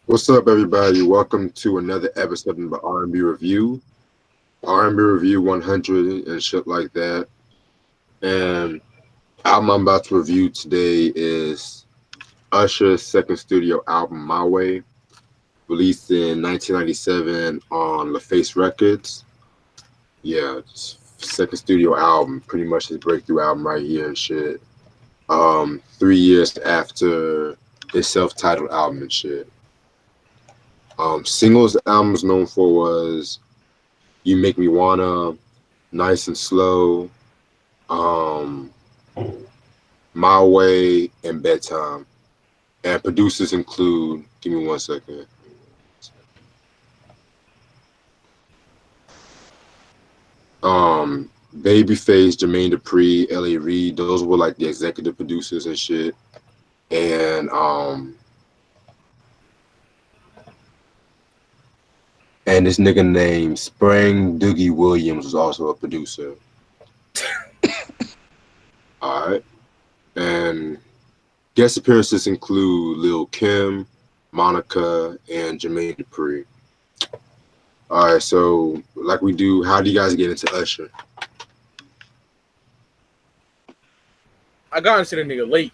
What's up, everybody? Welcome to another episode of the R&B Review, R&B Review 100 and shit like that. And album I'm about to review today is Usher's second studio album, My Way, released in 1997 on LaFace Records. Yeah, second studio album, pretty much his breakthrough album right here and shit. 3 years after his self-titled album and shit. Singles the album was known for was You Make Me Wanna, Nice and Slow, um, My Way, and Bedtime. And producers include, give me 1 second. Babyface, Jermaine Dupri, L.A. Reid, those were like the executive producers and shit. And this nigga named Spring Doogie Williams was also a producer. All right. And guest appearances include Lil Kim, Monica, and Jermaine Dupri. All right, so like we do, how do you guys get into Usher? I got into the nigga late,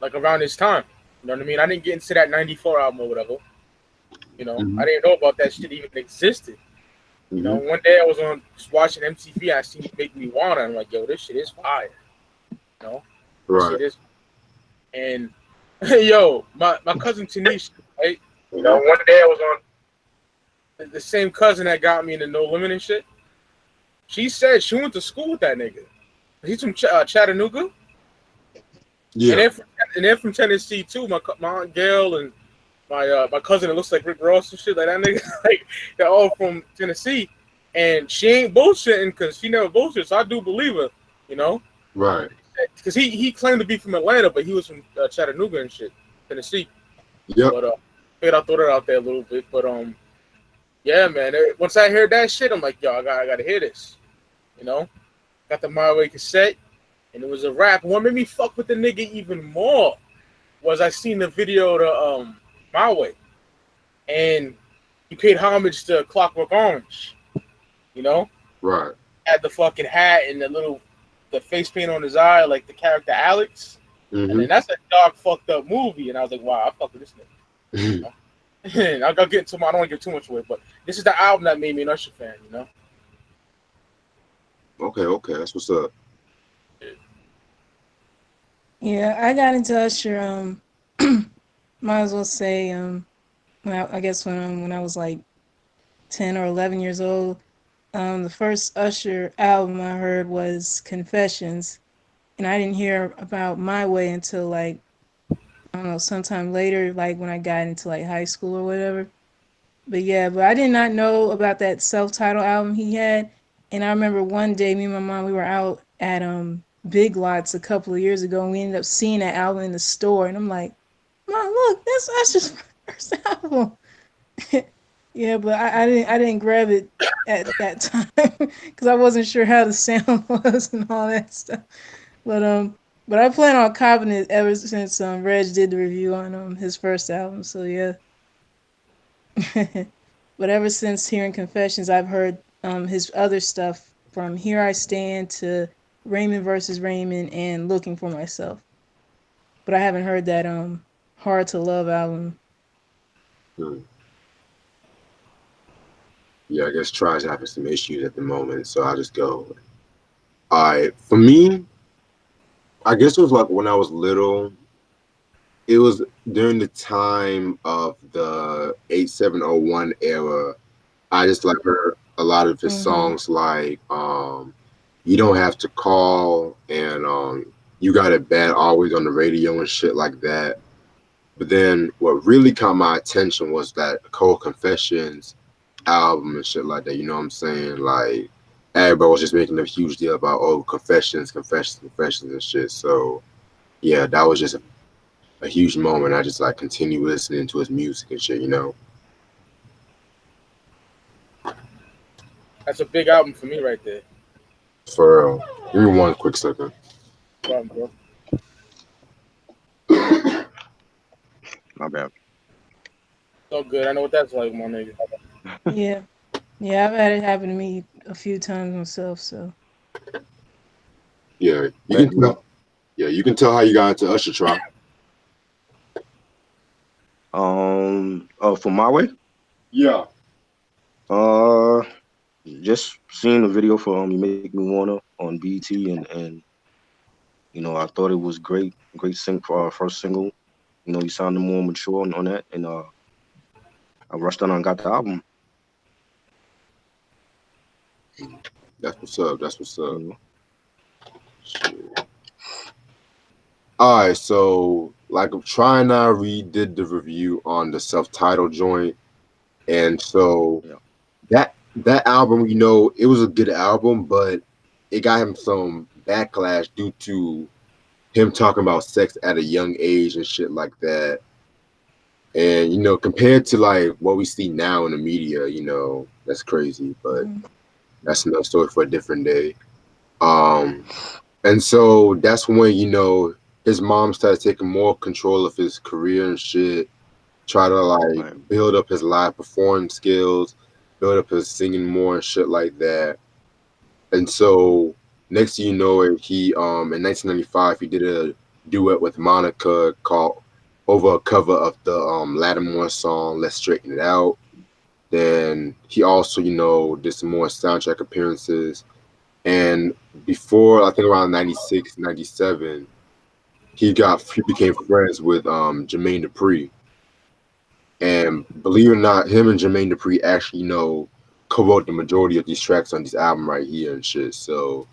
like around this time. You know what I mean? I didn't get into that 94 album or whatever. You know, I didn't know about that shit even existed. You know, one day I was just watching MTV, I seen it Make Me Wanna. I'm like, yo, this shit is fire. You know? Right. Shit is. And, yo, my cousin Tanisha, right? You know, one day I was on the same cousin that got me into No Limit and shit. She said she went to school with that nigga. He's from Chattanooga. Yeah. And then from Tennessee, too. My Aunt Gail and my cousin that looks like Rick Ross and shit like that nigga, like they're all from Tennessee, and she ain't bullshitting because she never bullshits. So I do believe her, you know. Right. Because he claimed to be from Atlanta, but he was from Chattanooga and shit, Tennessee. Yep. But I throw that out there a little bit. But yeah, man. Once I heard that shit, I'm like, yo, I gotta hear this. You know, got the My Way cassette, and it was a rap. What made me fuck with the nigga even more was I seen the video to My Way, and he paid homage to Clockwork Orange, you know? Right. Had the fucking hat and the face paint on his eye, like the character Alex. And then that's a dark, fucked up movie, and I was like, wow, I fuck with this nigga. You know? And I'll get into I don't want to give too much away, but this is the album that made me an Usher fan, you know? Okay, that's what's up. Yeah, I got into Usher, might as well say, I guess when I was like 10 or 11 years old. The first Usher album I heard was Confessions, and I didn't hear about My Way until like, I don't know, sometime later, like when I got into like high school or whatever. But I did not know about that self-titled album he had. And I remember one day, me and my mom, we were out at Big Lots a couple of years ago, and we ended up seeing that album in the store, and I'm like, Mom, look, that's Usher's first album. Yeah, but I didn't grab it at that time because I wasn't sure how the sound was and all that stuff. But I plan on copping it ever since Reg did the review on his first album. So yeah. But ever since hearing Confessions, I've heard his other stuff from Here I Stand to Raymond versus Raymond and Looking for Myself. But I haven't heard that Hard to Love album. Yeah, I guess Tri's having some issues at the moment, so I'll just go. All right, for me, I guess it was like when I was little. It was during the time of the 8701 era. I just like heard a lot of his songs like You Don't Have to Call and You Got It Bad always on the radio and shit like that. But then what really caught my attention was that Cold Confessions album and shit like that, you know what I'm saying? Like everybody was just making a huge deal about confessions and shit. So yeah, that was just a huge moment. I just like continue listening to his music and shit, you know. That's a big album for me right there. For real. Give me 1 quick second. No problem, bro. My bad. So good. I know what that's like, my nigga. Yeah. Yeah, I've had it happen to me a few times myself, so. Yeah, you But can tell. Yeah, you can tell how you got into Usher, Try. for my way, Yeah. uh, just seeing the video for "You Make Me Wanna" on BT, and I thought it was great sing for our first single. He sounded more mature on that, and I rushed on and got the album. That's what's up. That's what's up. You know? Shit. All right, so like Try and I redid the review on the self-titled joint, and so Yeah. that album, it was a good album, but it got him some backlash due to him talking about sex at a young age and shit like that. And compared to like what we see now in the media, that's crazy. But Mhm. that's another story for a different day. And so that's when his mom started taking more control of his career and shit. Try to like Right. build up his live performing skills, build up his singing more and shit like that. And so next thing you know it, he in 1995 he did a duet with Monica called over a cover of the Lattimore song "Let's Straighten It Out." Then he also did some more soundtrack appearances. And before, I think around 96, 97, he became friends with Jermaine Dupri. And believe it or not, him and Jermaine Dupri actually, co-wrote the majority of these tracks on this album right here and shit. So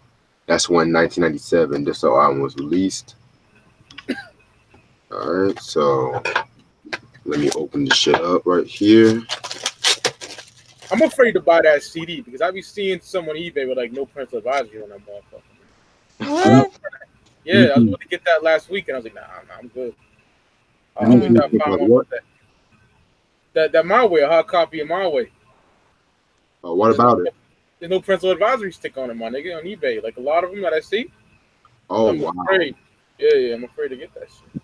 that's when 1997 this album was released. All right, so let me open this shit up right here. I'm afraid to buy that CD because I be seeing some on eBay with like no parental advisory on that motherfucker. What? Yeah, I was going to get that last week and I was like, nah, I'm good. I'll wait till I find one What? with that My Way, a hard copy of My Way. What about it? There's no parental advisory stick on it, my nigga, on eBay. Like a lot of them that I see. Oh, I'm wow. afraid. Yeah, I'm afraid to get that shit.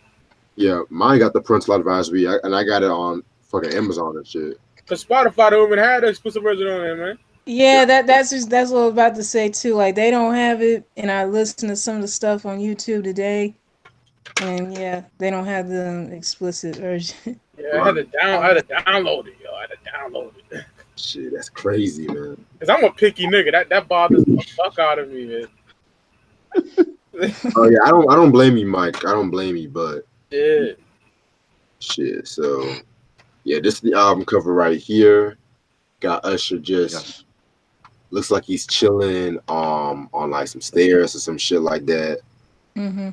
Yeah, mine got the parental advisory, and I got it on fucking Amazon and shit. Cause Spotify don't even have the exclusive version on there, man. Yeah, that's what I was about to say too. Like they don't have it, and I listened to some of the stuff on YouTube today, and yeah, they don't have the explicit version. Yeah, I had to download it, yo. I had to download it. Shit, that's crazy, man. Cause I'm a picky nigga. That bothers the fuck out of me, man. Oh yeah, I don't blame you, Mike. I don't blame you, but Yeah. shit. So yeah, this is the album cover right here. Got Usher just Yes. looks like he's chilling on like some stairs or some shit like that. Mm-hmm.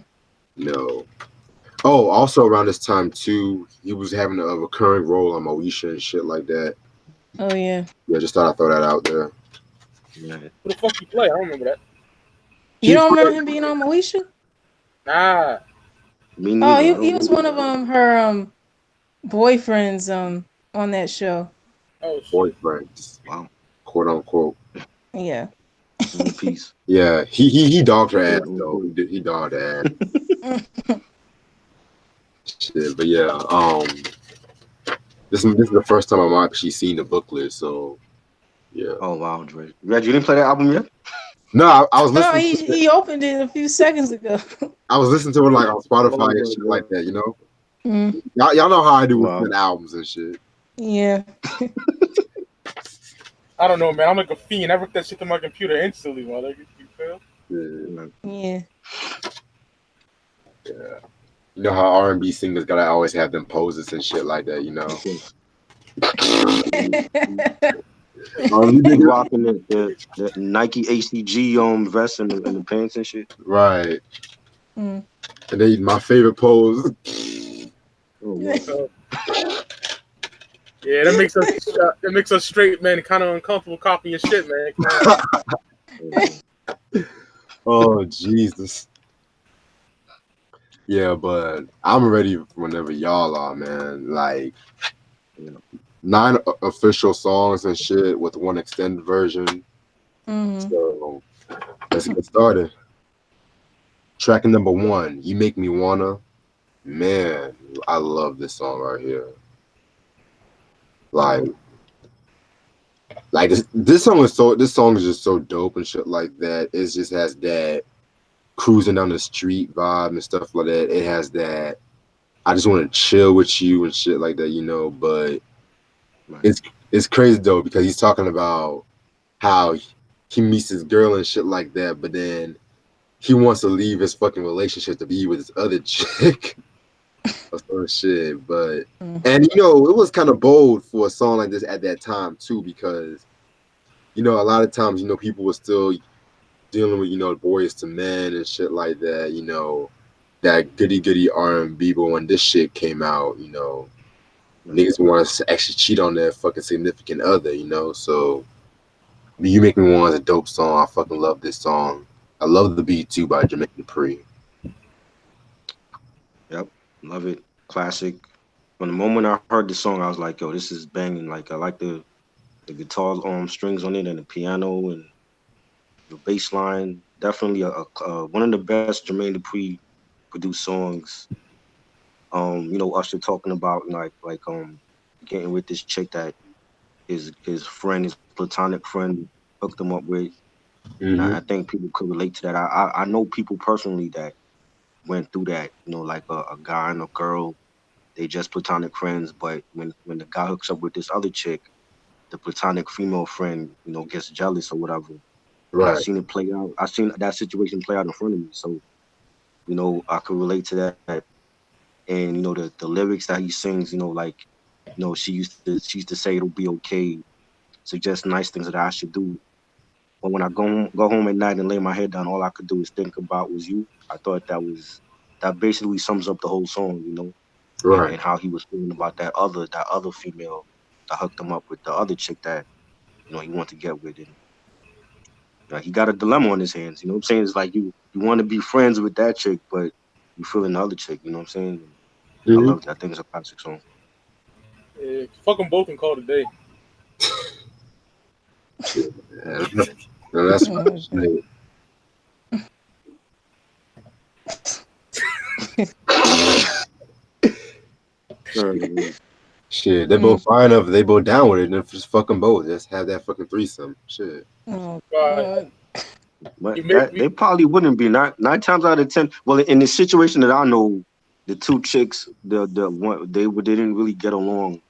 No. Oh, also around this time too, he was having a recurring role on Moesha and shit like that. Oh yeah. Yeah, just thought I'd throw that out there. Yeah. Who the fuck you play? I don't remember that. You don't remember him being on Moesha? Nah. Me Oh, neither. he was one of her boyfriends on that show. Oh shit. Boyfriends, Wow. quote unquote. Yeah. In peace. Yeah, he dogged her ass though. He dogged her ass. Shit, but yeah, this is the first time I'm actually seen the booklet, so yeah. Oh wow, Dre. Reg, you didn't play that album yet? No, I was No, listening. he opened it a few seconds ago. I was listening to it like on Spotify Oh, and shit yeah. like that, you know. Mm, Y'all know how I do with Wow. good albums and shit. yeah. I don't know, man. I'm like a fiend. I ripped that shit to my computer instantly, motherfucker. You feel? Yeah. Yeah. Yeah. You know how R&B singers gotta always have them poses and shit like that, you know. You been rocking the Nike ACG vest and the pants and shit. Right. Mm. And then my favorite pose. Oh, wow. Yeah, that makes us straight men kind of uncomfortable copying shit, man. Oh Jesus. Yeah, but I'm ready whenever y'all are, man. Like 9 official songs and shit with 1 extended version. Mm-hmm. So let's get started. Track number 1, You Make Me Wanna. Man, I love this song right here. Like this song is just so dope and shit like that. It just has that cruising down the street vibe and stuff like that. It has that I just want to chill with you and shit like that, you know. But it's crazy though because he's talking about how he meets his girl and shit like that, but then he wants to leave his fucking relationship to be with his other chick or some shit. But and you know, it was kind of bold for a song like this at that time too, because you know, a lot of times, you know, people were still dealing with, you know, Boys to Men and shit like that, you know, that goody R&B. But when this shit came out, you know, niggas want to actually cheat on their fucking significant other, you know. So You Make Me Want is a dope song. I fucking love this song. I love the beat too by Jermaine Dupri. Yep, love it. Classic. From the moment I heard the song, I was like, yo, this is banging. Like I like the guitar strings on it and the piano and the bass line. Definitely one of the best Jermaine Dupri produced songs. You know, Usher talking about getting with this chick that his friend, his platonic friend, hooked him up with. And I think people could relate to that. I know people personally that went through that. You know, like a guy and a girl, they just platonic friends, but when the guy hooks up with this other chick, the platonic female friend, you know, gets jealous or whatever. And I've Right. seen it play out. I've seen that situation play out in front of me. So, you know, I could relate to that. And, you know, the lyrics that he sings, you know, like, you know, she used to say it'll be okay, suggest nice things that I should do. But when I go home at night and lay my head down, all I could do is think about was you. I thought that basically sums up the whole song, you know, Right. and how he was feeling about that other female that hooked him up with the other chick that, you know, he wanted to get with. And he got a dilemma on his hands. You know what I'm saying? It's like you want to be friends with that chick, but you feeling the other chick. You know what I'm saying? I love that. I think it's a classic song. Yeah, fuck them both and call it a day. Yeah, that's shit. Shit, they both fine enough. They both down with it. And just fuck them both. Just have that fucking threesome. Shit. Oh God. God. But they probably wouldn't be nine times out of 10. Well, in the situation that I know, the two chicks, the one they didn't really get along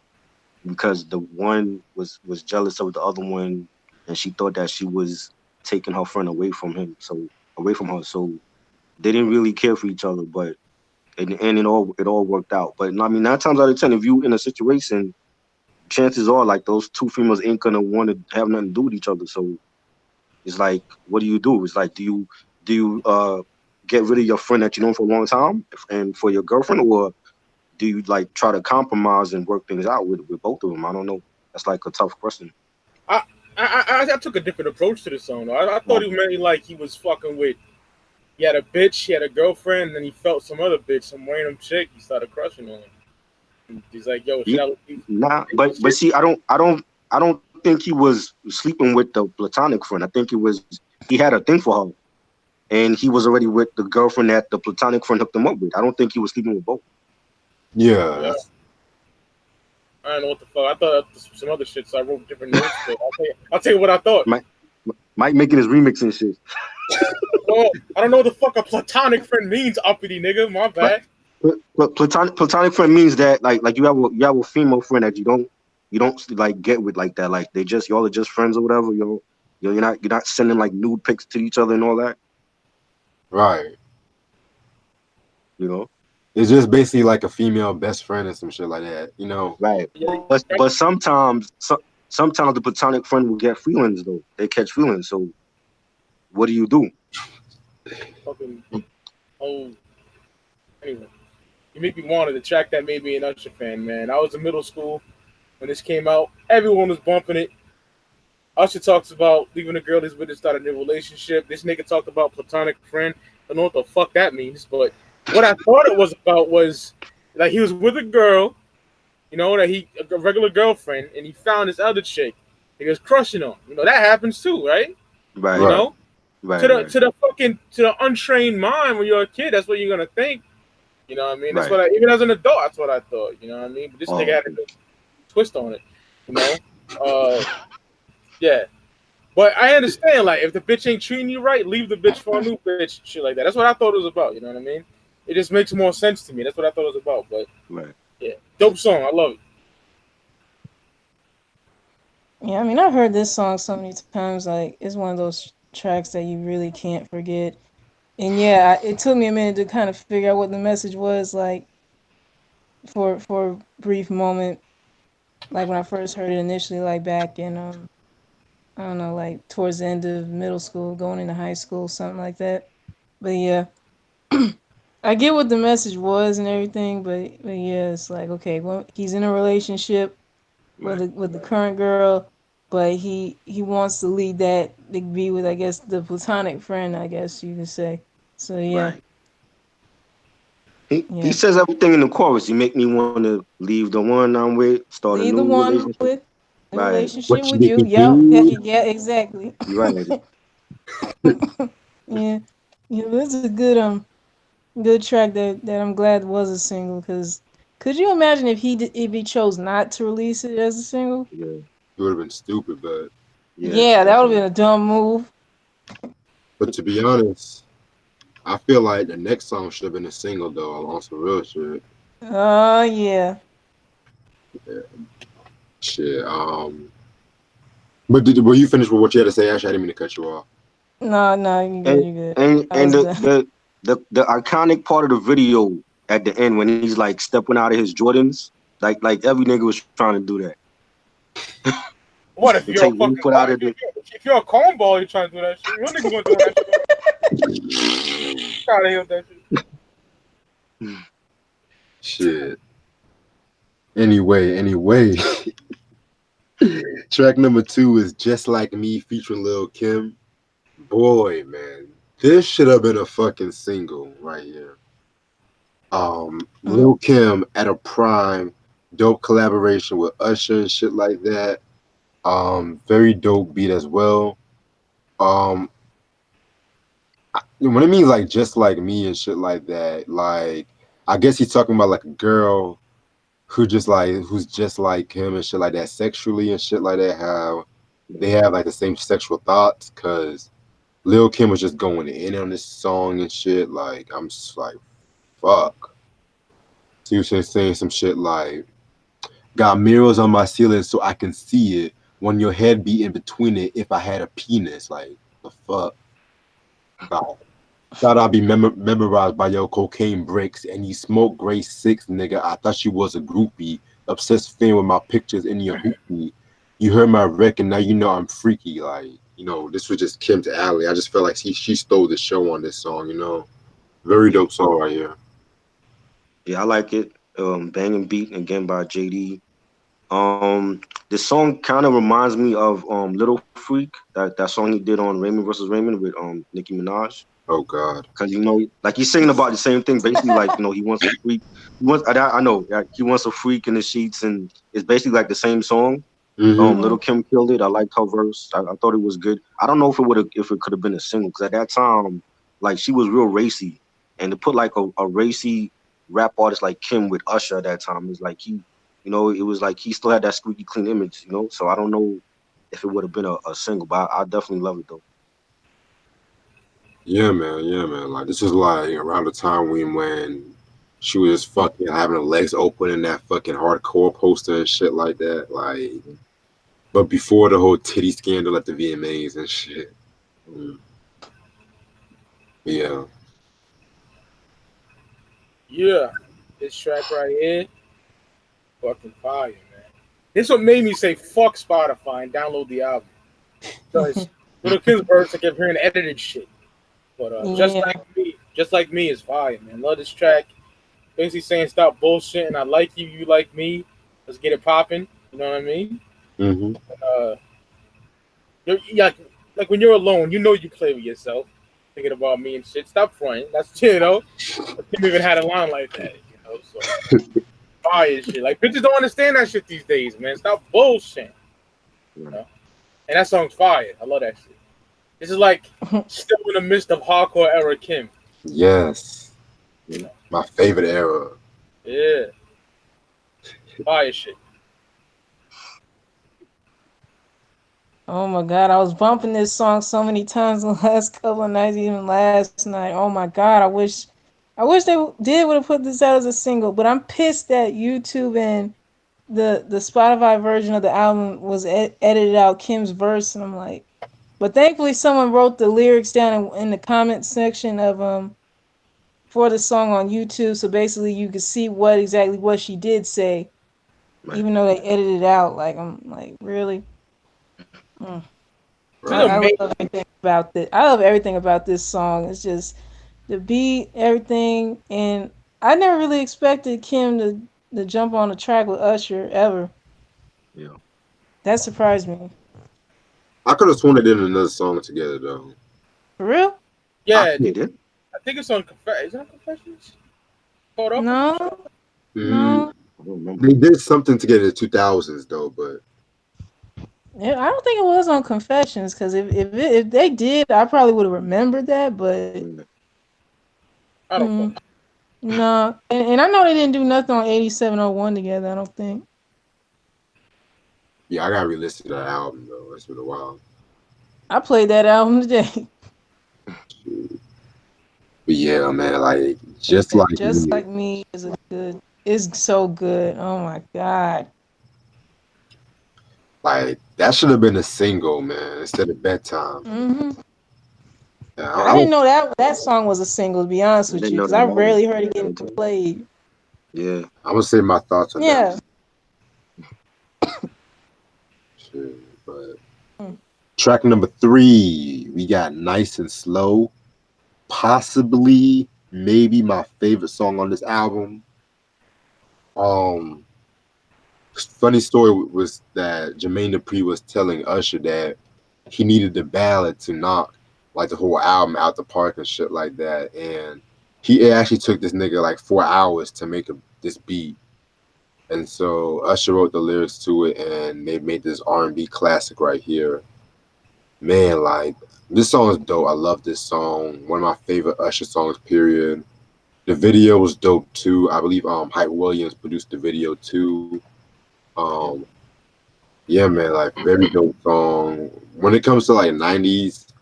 because the one was jealous of the other one, and she thought that she was taking her friend away from her. So they didn't really care for each other. But in the end, it all worked out. But I mean, 9 times out of 10, if you in a situation, chances are like those two females ain't gonna want to have nothing to do with each other. So it's like, what do you do? It's like, do you get rid of your friend that you know for a long time and for your girlfriend, or do you like try to compromise and work things out with both of them? I don't know. That's like a tough question. I took a different approach to the song. Though. I thought he meant like he was fucking with. He had a bitch, he had a girlfriend, and then he felt some other bitch, some random chick. He started crushing on him. He's like, "Yo, should I look these?" Nah, but see, I don't think he was sleeping with the platonic friend. I think he had a thing for her, and he was already with the girlfriend that the platonic friend hooked him up with. I don't think he was sleeping with both. Yeah. I don't know what the fuck. I thought some other shit, so I wrote different notes. But I'll tell you what I thought. Mike making his remix and shit. Well, I don't know what the fuck a platonic friend means, uppity nigga. My bad. Platonic friend means that like you have a female friend that you don't like get with like that. Like y'all are just friends or whatever. You're not sending like nude pics to each other and all that. Right. You know. It's just basically like a female best friend or some shit like that, you know. Right. But sometimes the platonic friend will get feelings though. They catch feelings. So what do you do? Fucking anyway, you make me want to track that made me an Usher fan, man. I was in middle school when this came out. Everyone was bumping it. Usher talks about leaving a girl he's with and starting a new relationship. This nigga talked about platonic friend. I don't know what the fuck that means, but what I thought it was about was like he was with a girl, you know, a regular girlfriend, and he found this other chick. He was crushing on. You know, that happens too, right? Right. You know? Right. To the untrained mind when you're a kid, that's what you're gonna think. You know what I mean? That's what even as an adult, that's what I thought. You know what I mean? But this nigga had a twist on it. You know, yeah. But I understand, like, if the bitch ain't treating you right, leave the bitch for a new bitch, shit like that. That's what I thought it was about. You know what I mean? It just makes more sense to me. That's what I thought it was about. But Right. yeah, dope song. I love it. Yeah, I mean, I've heard this song so many times. Like, it's one of those tracks that you really can't forget. And yeah, it took me a minute to kind of figure out what the message was. Like, for a brief moment, like when I first heard it initially, like back in I don't know, like towards the end of middle school, going into high school, something like that. But yeah, I get what the message was and everything. But yeah, it's like okay, well, he's in a relationship with Right. the current girl, but he wants to lead that to be with I guess the platonic friend, I guess you could say. So yeah, Right. He yeah, says everything in the chorus. You make me want to leave the one I'm with, start a lead the new one relationship. with the Right. relationship What you with get you. Yep, confused? yeah, exactly. You're right. Yeah, yeah, but it's a good track that I'm glad was a single. Cause could you imagine if he chose not to release it as a single? Yeah. It would have been stupid, but Yes, Yeah, that would have definitely. been a dumb move. to be honest, I feel like the next song should have been a single though, on some real shit. Oh yeah. Yeah, shit. But were you finished with what you had to say, Ash? I didn't mean to cut you off. No, no, you good, And you good. and I and was done. the iconic part of the video at the end when he's like stepping out of his Jordans, like every nigga was trying to do that. What if And you're a take when he fucking put out of the if you're a cornball, you're trying to do that shit. Real niggas weren't doing that shit. Out of here with that shit. Shit. Anyway. Track number 2 is Just Like Me featuring Lil Kim. Boy, man. This should have been a fucking single right here. Mm. Lil Kim at a prime, dope collaboration with Usher and shit like that. Very dope beat as well. Um, when it means like just like me and shit like that, like I guess he's talking about like a girl who's just like him and shit like that sexually and shit like that. How they have like the same sexual thoughts because Lil Kim was just going in on this song and shit. Like I'm just like, fuck. She was just saying some shit like, got mirrors on my ceiling so I can see it. When your head be in between it, if I had a penis, like the fuck. God. Thought I'd be memorized by your cocaine bricks and you smoke gray six, nigga. I thought you was a groupie, obsessed fan with my pictures in your hoopie. You heard my record, now you know I'm freaky. Like, this was just Kim to Alley. I just felt like she stole the show on this song. Very yeah. dope song right here. Yeah, I like it. Banging beat again by JD. The song kind of reminds me of Little Freak, that song he did on Raymond versus Raymond with Nicki Minaj. Oh God. Cause like he's singing about the same thing, basically like he wants a freak. I know he wants a freak in the sheets, and it's basically like the same song. Mm-hmm. Little Kim killed it. I liked her verse. I thought it was good. I don't know if it could have been a single because at that time, like she was real racy, and to put like a racy rap artist like Kim with Usher at that time is like it was like he still had that squeaky clean image. So I don't know if it would have been a single, but I definitely love it though. Yeah, man. Yeah, man. Like this is like around the time when she was fucking having her legs open in that fucking hardcore poster and shit like that. Like, but before the whole titty scandal at the VMAs and shit. Mm. Yeah. Yeah, this track right here, fucking fire, man. This what made me say fuck Spotify and download the album. Because Little Kim's verse, I kept hearing edited shit. But Yeah. just like me is fire, man. Love this track. Basically saying stop bullshitting. I like you, you like me. Let's get it popping. You know what I mean? Mm-hmm. Uh, yeah, like when you're alone, you know you play with yourself, thinking about me and shit. Stop fronting. That's Kim even had a line like that. So fire shit. Like bitches don't understand that shit these days, man. Stop bullshitting. You Right. know? And that song's fire. I love that shit. This is like still in the midst of hardcore era Kim. Yes. You know? My favorite era. Yeah. Fire shit. Oh my God, I was bumping this song so many times the last couple of nights, even last night. Oh my God, I wish they did would have put this out as a single, but I'm pissed that YouTube and the Spotify version of the album was edited out Kim's verse, and I'm like, but thankfully someone wrote the lyrics down in the comment section of for the song on YouTube, so basically you could see what she did say, Right. even though they edited it out. Like I'm like, really? Mm. She's Right. I love amazing. everything about this. I love everything about this song. It's just the beat, everything, and I never really expected Kim to jump on a track with Usher ever. Yeah. That surprised me. I could have sworn they did another song together though. For real? I Yeah, They think. did. I think it's on Is it on Confessions? Caught up or some shit? No, Mm, no. I don't remember. they did something together in the 2000s though, but Yeah, I don't think it was on Confessions because if they did, I probably would have remembered that. But Yeah. I don't mm, fucking. no, and I know they didn't do nothing on 8701 together. I don't think yeah, I gotta re-listen to that album though. It's been a while. I played that album today. But yeah, man, like just like Just me, like me is so good. Oh my God. like that should have been a single, man, instead of bedtime. hmm Yeah, I didn't know that song was a single, to be honest I with didn't you, know because that I either. rarely heard it Me getting too. played. Yeah. I'm gonna say my thoughts on that Yeah. shit. But Mm. track number 3, we got Nice and Slow. Possibly, maybe my favorite song on this album. Um, Funny story was that Jermaine Dupri was telling Usher that he needed the ballad to knock like the whole album out the park and shit like that. And it actually took this nigga like 4 hours to make this beat. And so Usher wrote the lyrics to it, and they made this R&B classic right here. Man, like this song is dope. I love this song. One of my favorite Usher songs. Period. The video was dope too. I believe Hype Williams produced the video too. Yeah. Um, yeah, man, like very dope song. When it comes to like '90s,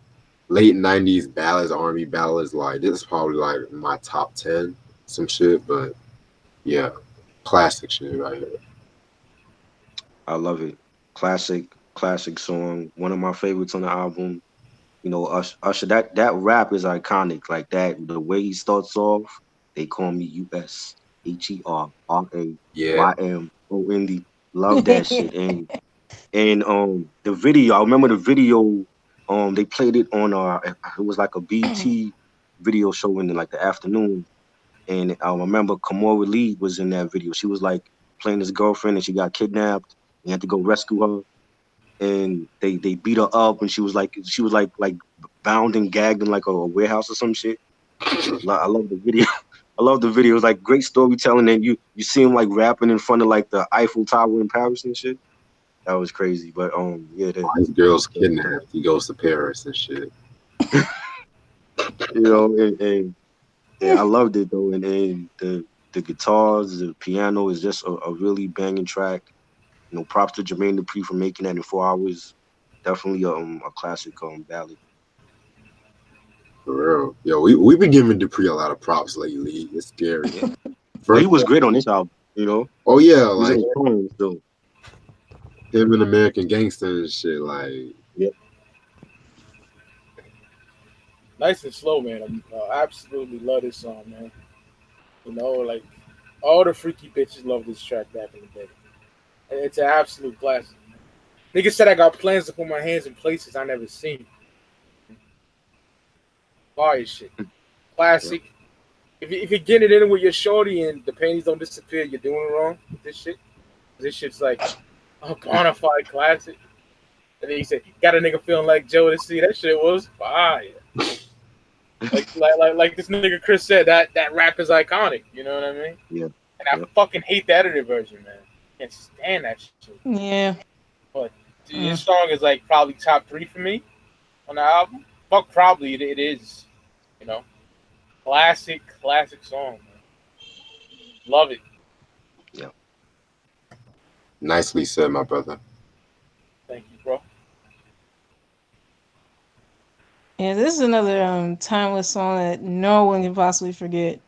late '90s ballads, R&B ballads, like this is probably like my top 10, some shit. But yeah, classic shit right here. I love it. Classic song. One of my favorites on the album. You know, Usher, that rap is iconic. Like that, the way he starts off, they call me Yeah, USHERRAYMOND. Love that shit. And the video, I remember the video. They played it on it was like a BT video show in like the afternoon, and I remember Kamora Lee was in that video. She was like playing his girlfriend, and she got kidnapped. He had to go rescue her, and they beat her up, and she was like bound and gagged in like a warehouse or some shit. I love the video. I love the video. It was like great storytelling, and you see him like rapping in front of like the Eiffel Tower in Paris and shit. That was crazy. But yeah, his girl's the kidnapped. He goes to Paris and shit. you know, and yeah, I loved it though, and the guitars, the piano is just a really banging track. You know, props to Jermaine Dupri for making that in 4 hours. Definitely a classic ballad. For real. Yo, we been giving Dupree a lot of props lately. It's scary. Yeah. Well, he First, was great on this album. You know, oh yeah, he was in like his prime still. him and American Gangster and shit. Like, Yeah, Nice and slow, man. I absolutely love this song, man. You know, like all the freaky bitches love this track back in the day. And it's an absolute classic. Nigga said I got plans to put my hands in places I never seen. Fire shit. yeah, Classic. If you're getting it in with your shorty and the panties don't disappear, you're doing it wrong with this shit. This shit's like a bona fide classic. And then he said, got a nigga feeling like Joe to see that shit was fire. Like this nigga Chris said, that rap is iconic. You know what I mean? yeah, And I yeah. fucking hate the edited version, man. Can't stand that shit. Yeah. But this song is like probably top 3 for me on the album. Fuck, probably it is. You know, classic song, man. Love it. nicely said, my brother. Thank you, bro. Yeah, this is another timeless song that no one can possibly forget.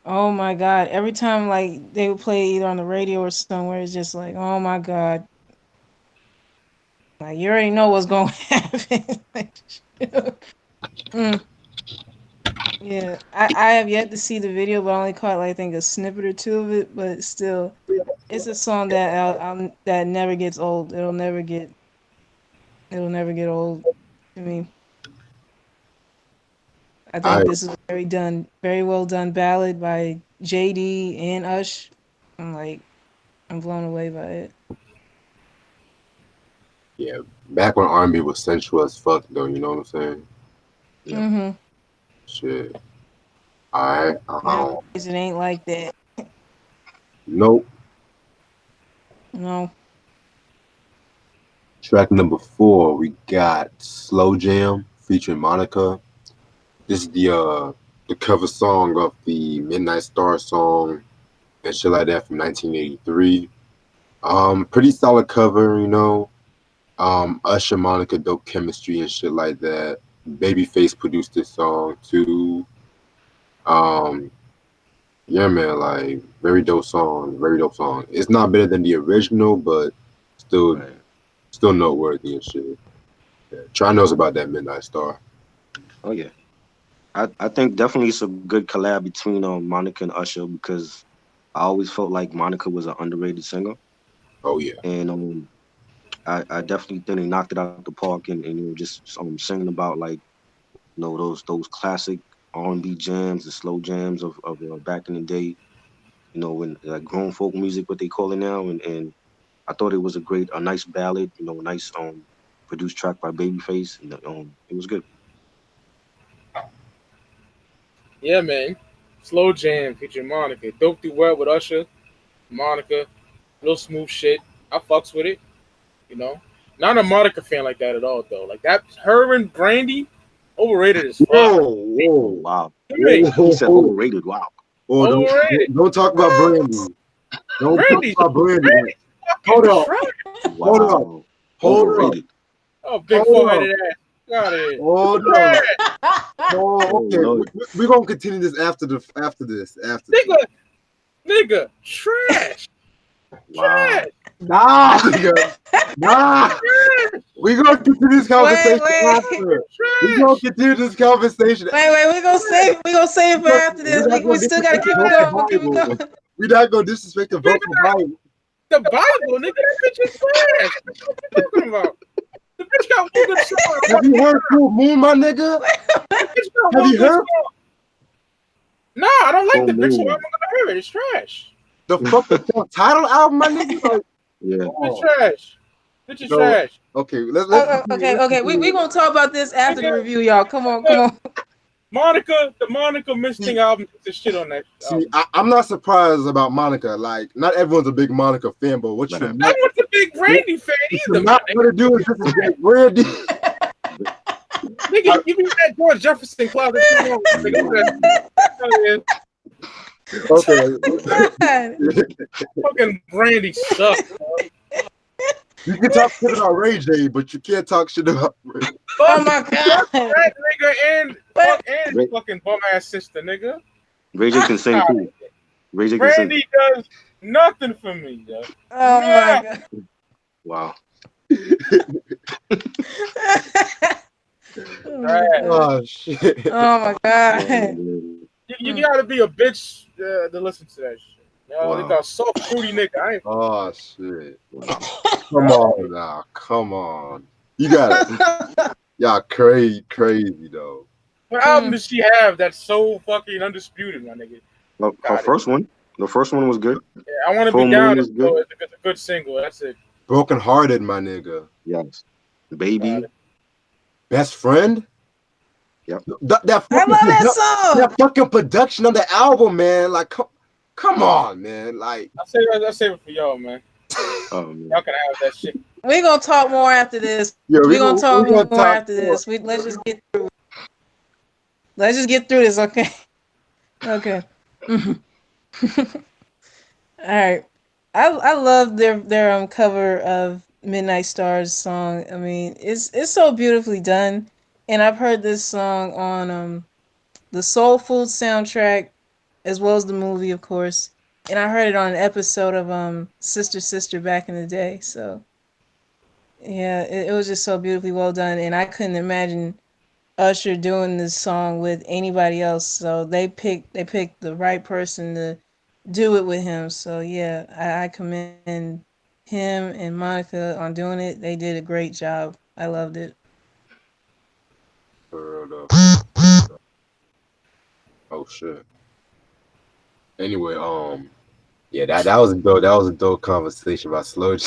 Oh my god! Every time like they would play either on the radio or somewhere, it's just like, oh my god, like you already know what's going to happen. Like, mm, yeah, I have yet to see the video, but I only caught like I think a snippet or two of it. But still, it's a song that that never gets old. It'll never get old to me. I I think this is very well done ballad by JD and Ush. I'm like, I'm blown away by it. yeah, back when R&B was sensual as fuck though, you know what I'm saying? Yeah. Mm-hmm. Shit. Alright. Nowadays it ain't like that. Nope. No. Track number 4, we got Slow Jam featuring Monica. This is the cover song of the Midnight Star song and shit like that from 1983. Pretty solid cover, you know. Usher, Monica, dope chemistry and shit like that. Babyface produced this song too. Um, yeah, man, like very dope song, very dope song. It's not better than the original, but still, Right. still noteworthy and shit. Yeah. Try knows about that Midnight Star. Oh yeah. I think definitely it's a good collab between Monica and Usher because I always felt like Monica was an underrated singer, Oh yeah, and I definitely think they knocked it out the park, and just singing about like those classic R&B jams and slow jams of back in the day, when like grown folk music, what they call it now, and I thought it was a nice ballad, a nice produced track by Babyface, and it was good. Yeah, man. Slow Jam featuring Monica. Dope duet with Usher, Monica. Real smooth shit. I fucks with it. You know, not a Monica fan like that at all though. Like that, her and Brandy, overrated as fuck. whoa, Oh whoa, wow, Hey, he said whoa, overrated. Wow. oh, overrated. don't talk about Brandy. Don't talk Brandy's about Brandy. fucking Hold up, trash. hold up, Wow. hold up, Overrated. Oh, big hold up, foreheaded ass. Got it. hold up. Trash, Oh, Oh okay. Lord. We're gonna continue this after this. nigga, nigga, trash, Wow. trash, Nah, nigga. Nah. trash, We gonna continue this Wait, conversation wait. after. We gonna trash. continue this conversation. Wait, we gonna save it for after We're this. not We gonna still gotta disrespect the keep it book of going. We'll keep it Bible. going. We're not gonna disrespect the book Nigga, of Bible. the Bible, nigga, that bitch is trash. What you talking about? The bitch got one good song. Have you heard Full Moon, my nigga? The bitch got Have one you good heard song. Nah, I don't like Full the bitch, so I'm moon. not gonna hear it. It's trash. the fucking title album, my nigga? Like, Yeah. Bitch oh, trash. Bitch is no. trash. Okay, let's continue. Let's Okay. We continue. gonna talk about this after the Nigga, review, y'all. Come on. the Monica Misting See, album is the shit on that album. I'm not surprised about Monica. Like, not everyone's a big Monica fan, but what you're Right. I not, wasn't a big Brandy fan what either, you're not man. gonna do is disrespect Brandy. Nigga, you mean that George Jefferson closet too long? Nigga, Okay. fucking Brandy sucks, bro. You can talk shit about Ray J, but you can't talk shit about Ray. Oh my god. That nigga and What? his fucking bum ass sister, nigga. Ray J can sing too. Ray J can sing. Brandy does nothing for me, yo. Oh my god. Wow. Oh shit. Oh my Yeah, god. You gotta be a bitch to listen to that shit. Yo, they Wow. got soft fruity nigga. I ain't Oh shit. Wow. Come on now. Come on. You got y'all crazy though. what album does she have that's so fucking undisputed, my nigga? Well, her Got it. first one. The first one was good. Yeah, I want to Full be down. Moon was good. It's a good single. That's it. Broken Hearted, my nigga. Yes. Baby. Best Friend? Yep. That I fucking love that song. that fucking production on the album, man. Like come on, man. Like I'll save it for y'all, man. Man. Y'all can have that shit. We're gonna talk more after this. yeah, We're gonna talk we gonna more after this. Let's just get through it. Let's just get through this, okay? Okay. All right. I love their cover of Midnight Stars song. I mean, it's so beautifully done. and I've heard this song on the Soul Food soundtrack as well as the movie, of course. And I heard it on an episode of Sister Sister back in the day. So yeah, it was just so beautifully well done, and I couldn't imagine Usher doing this song with anybody else. So they picked the right person to do it with him. So yeah, I commend him and Monica on doing it. They did a great job. I loved it. For real though. Oh shit. Anyway, yeah, that was a dope. That was a dope conversation about slow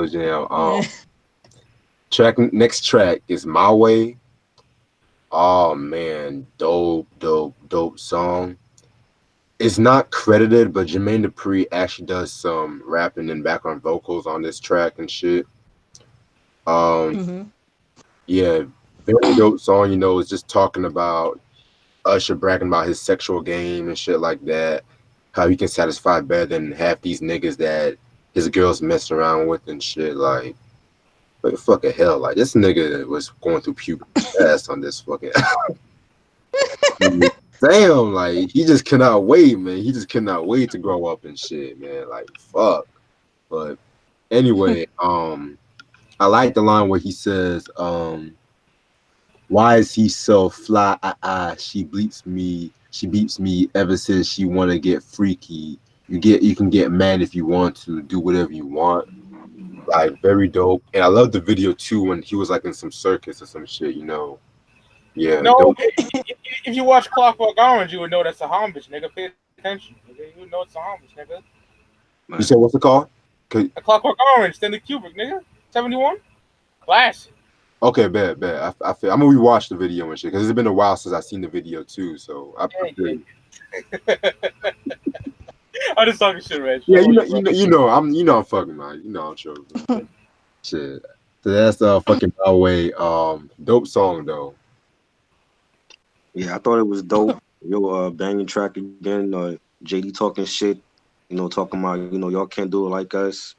jam. Yeah. Next track is My Way. Oh man, dope song. It's not credited, but Jermaine Dupri actually does some rapping and background vocals on this track and shit. Um, Mhm. yeah, very dope song. You know, it's just talking about Usher bragging about his sexual game and shit like that. How he can satisfy better than half these niggas that his girls mess around with and shit. Like fucking hell, like this nigga was going through puberty fast on this fucking. Damn, like he just cannot wait, man. He just cannot wait to grow up and shit, man. Like fuck. But anyway, I like the line where he says, why is he so fly? She bleeps me. She beeps me ever since she wanna get freaky. You can get mad if you want to do whatever you want. Like very dope. And I love the video too when he was like in some circus or some shit, you know. Yeah, No, dope. if you watch Clockwork Orange, you would know that's a homage, nigga. Pay attention, nigga. You would know it's a homage, nigga. You said what's it called? A Clockwork Orange, Stanley Kubrick, nigga. 71? Classic. Okay, bet. I feel I'm gonna rewatch the video and shit because it's been a while since I seen the video too. So I feel you. I'm just talking shit, man. Yeah, I'm fucking man. You know I'm sure. Shit. So that's fucking My Way. Dope song though. Yeah, I thought it was dope. Yo, banging track again. JD talking shit. Talking about y'all can't do it like us.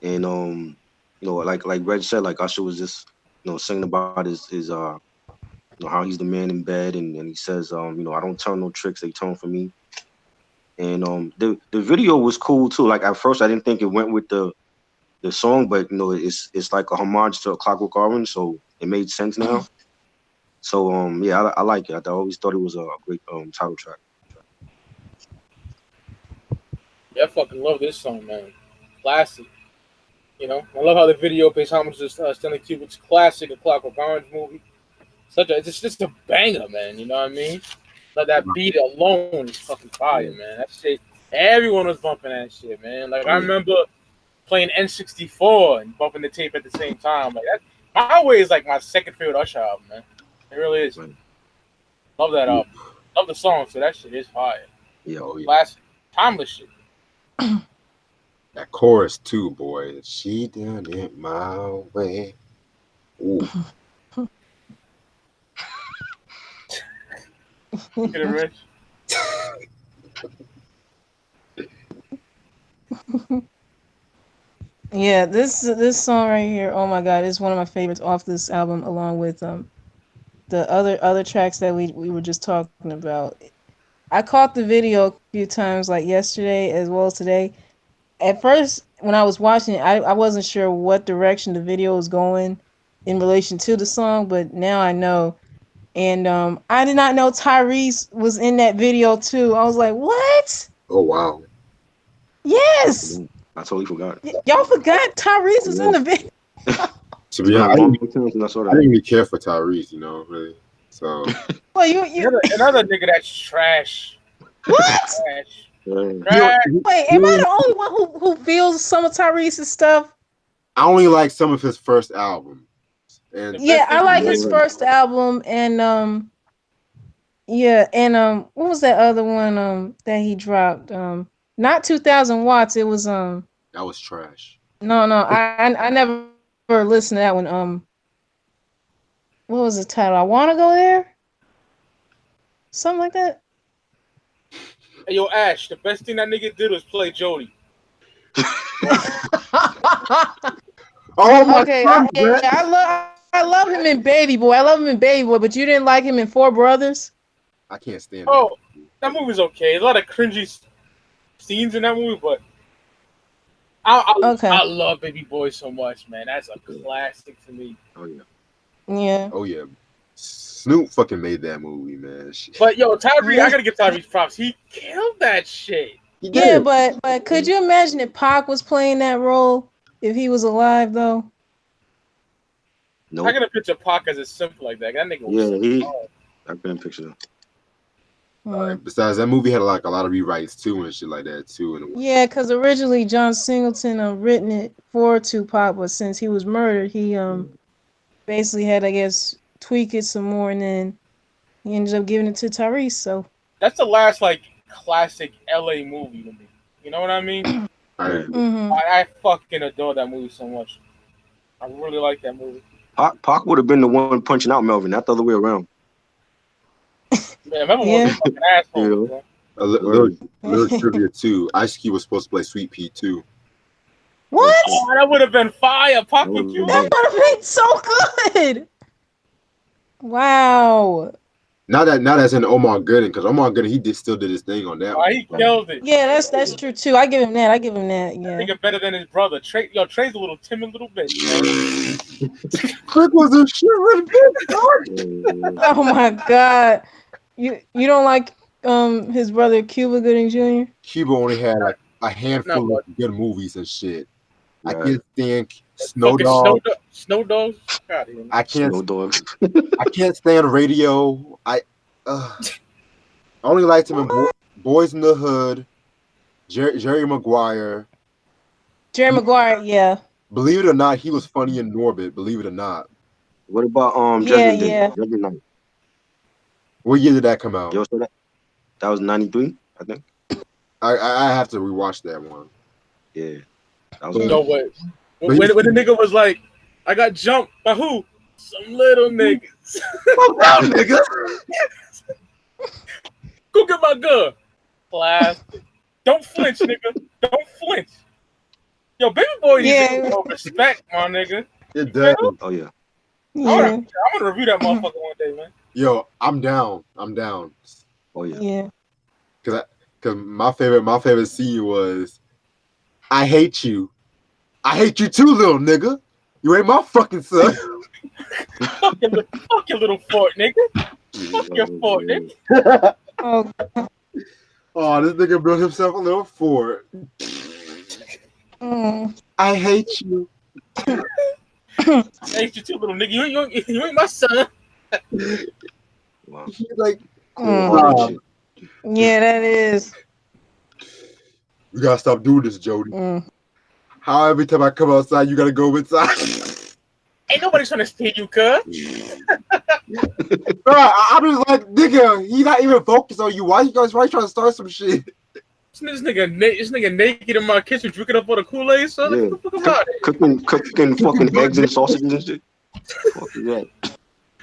And like Reg said, like Usher was just singing about his how he's the man in bed, and he says I don't turn no tricks, they turn for me. And the video was cool too. Like at first I didn't think it went with the song, but it's like a homage to a Clockwork Orange, so it made sense now. So yeah, I like it. I always thought it was a great title track. Yeah, I fucking love this song, man. Classic. You know, I love how the video pays homage to Stanley Kubrick's classic, A Clockwork Orange movie. It's just a banger, man. You know what I mean? Like that beat alone is fucking fire, man. That shit, everyone was bumping that shit, man. Like I remember playing N64 and bumping the tape at the same time. Like that, My Way is like my second favorite Usher album, man. It really is. Love that album. Love the song, so that shit is fire. Yeah, Classic, timeless shit. That chorus too, boy. She done it my way. Ooh. Get it, Rich? Yeah, this song right here. Oh my god, it's one of my favorites off this album, along with the other tracks that we were just talking about. I caught the video a few times, like yesterday as well as today. At first, when I was watching it, I wasn't sure what direction the video was going in relation to the song, but now I know. And I did not know Tyrese was in that video too. I was like, what? Oh wow. Yes. I totally forgot. Y'all forgot Tyrese was in the video. To be honest, I didn't really care for Tyrese, you know, really. So. Well, you another nigga that's trash. What? Trash. Wait, am I the only one who feels some of Tyrese's stuff? I only like some of his first album. And yeah, I like his first album, and what was that other one that he dropped? Not 2000 watts. It was that was trash. No, I never listened to that one. What was the title? I Wanna Go There? Something like that. Hey, yo, Ash, the best thing that nigga did was play Jody. Oh my okay, God, I I love him in Baby Boy. But you didn't like him in Four Brothers? I can't stand Oh, that movie's okay. There's a lot of cringy scenes in that movie, but I love Baby Boy so much, man. That's a classic to me. Oh yeah. Yeah. Oh yeah. Snoop fucking made that movie, man. But yo, Tyrese, I gotta give Tyrese props. He killed that shit. Yeah, but could you imagine if Pac was playing that role if he was alive though? No. I gotta picture Pac as a simp like that. That nigga was I couldn't picture him. Besides, that movie had like a lot of rewrites too and shit like that too. Yeah, because originally John Singleton written it for Tupac, but since he was murdered, he basically had, I guess, tweak it some more, and then he ended up giving it to Tyrese. So that's the last like classic LA movie to me. You know what I mean? I fucking adore that movie so much. I really like that movie. Pac would have been the one punching out Melvin, not the other way around. Man, Melvin was a fucking asshole. Yeah. A little trivia too. Ice Cube was supposed to play Sweet Pea too. What? Oh, that would have been fire, Pac and Cube. That would have been so good. Wow. Now that's in Omar Gooding, because Omar Gooding he still did his thing on that. Oh, he killed it. Yeah, that's true too. I give him that. Yeah. I think better than his brother. Trey's a little timid little bitch. Quick was a shit. Oh my god. You don't like his brother Cuba Gooding Jr.? Cuba only had like a handful of good movies and shit. I can't stand Snow Dog. Snow Dogs. I can't. Snow Dogs. I can't stand Radio. I only liked him in Boys in the Hood, Jerry Maguire. Jerry Maguire, yeah. Believe it or not, he was funny in Norbit. Believe it or not. What about Judgment Day? Judgment Night. What year did that come out? You saw that? That was 93, I think. I have to rewatch that one. Yeah. That was no way. When the nigga was like, I got jumped by who? Some little niggas. Nigga. Go get my gun. Class. Don't flinch, nigga. Don't flinch. Yo, Baby Boy needs more respect, my nigga. It does. Oh yeah. I'm gonna review that motherfucker one day, man. Yo, I'm down. Oh yeah. Yeah. Cause my favorite scene was, I hate you. I hate you too, little nigga. You ain't my fucking son. Fuck your little fort, nigga. Fuck your fort, nigga. Oh, this nigga built himself a little fort. I hate you. I hate you too, little nigga. You ain't my son. Wow. He's like, yeah, that is. You gotta stop doing this, Jody. How every time I come outside, you gotta go inside? Ain't nobody trying to steal you, cuz. Bro, I'm just like, nigga, he not even focused on you. Why you guys trying to start some shit? This nigga naked in my kitchen drinking up all the Kool-Aid, son. Yeah. What the fuck about it? Cooking fucking eggs and sausages and shit. Fuck is that?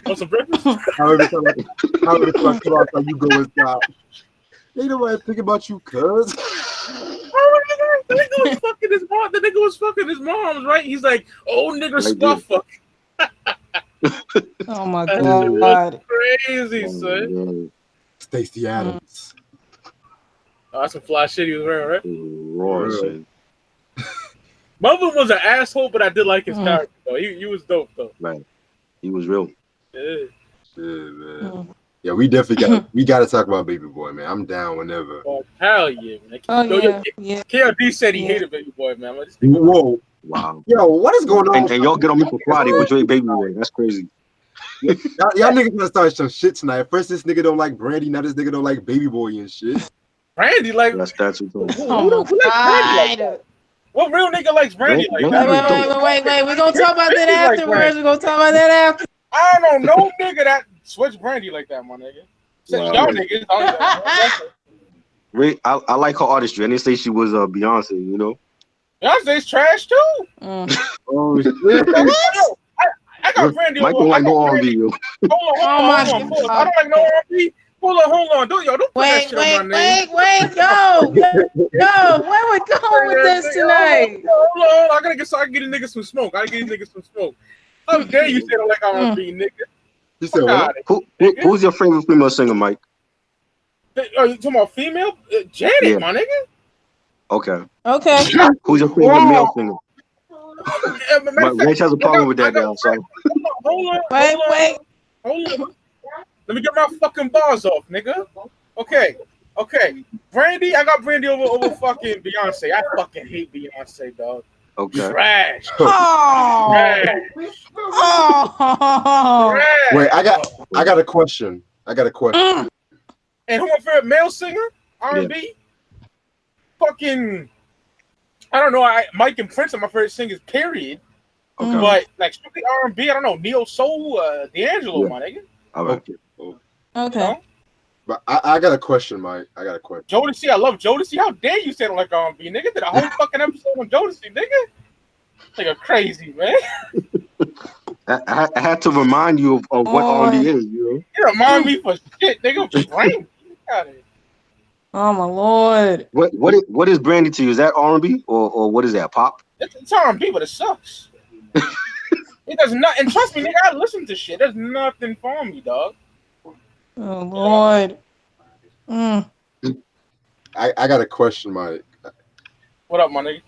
Want some breakfast? How every time I come outside, you go inside? Ain't nobody thinking about you, cuz. The nigga was fucking his mom. The nigga was fucking his mom's, right? He's like, oh, nigga, squat fuck. Oh my god. Crazy, son. Stacey Adams. Oh, that's some fly shit he was wearing, right? Roy, Melvin was an asshole, but I did like his character, though. He was dope, though. Right. He was real. Yeah. Yeah, man. Yeah, we definitely got to talk about Baby Boy, man. I'm down whenever. Oh, hell yeah, man. KRD said he hated Baby Boy, man. Whoa. Wow. Yo, what is going on? And y'all get on me for Friday with Dre Baby Boy. That's crazy. Y'all niggas gonna start some shit tonight. First, this nigga don't like Brandy. Now this nigga don't like Baby Boy and shit. Brandy, like... That's what What real nigga likes Brandy like that? Wait. We're going to talk about that afterwards. I don't know no nigga that switch Brandy like that, my nigga. Y'all niggas. I like her artistry. I didn't say she was Beyonce, you know? Beyonce's trash, too. Oh, shit. I got Brandy. Mike don't like no R&B, yo. Hold on. I don't like no R&B. Hold on. Don't put that shit on my name. Wait. Yo, where we going with this tonight? Hold on. I gotta get these niggas some smoke. How dare you say I don't like R&B, nigga? You said what? Who's your favorite female singer, Mike? Are you talking about female? Janet, my nigga. Okay. Okay. Who's your favorite male singer? Matter of Rich fact, has a problem with that now, so. Hold Wait. on. Let me get my fucking bars off, nigga. Okay. Brandy, I got Brandy over fucking Beyonce. I fucking hate Beyonce, dog. Okay. Trash. Oh. Trash. Oh. Trash. Wait, I got a question. Mm. And who my favorite male singer? R&B? Fucking, I don't know. Mike and Prince are my favorite singers, period. Okay. But like strictly R&B, I don't know. Neo Soul, D'Angelo, my nigga. All right. Okay. You know? But I got a question, Mike. I got a question. Jodeci, I love Jodeci. How dare you say I don't like R&B, nigga? Did a whole fucking episode on Jodeci, nigga. Nigga crazy, man. I had to remind you of what R&B is, you know? You remind me for shit, nigga. Brain. Oh my lord. What is Brandy to you? Is that R&B or what is that? Pop? It's R&B, but it sucks. It does not, and trust me, nigga, I listen to shit. There's nothing for me, dog. Oh lord. Mm. I got a question, Mike. What up, my nigga?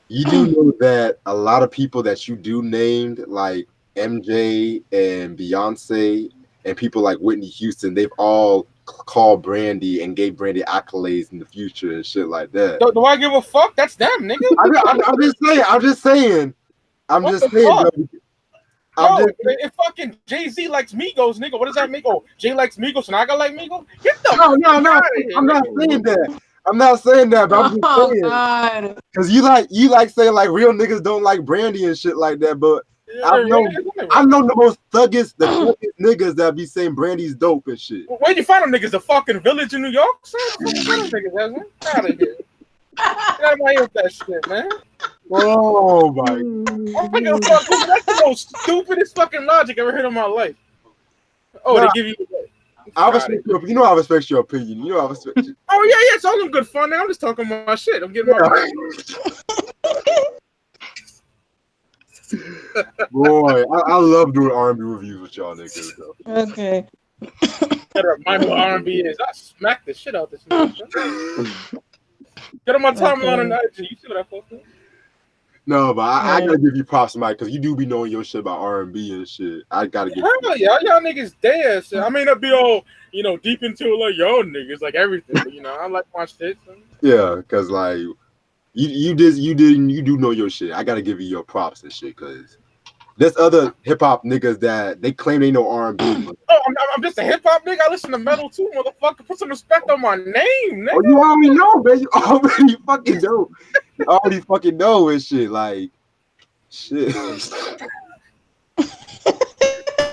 You do know that a lot of people that you do named, like MJ and Beyonce and people like Whitney Houston, they've all called Brandy and gave Brandy accolades in the future and shit like that. Do I give a fuck? That's them, nigga. I'm just saying. If fucking Jay-Z likes Migos, nigga, what does that make? Oh, Jay likes Migos and I got like Migos? Get the No. out of here, I'm not saying that. I'm not saying that, but I'm just saying. God. Because you like saying like real niggas don't like Brandy and shit like that, but I know the most thuggiest niggas that be saying Brandy's dope and shit. Where'd you find them niggas? The fucking village in New York? Son? Niggas, get out of here. Get out of my ear with that shit, man. Oh my! I'm thinking, that's the most stupidest fucking logic I ever heard in my life. Oh, they give you. I respect your, I respect your opinion. I respect you. Oh yeah, it's all in good fun. Now I'm just talking about my shit. I'm getting my. Boy, I love doing R&B reviews with y'all niggas. Though. Okay. Gotta remind me what R&B is. I smacked the shit out this nigga. Get on my timeline on IG. You see what I posted? No, but I gotta give you props, Mike, because you do be knowing your shit about R&B and shit. I gotta give y'all niggas dead. So I may not be all deep into it like y'all niggas, like everything. But I like my shit. So. Yeah, because like you do know your shit. I gotta give you your props and shit, because there's other hip hop niggas that they claim they know R&B. Oh, I'm just a hip hop nigga. I listen to metal too, motherfucker. Put some respect on my name, nigga. Oh, you already know, man. You already fucking know. You already fucking know and shit. Like, shit.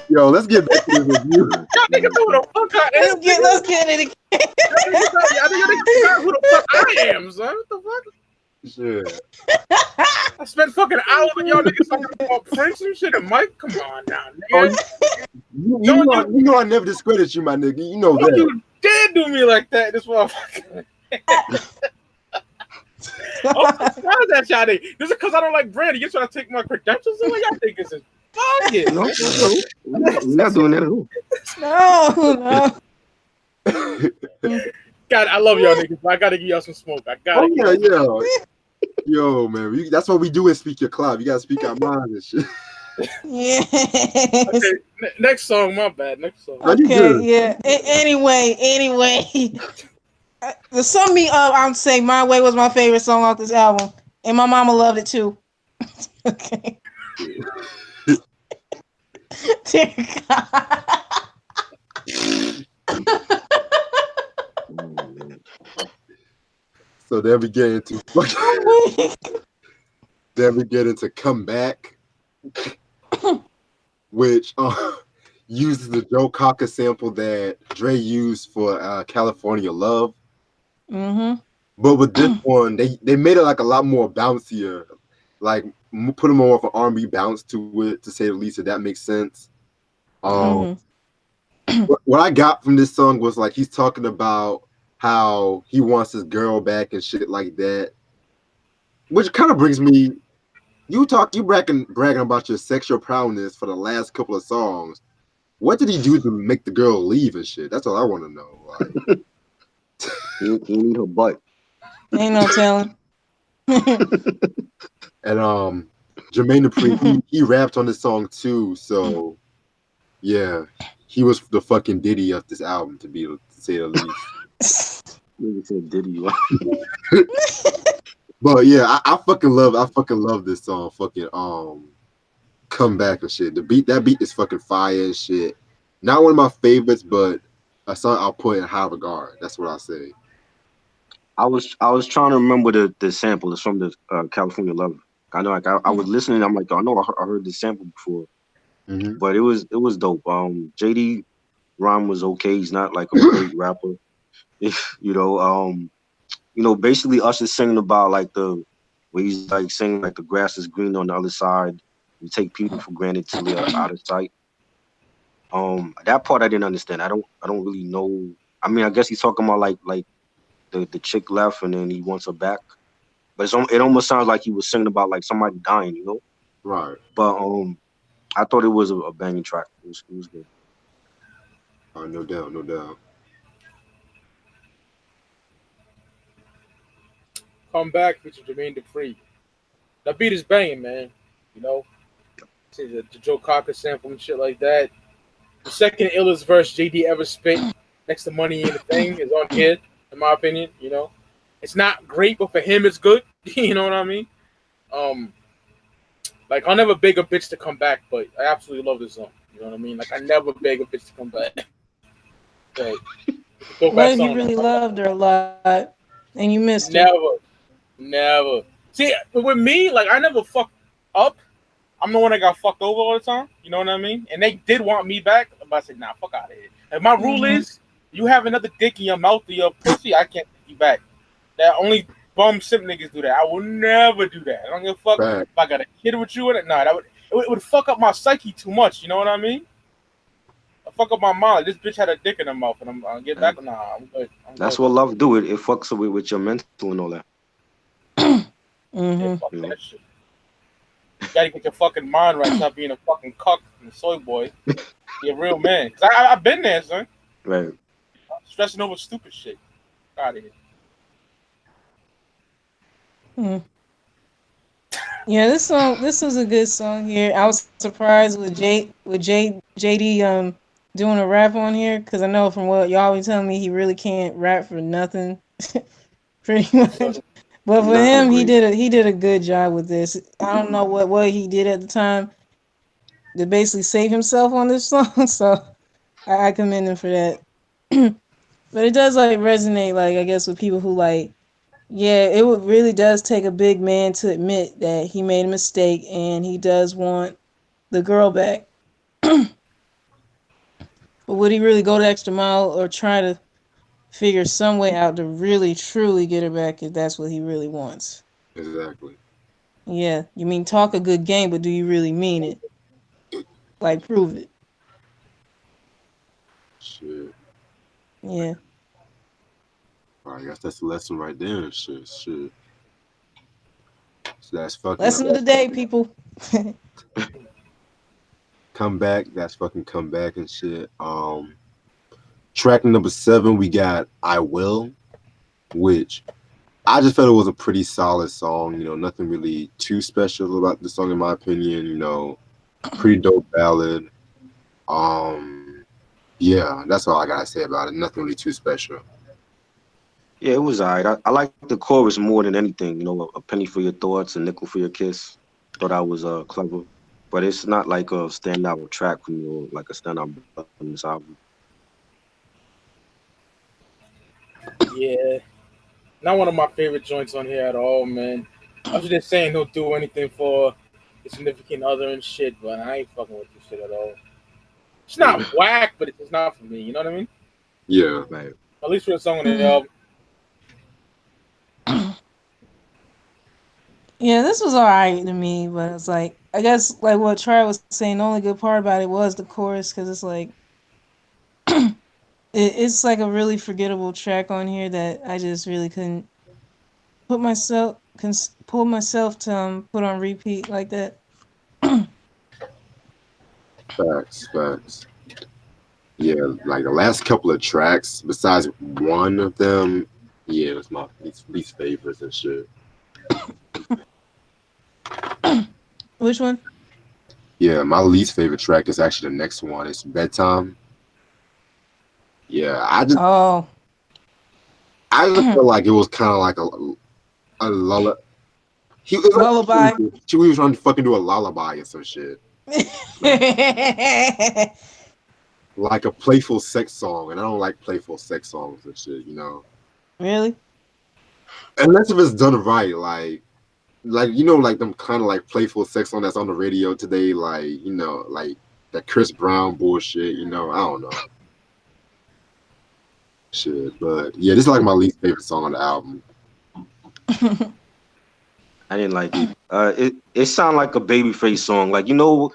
Yo, let's get back to the review. Y'all niggas know who the fuck I am. Let's get it again. Y'all niggas know who the fuck I am, son. What the fuck? Shit. I spent fucking hours with y'all niggas talking about Prince and shit. And Mike, come on now, nigga. Oh, you know I never discredit you, my nigga. You know that. You did do me like that, this motherfucker. I'm surprised at y'all. This is because I don't like Brandy. You're trying to take my credentials away. Y'all think this is fucking. No, we're not doing that at No. God, I love y'all niggas. I gotta give y'all some smoke. Yeah. Yo, man, that's what we do is speak your club. You gotta speak our mind and shit. Yeah. Okay, next song. My bad. Next song. Okay, yeah. Anyway. To sum me up, I'm saying My Way was my favorite song off this album. And my mama loved it too. Okay. Dear God. So then we get into Come Back, which uses the Joe Cocker sample that Dre used for California Love. Mm-hmm. But with this one, they made it like a lot more bouncier, like put more of an R&B bounce to it, to say the least, if that makes sense. What I got from this song was like he's talking about how he wants his girl back and shit like that, which kind of brings me You bragging about your sexual prowess for the last couple of songs. What did he do to make the girl leave and shit? That's all I want to know. Like, He need her butt. Ain't no telling. and Jermaine Dupri, he rapped on this song too. So yeah, he was the fucking Diddy of this album, to say the least. Nigga said Diddy. But yeah, I fucking love this song. Fucking come back and shit. That beat is fucking fire and shit. Not one of my favorites, but a song I'll put in high regard. That's what I say. I was trying to remember the sample. It's from the California Lover. I know, like I was listening. I'm like, I know I heard this sample before, Mm-hmm. but it was dope. JD Rhyme was okay. He's not like a great rapper. If basically Usher singing about like where he's like saying like the grass is green on the other side. You take people for granted till they're out of sight. That part I didn't understand. I don't really know. I mean, I guess he's talking about like the chick left and then he wants her back. But it almost sounds like he was singing about like somebody dying. Right. But I thought it was a banging track. It was good. No doubt, no doubt. Come back featuring Jermaine Dupri. That beat is banging, man. You know, see the Joe Cocker sample and shit like that. The second illest verse JD ever spit, next to Money in the Thing, is on here, in my opinion. It's not great, but for him, it's good. You know what I mean? Um, like I'll never beg a bitch to come back, but I absolutely love this song. You know what I mean? Like I never beg a bitch to come back. So, it's a What throwback if you song. really loved her a lot and you missed her? Never, never. See, with me, like I never fuck up. I'm the one that got fucked over all the time. You know what I mean? And they did want me back, but I said, nah, fuck out of here. And my rule Mm-hmm. is, you have another dick in your mouth or your pussy, I can't take you back. That only bum simp niggas do that. I will never do that. I don't give a fuck Back. if I got a kid with you in it. Nah, it would fuck up my psyche too much. You know what I mean? It fuck up my mind. This bitch had a dick in her mouth, and I'll get And back. Nah, I'm good. I'm that's good. what love do. It fucks with your mental and all that. Yeah, Mm-hmm. fuck You know. that shit. You gotta get your fucking mind right. Stop being a fucking cuck and a soy boy. Be a real man. Cause I've been there, son. Right. Stressing over stupid shit. Out of here. Mm. Yeah, this was a good song here. I was surprised with JD doing a rap on here because I know from what y'all be telling me he really can't rap for nothing, pretty much. But for Not him, he great. did a good job with this. I don't know what he did at the time to basically save himself on this song, so I commend him for that. But it does like resonate, like I guess with people who like, yeah, really does take a big man to admit that he made a mistake and he does want the girl back. But would he really go the extra mile or try to figure some way out to really truly get her back if that's what he really wants? Exactly. Yeah, you mean talk a good game, but do you really mean it? Like prove it. Shit. Yeah. I guess that's the lesson right there. Shit. Shit. So that's fucking Lesson of the day, people. come back. That's fucking come back and shit. Track number 7, we got I Will, which I just felt it was a pretty solid song. Nothing really too special about the song in my opinion. Pretty dope ballad. Yeah, that's all I gotta say about it. Nothing really too special. Yeah, it was alright. I like the chorus more than anything. A penny for your thoughts, a nickel for your kiss. Thought I was clever, but it's not like a standout track for me or like a standout on this album. Yeah. Not one of my favorite joints on here at all, man. I was just saying he'll do anything for his significant other and shit, but I ain't fucking with this shit at all. It's not whack, but it's just not for me. You know what I mean? Yeah. Right. At least for the song on the album. Yeah, this was alright to me, but it's like I guess like what Trey was saying. The only good part about it was the chorus because it's like it's like a really forgettable track on here that I just really couldn't pull myself to put on repeat like that. Facts, facts. Yeah, like the last couple of tracks, besides one of them, yeah, it's my least favorites and shit. Which one? Yeah, my least favorite track is actually the next one. It's Bedtime. Yeah, Oh. I just feel like it was kind of like a lullaby. He was Lullaby. like he was trying to fucking do a lullaby or some shit, like a playful sex song, and I don't like playful sex songs and shit, you know. Really? Unless if it's done right, like you know, like them kind of like playful sex song that's on the radio today, like you know, like that Chris Brown bullshit, you know. I don't know, shit, but yeah, this is like my least favorite song on the album. I didn't like it. It sounded like a Babyface song, like you know,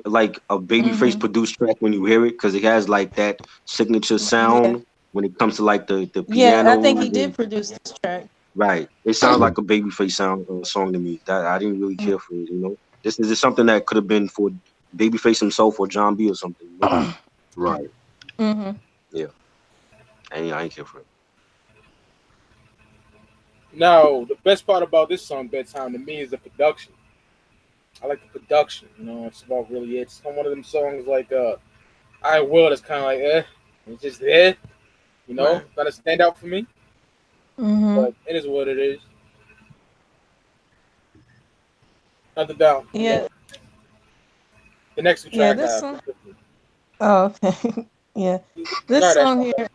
like a Babyface Hmm. produced track when you hear it, because it has like that signature Yeah. sound when it comes to like the Yeah, I think piano. he did produce this track. Right, it sounds like a Babyface sound song to me. That I didn't really care for it. You know, this is something that could have been for Babyface himself or John B or something. You know? Right. Hmm. Yeah, I ain't care for it. Now, the best part about this song, Bedtime, to me, is the production. I like the production. You know, it's about really it. It's one of them songs like I Will that's kind of like, it's just there. You know, Right. not a standout for me, Hmm. but it is what it is. Not doubt. Yeah. The next two Yeah. tracks I This have. song. Oh, okay. Yeah. This Sorry, that's song here.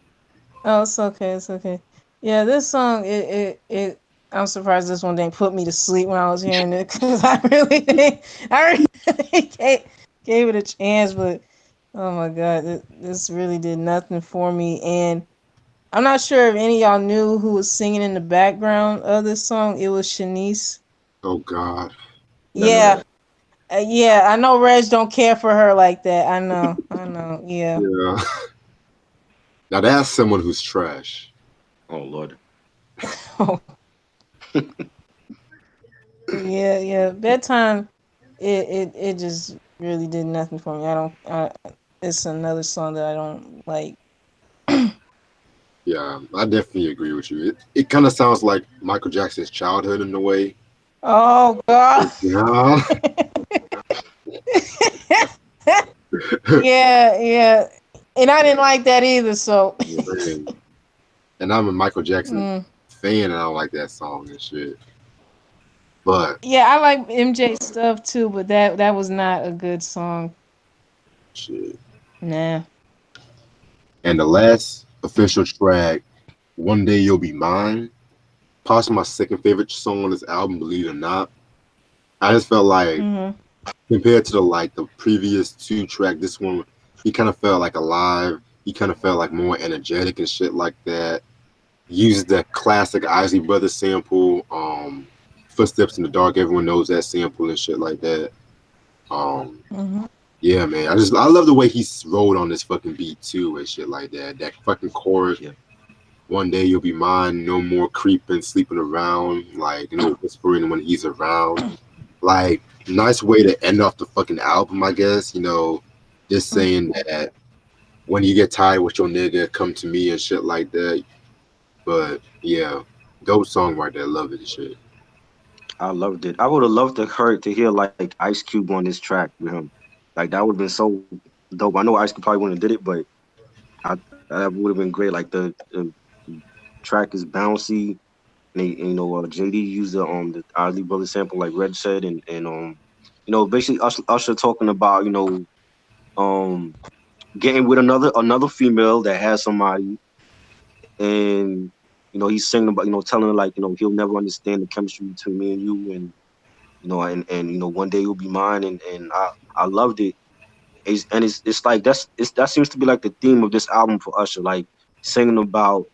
Oh, it's okay. It's okay. Yeah, this song. It. I'm surprised this one didn't put me to sleep when I was hearing it because I really didn't. I really gave it a chance, but oh my god, this really did nothing for me. And I'm not sure if any of y'all knew who was singing in the background of this song. It was Shanice. Oh God. I know Yeah, that. yeah. I know Reg don't care for her like that. I know. I know. Yeah. Yeah. Now that's someone who's trash. Oh Lord. Yeah, yeah. Bedtime. It just really did nothing for me. I don't. It's another song that I don't like. Yeah, I definitely agree with you. It kind of sounds like Michael Jackson's childhood in a way. Oh God. Yeah. Yeah, yeah. And I didn't like that either. So. And I'm a Michael Jackson Mm. fan, and I don't like that song and shit. But Yeah, I like MJ stuff too, but that was not a good song. shit. Nah. And the last official track, "One Day You'll Be Mine," possibly my second favorite song on this album. Believe it or not, I just felt like Mhm. compared to the previous two track, this one he kind of felt like alive. He kind of felt like more energetic and shit like that. Used the classic Isley Brothers sample, "Footsteps in the Dark." Everyone knows that sample and shit like that. Um, Mhm. yeah, man, I love the way he rolled on this fucking beat too and shit like that. That fucking chorus. Yeah. "One day you'll be mine, no more creeping, sleeping around, like you know, whispering when he's around." Like, nice way to end off the fucking album, I guess. You know, just saying that when you get tired with your nigga, come to me and shit like that. But yeah, dope song right there. Love it and shit. I loved it. I would have loved to hear like Ice Cube on this track with him. Like that would have been so dope. I know Ice Cube probably wouldn't have did it, but that would have been great. Like the track is bouncy, and you know JD used the Ozzy Brothers sample like Red said, and you know basically Usher talking about um getting with another female that has somebody, and you know he's singing about telling her like he'll never understand the chemistry between me and you, and and one day you'll be mine, and I loved it. It's like that seems to be like the theme of this album for Usher, like singing about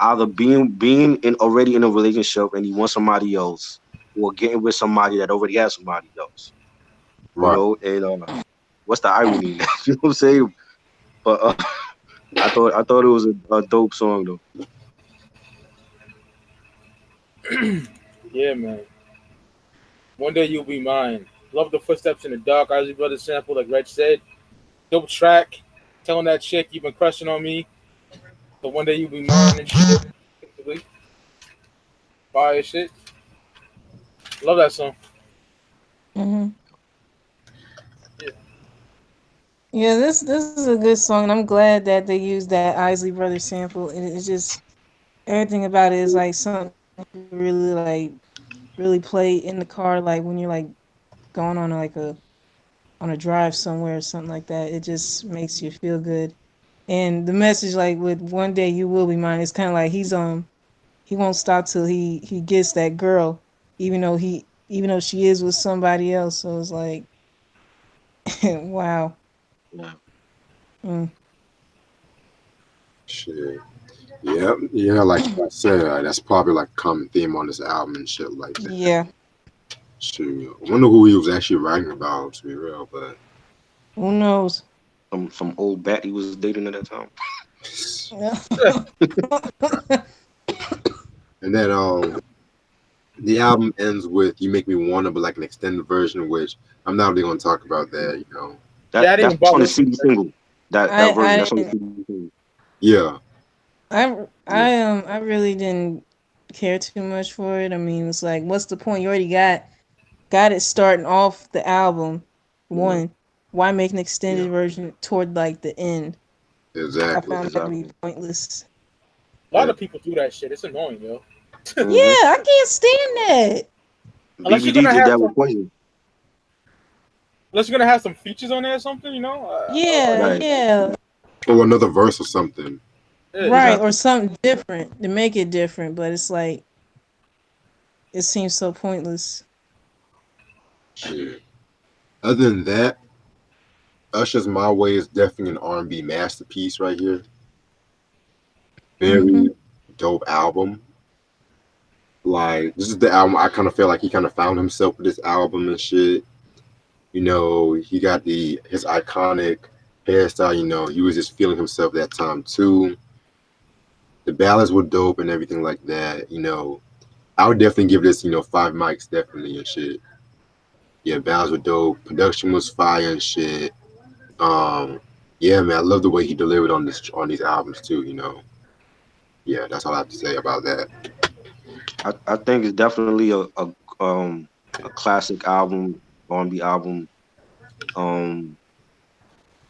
either being in already in a relationship and he wants somebody else, or getting with somebody that already has somebody else. Right. And what's the irony in that? You know what I'm saying? But I thought it was a dope song though. Yeah, man. One day you'll be mine. Love the footsteps in the dark. Ozzy Brothers sample, like Reg said. Dope track. Telling that chick you've been crushing on me. So one day you'll be mine and shit. Basically, fire shit. Love that song. Hmm. Yeah. Yeah, this is a good song, and I'm glad that they used that Isley Brothers sample. And it's just everything about it is like something you could really like really play in the car, like when you're like going on like a drive somewhere or something like that. It just makes you feel good. And the message, like with one day you will be mine, it's kind of like he won't stop till he gets that girl, even though she is with somebody else. So it's like, wow. Yeah. Mm, Shit. Yeah, yeah, like I said, that's probably like a common theme on this album and shit like that. yeah. Shoot, I wonder who he was actually writing about, to be real, but Who knows? Some old bat he was dating at that time. and then the album ends with "You Make Me Wanna," but like an extended version, which I'm not really gonna talk about that, you know. Yeah, I didn't That's even bother on the listening CD to that. single. That I version. I That's on the didn't CD single. Yeah, I really didn't care too much for it. I mean, it's like, what's the point? You already got it starting off the album. Yeah. One, why make an yeah, extended version toward like the end? I exactly. found that to be Exactly. pointless. A lot Yeah, of people do that shit. It's annoying, yo. Yeah, Hmm. I can't stand that. Unless you're BBD gonna did have that some, with Poison. unless you're gonna have some features on there or something, I like Yeah, that. Right. yeah. or another verse or something. Yeah, Right, or Exactly. something different to make it different, but it's like it seems so pointless. Shit. Other than that, Usher's "My Way" is definitely an R&B masterpiece right here. Mm-hmm. Very dope album. Like this is the album I kind of feel like he kind of found himself with this album and shit. You know, he got the his iconic hairstyle. You know, he was just feeling himself that time too. The ballads were dope and everything like that. You know, I would definitely give this, you know, 5 mics definitely and shit. Yeah, ballads were dope. Production was fire and shit. Um, yeah, man, I love the way he delivered on these albums too. You know, yeah, that's all I have to say about that. I think it's definitely um a classic album, R&B album, um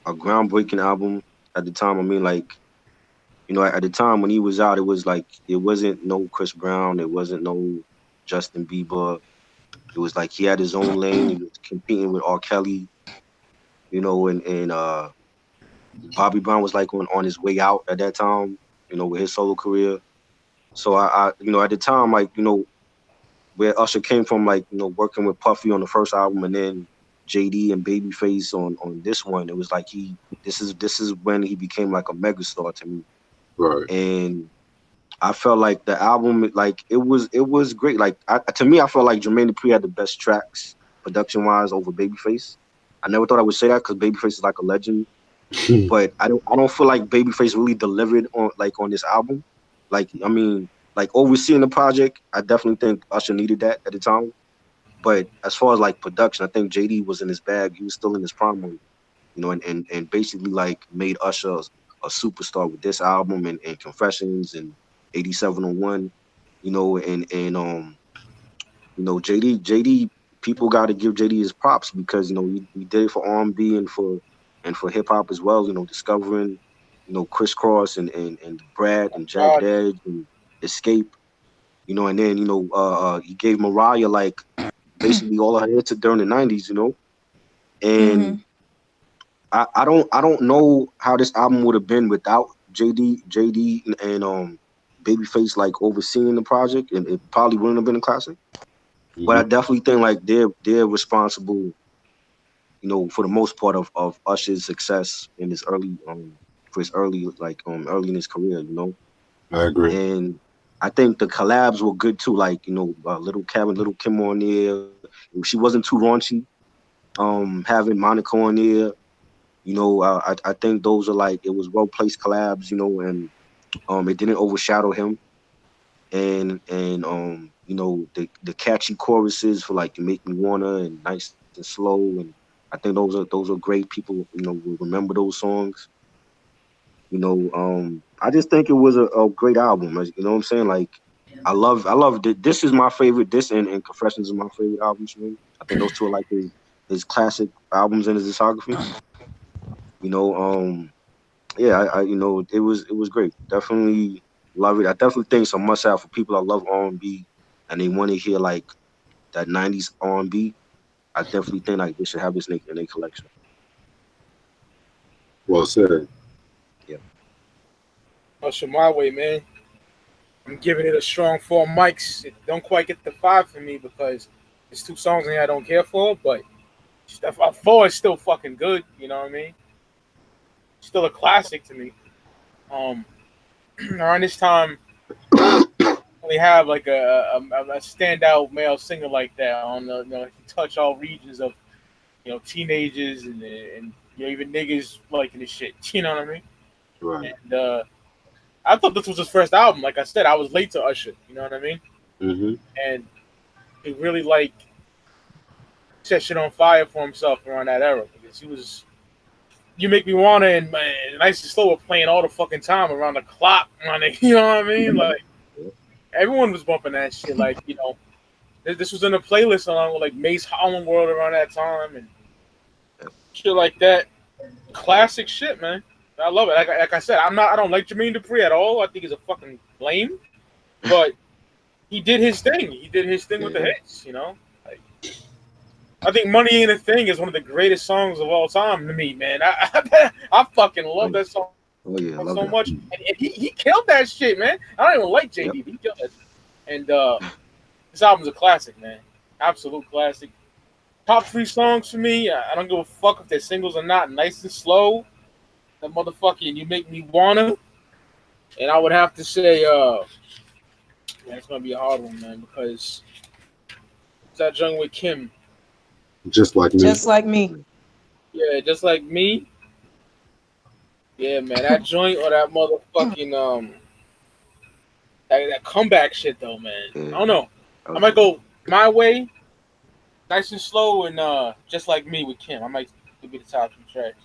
a groundbreaking album at the time. I mean, like, at the time when he was out, it was like it wasn't no Chris Brown, it wasn't no Justin Bieber. It was like he had his own lane. He was competing with R. Kelly, and Bobby Brown was like on his way out at that time, with his solo career. So at the time, like, where Usher came from, like, working with Puffy on the first album, and then JD and Babyface on this one. It was like this is when he became like a megastar to me. Right. And I felt like the album, like, it was great. Like, to me, I felt like Jermaine Dupri had the best tracks production wise over Babyface. I never thought I would say that because Babyface is like a legend, but I don't feel like Babyface really delivered on this album. Like, I mean, like, overseeing the project, I definitely think Usher needed that at the time. But as far as like production, I think JD was in his bag. He was still in his prime, and basically like made Usher a superstar with this album and Confessions and 8701. JD, people got to give JD his props because he did it for R&B and for hip hop as well. Discovering Crisscross and Brad and Jagged God, Edge and Escape. And then he gave Mariah like basically all of her hits during the '90s. And Mm-hmm. I don't know how this album would have been without JD and Babyface like overseeing the project, and it probably wouldn't have been a classic. But Hmm. I definitely think like they're responsible, for the most part of Usher's success in his early for his early in his career, I agree. and I think the collabs were good too, like Little Kevin, Little Kim on there. She wasn't too raunchy. Having Monica on there, I think those are like it was well placed collabs, and it didn't overshadow him, and the catchy choruses for like "You Make Me Wanna" and "Nice and Slow," and I think those are great. People will remember those songs. I just think it was a great album. You know what I'm saying? Like, I love this is my favorite. This and Confessions is my favorite albums for him. I think those two are like his classic albums in his discography. You know, yeah, it was great. Definitely love it. I definitely think it's a must have for people that love R&B and they want to hear like that '90s R&B. I definitely think like they should have this in their collection. Well said. Yeah. Usher My Way, man. I'm giving it a strong 4 mics. It don't quite get the 5 for me because it's 2 songs in here I don't care for, but stuff 4 is still fucking good. You know what I mean? Still a classic to me. Um, around this time, we have like a standout male singer like that on the he touch all regions of teenagers and even niggas liking this shit. You know what I mean? Right. And I thought this was his first album. Like I said, I was late to Usher. You know what I mean? Mm-hmm. And he really like set shit on fire for himself around that era because he was. You Make Me Wanna and Nice and Slow were playing all the fucking time around the clock, man. You know what I mean? Like everyone was bumping that shit. Like this was in a playlist along with like Mace Holland World around that time and shit like that. Classic shit, man. I love it. Like I said, I don't like Jermaine Dupri at all. I think he's a fucking lame. But he did his thing. He did his thing with the hits, Like, I think Money Ain't a Thing is one of the greatest songs of all time to me, man. I fucking love that song so much. And he killed that shit, man. I don't even like JD, but he killed that shit. And this album's a classic, man. Absolute classic. Top 3 songs for me. I don't give a fuck if they're singles or not. Nice and Slow. That motherfucking You Make Me Wanna. And I would have to say, man, it's gonna be a hard one, man, because it's that joint with Kim. Just like me. Just like me. Yeah, Just Like Me. Yeah, man, that joint or that motherfucking that comeback shit though, man. I don't know. I might go My Way, Nice and Slow, and Just Like Me with Kim. I might be the top 2 tracks.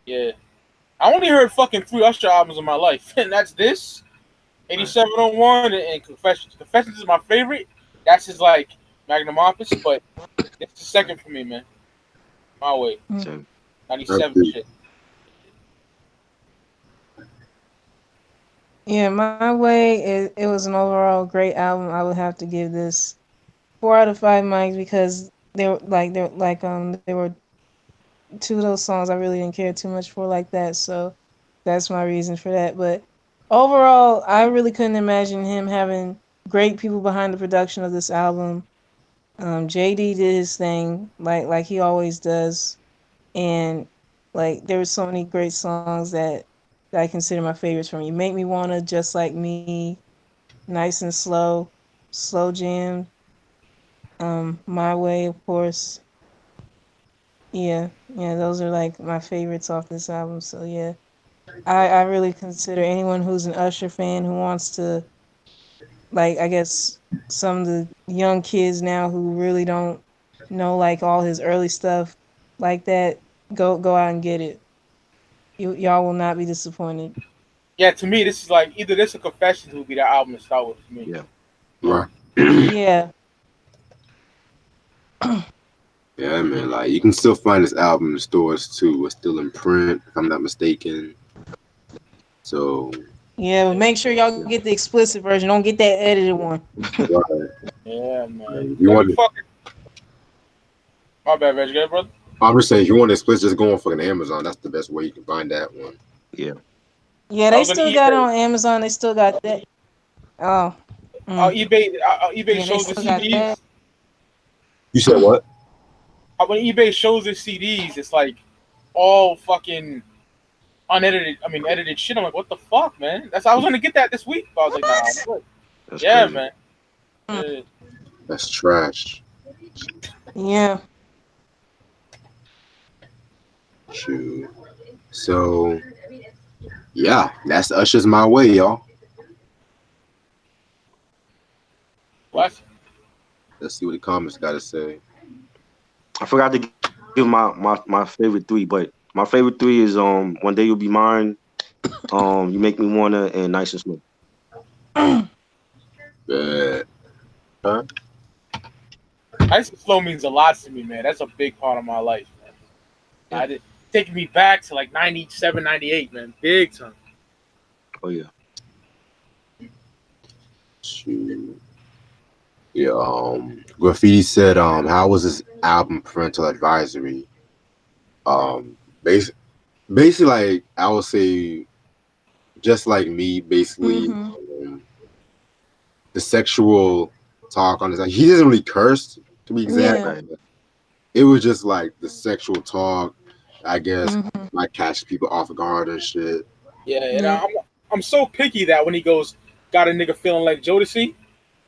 Yeah. I only heard fucking 3 Usher albums in my life, and that's this, 8701, and Confessions. Confessions is my favorite. That's his like magnum opus, but it's the second for me, man. My Way. 97 shit. Yeah, My Way. It was an overall great album. I would have to give this 4 out of 5 mics because there were 2 of those songs I really didn't care too much for like that. So that's my reason for that. But overall, I really couldn't imagine him having great people behind the production of this album. JD did his thing like he always does, and like there were so many great songs that I consider my favorites from You Make Me Wanna, Just Like Me, Nice and Slow, Slow Jam, My Way, of course. Yeah, those are like my favorites off this album. So yeah, I really consider anyone who's an Usher fan who wants to, like, I guess some of the young kids now who really don't know like all his early stuff like that, go out and get it. Y'all will not be disappointed. Yeah, to me, this is like either this or Confessions would be the album to start with for me. Yeah. Right. Yeah. Yeah, man. Like you can still find this album in the stores too. It's still in print, if I'm not mistaken. So Yeah, but make sure y'all get the explicit version. Don't get that edited one. right. Yeah, man. You want fucking... My bad, Reg. You got it, brother? I'm just saying, if you want it split, just go on fucking Amazon. That's the best way you can find that one. Yeah. Yeah, they still got it on Amazon. They still got that. Oh. eBay shows the CDs. You said what? When eBay shows the CDs, it's like all fucking unedited. I mean, edited shit. I'm like, what the fuck, man? I was gonna get that this week, but I was like, nah, I'm good. Yeah, crazy. Man. Yeah. That's trash. Yeah. Shoot. So, yeah, that's Usher's My Way, y'all. What? Let's see what the comments got to say. I forgot to give my favorite three, but my favorite three is One Day You'll Be Mine, You Make Me Wanna, and Nice and Slow. Huh? Nice and Slow means a lot to me, man. That's a big part of my life, man. Yeah. Taking me back to like 97, 98, man. Big time. Oh yeah. Shoot. Yeah, Graffiti said, how was this album parental advisory? Basically, like, I would say, just like me, basically, the sexual talk on this, like, he doesn't really curse, to be exact. Yeah. It was just like the sexual talk, I guess, might catch people off guard and shit. Yeah, and I'm so picky that when he goes, got a nigga feeling like Jodeci,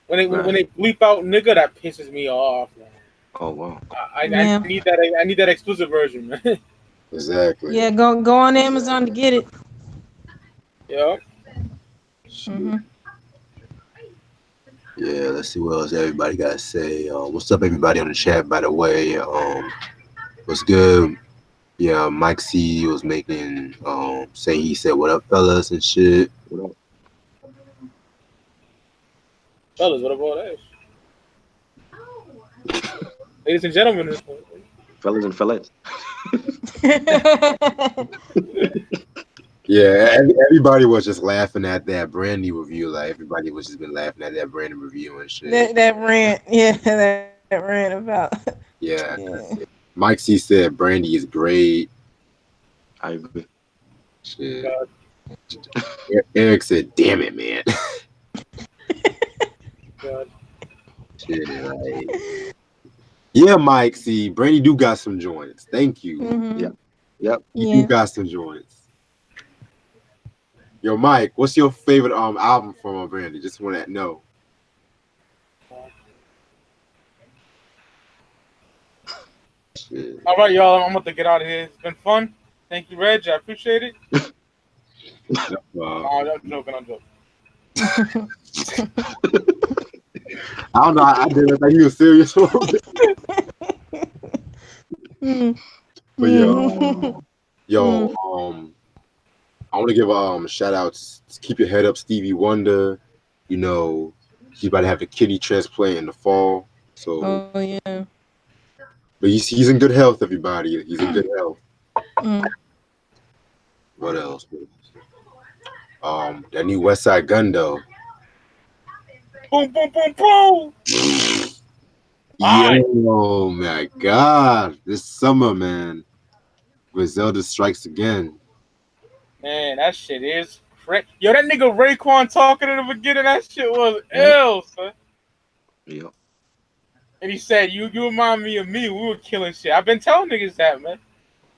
when they bleep out nigga, that pisses me off, man. Oh wow. I need that. I need that explicit version, man. Exactly. Yeah, go on Amazon to get it. Yeah. Yeah, let's see what else everybody got to say. What's up, everybody on the chat, by the way? What's good? Yeah, Mike C was making, he said, what up, fellas, and shit. What up? Fellas, what about that? Ladies and gentlemen. Fellas and fellas. Yeah, everybody was just laughing at that Brandy review. Like, everybody was just been laughing at that Brandy review and shit. that rant, that rant about. Yeah. Mike C said Brandy is great. I agree. Shit. Eric said, damn it, man. God. Shit, like, yeah, Mike C. Brandy do got some joints. Thank you. Yep. You do got some joints. Yo, Mike, what's your favorite album from Brandy? Just want to know. Shit. All right, y'all. I'm about to get out of here. It's been fun. Thank you, Reg. I appreciate it. I'm joking. I don't know. I didn't think you were serious. But yo, I want to give a shout out to Keep Your Head Up, Stevie Wonder. You know, he's about to have a kidney transplant in the fall. So, but he's in good health, everybody. He's in good health. What else? That new West Side Gun, though. Boom, boom, boom, boom. Oh my God! This summer, man, Griselda strikes again. Man, that shit is crazy. Yo, that nigga Raekwon talking in the beginning, that shit was ill, son. Yep. And he said, "You remind me of me. We were killing shit." I've been telling niggas that, man.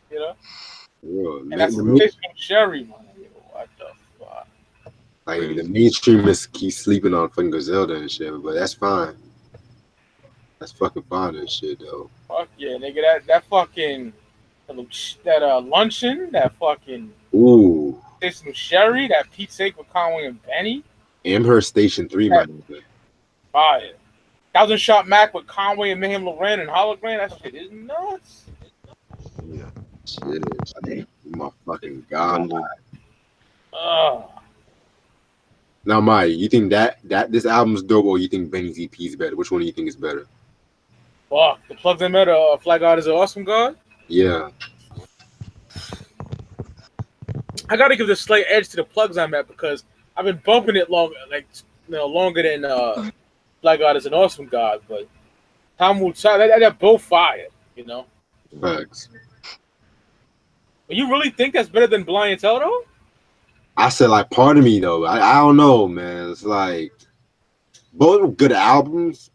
You know. Yeah, and that's the case from Sherry, man. What the fuck? Like, the mainstreamists keep sleeping on fucking Griselda and shit, but that's fine. That's fucking fine and shit, though. Fuck yeah, nigga. That fucking luncheon, that fucking Station Sherry, that Pete Steak with Conway and Benny. Amherst Station 3, man. Fire. 1,000 Shot Mac with Conway and Mayhem Loren and Hologram. That shit is nuts. Yeah. Shit. My fucking God. Now, Mike, you think that this album's dope, or you think Benny's EP is better? Which one do you think is better? Fuck. The Plugs and Meta, Flag God is an Awesome God? Yeah. I gotta give the slight edge to the Plugs I'm at because I've been bumping it longer than Flag God is an Awesome God, but Tom will try that both fire, you know. Facts. But you really think that's better than Blind Tell though? I said, like, part of me though, I don't know, man. It's like both good albums,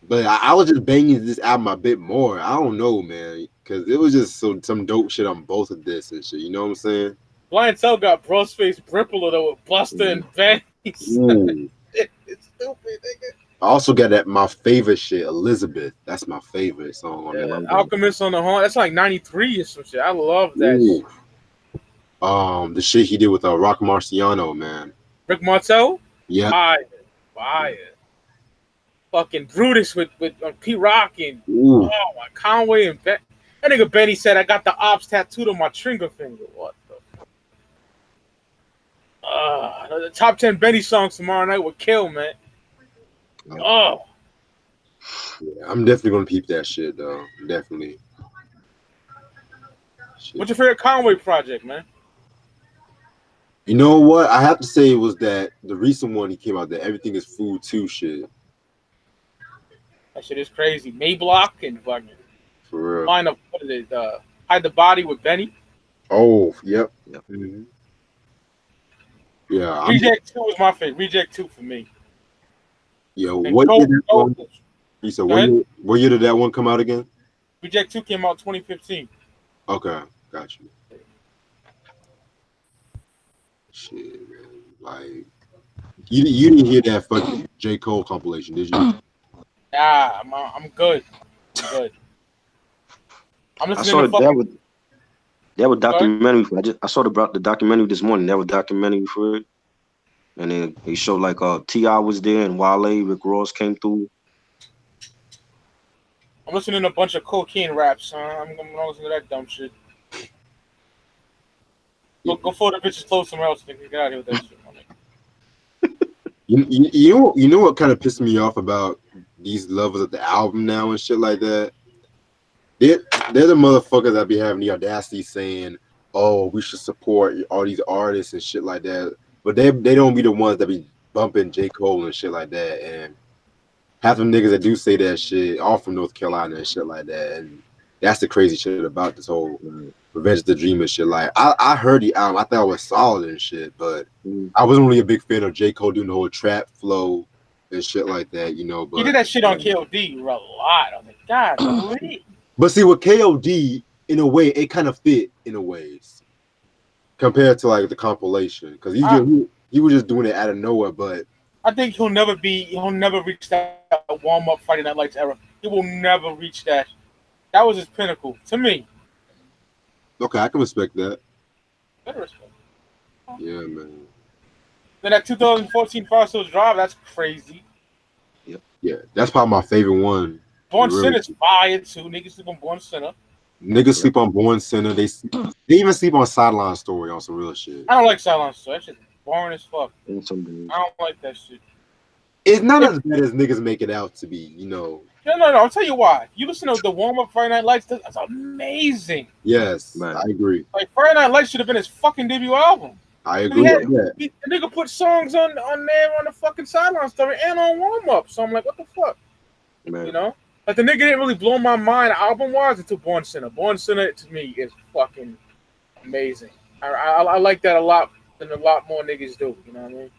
but I was just banging this album a bit more. I don't know, man, because it was just some dope shit on both of this and shit. You know what I'm saying? Blind Tell got Brussface Bripple though with Buster and Benny. It's stupid, nigga. I also got my favorite shit, Elizabeth. That's my favorite song on the Alchemist on the Horn. That's like 93 or some shit. I love that shit. The shit he did with Rock Marciano, man. Rick Martel? Yeah. fire. Fucking Brutus with Pete Rock and Ooh. my Conway and Ben. That nigga Benny said I got the ops tattooed on my trigger finger. What the the top 10 Benny songs tomorrow night would kill, man. Oh. Yeah, I'm definitely gonna peep that shit though. Definitely. Shit. What's your favorite Conway project, man? You know what? I have to say it was that the recent one he came out, that Everything Is Food too shit. That shit is crazy. Mayblock and fucking For real. line up, what is it? Hide the Body with Benny. Oh, yep. Mm-hmm. Yeah. Reject 2 was my favorite. Reject 2 for me. Yo, And what year did that one? Go So ahead. what year did that one come out again? Reject 2 came out 2015. Okay, got you. Shit, man. Like, you didn't hear that fucking J. Cole compilation, did you? Yeah, I'm good. I'm good. I'm I listening saw to fucking. that was documentary. I saw the documentary this morning. That was documentary for it, and then they showed like T.I. was there and Wale, Rick Ross came through. I'm listening to a bunch of cocaine raps. I'm gonna listen to that dumb shit. Go for the bitches close somewhere else. Nigga. Get out of here with that shit. You know what kind of pissed me off about these lovers of the album now and shit like that? They're the motherfuckers that be having the audacity saying, "Oh, we should support all these artists and shit like that," but they don't be the ones that be bumping J. Cole and shit like that. And half them niggas that do say that shit all from North Carolina and shit like that. And that's the crazy shit about this whole Revenge of the Dreamers shit. Like I heard the album, I thought it was solid and shit, but I wasn't really a big fan of J. Cole doing the whole trap flow and shit like that, you know. But he did that shit on KOD a lot. I'm like, God, really? But see, with KOD, in a way, it kind of fit in a ways compared to like the compilation, because he was just doing it out of nowhere. But I think he'll never reach that warm up Friday Night Lights era. He will never reach that. That was his pinnacle to me. Okay, I can respect that. Better respect. Yeah, man. Then that 2014 Forest Hills Drive, that's crazy. Yeah, that's probably my favorite one. Born Sinner's fire too. Niggas sleep on Born Sinner. Niggas sleep on Born Sinner. They even sleep on Sideline Story on some real shit. I don't like Silence Story. That shit's boring as fuck. I don't like that shit. It's not as bad as niggas make it out to be, you know. No. I'll tell you why. You listen to the warm up Friday Night Lights. That's amazing. Yes, man. I agree. Like Friday Night Lights should have been his fucking debut album. I agree with that. The nigga put songs on there on the fucking Sideline Story and on warm up. So I'm like, what the fuck? Man. You know? Like the nigga didn't really blow my mind album wise until Born Sinner. Born Sinner to me is fucking amazing. I like that a lot than a lot more niggas do. You know what I mean?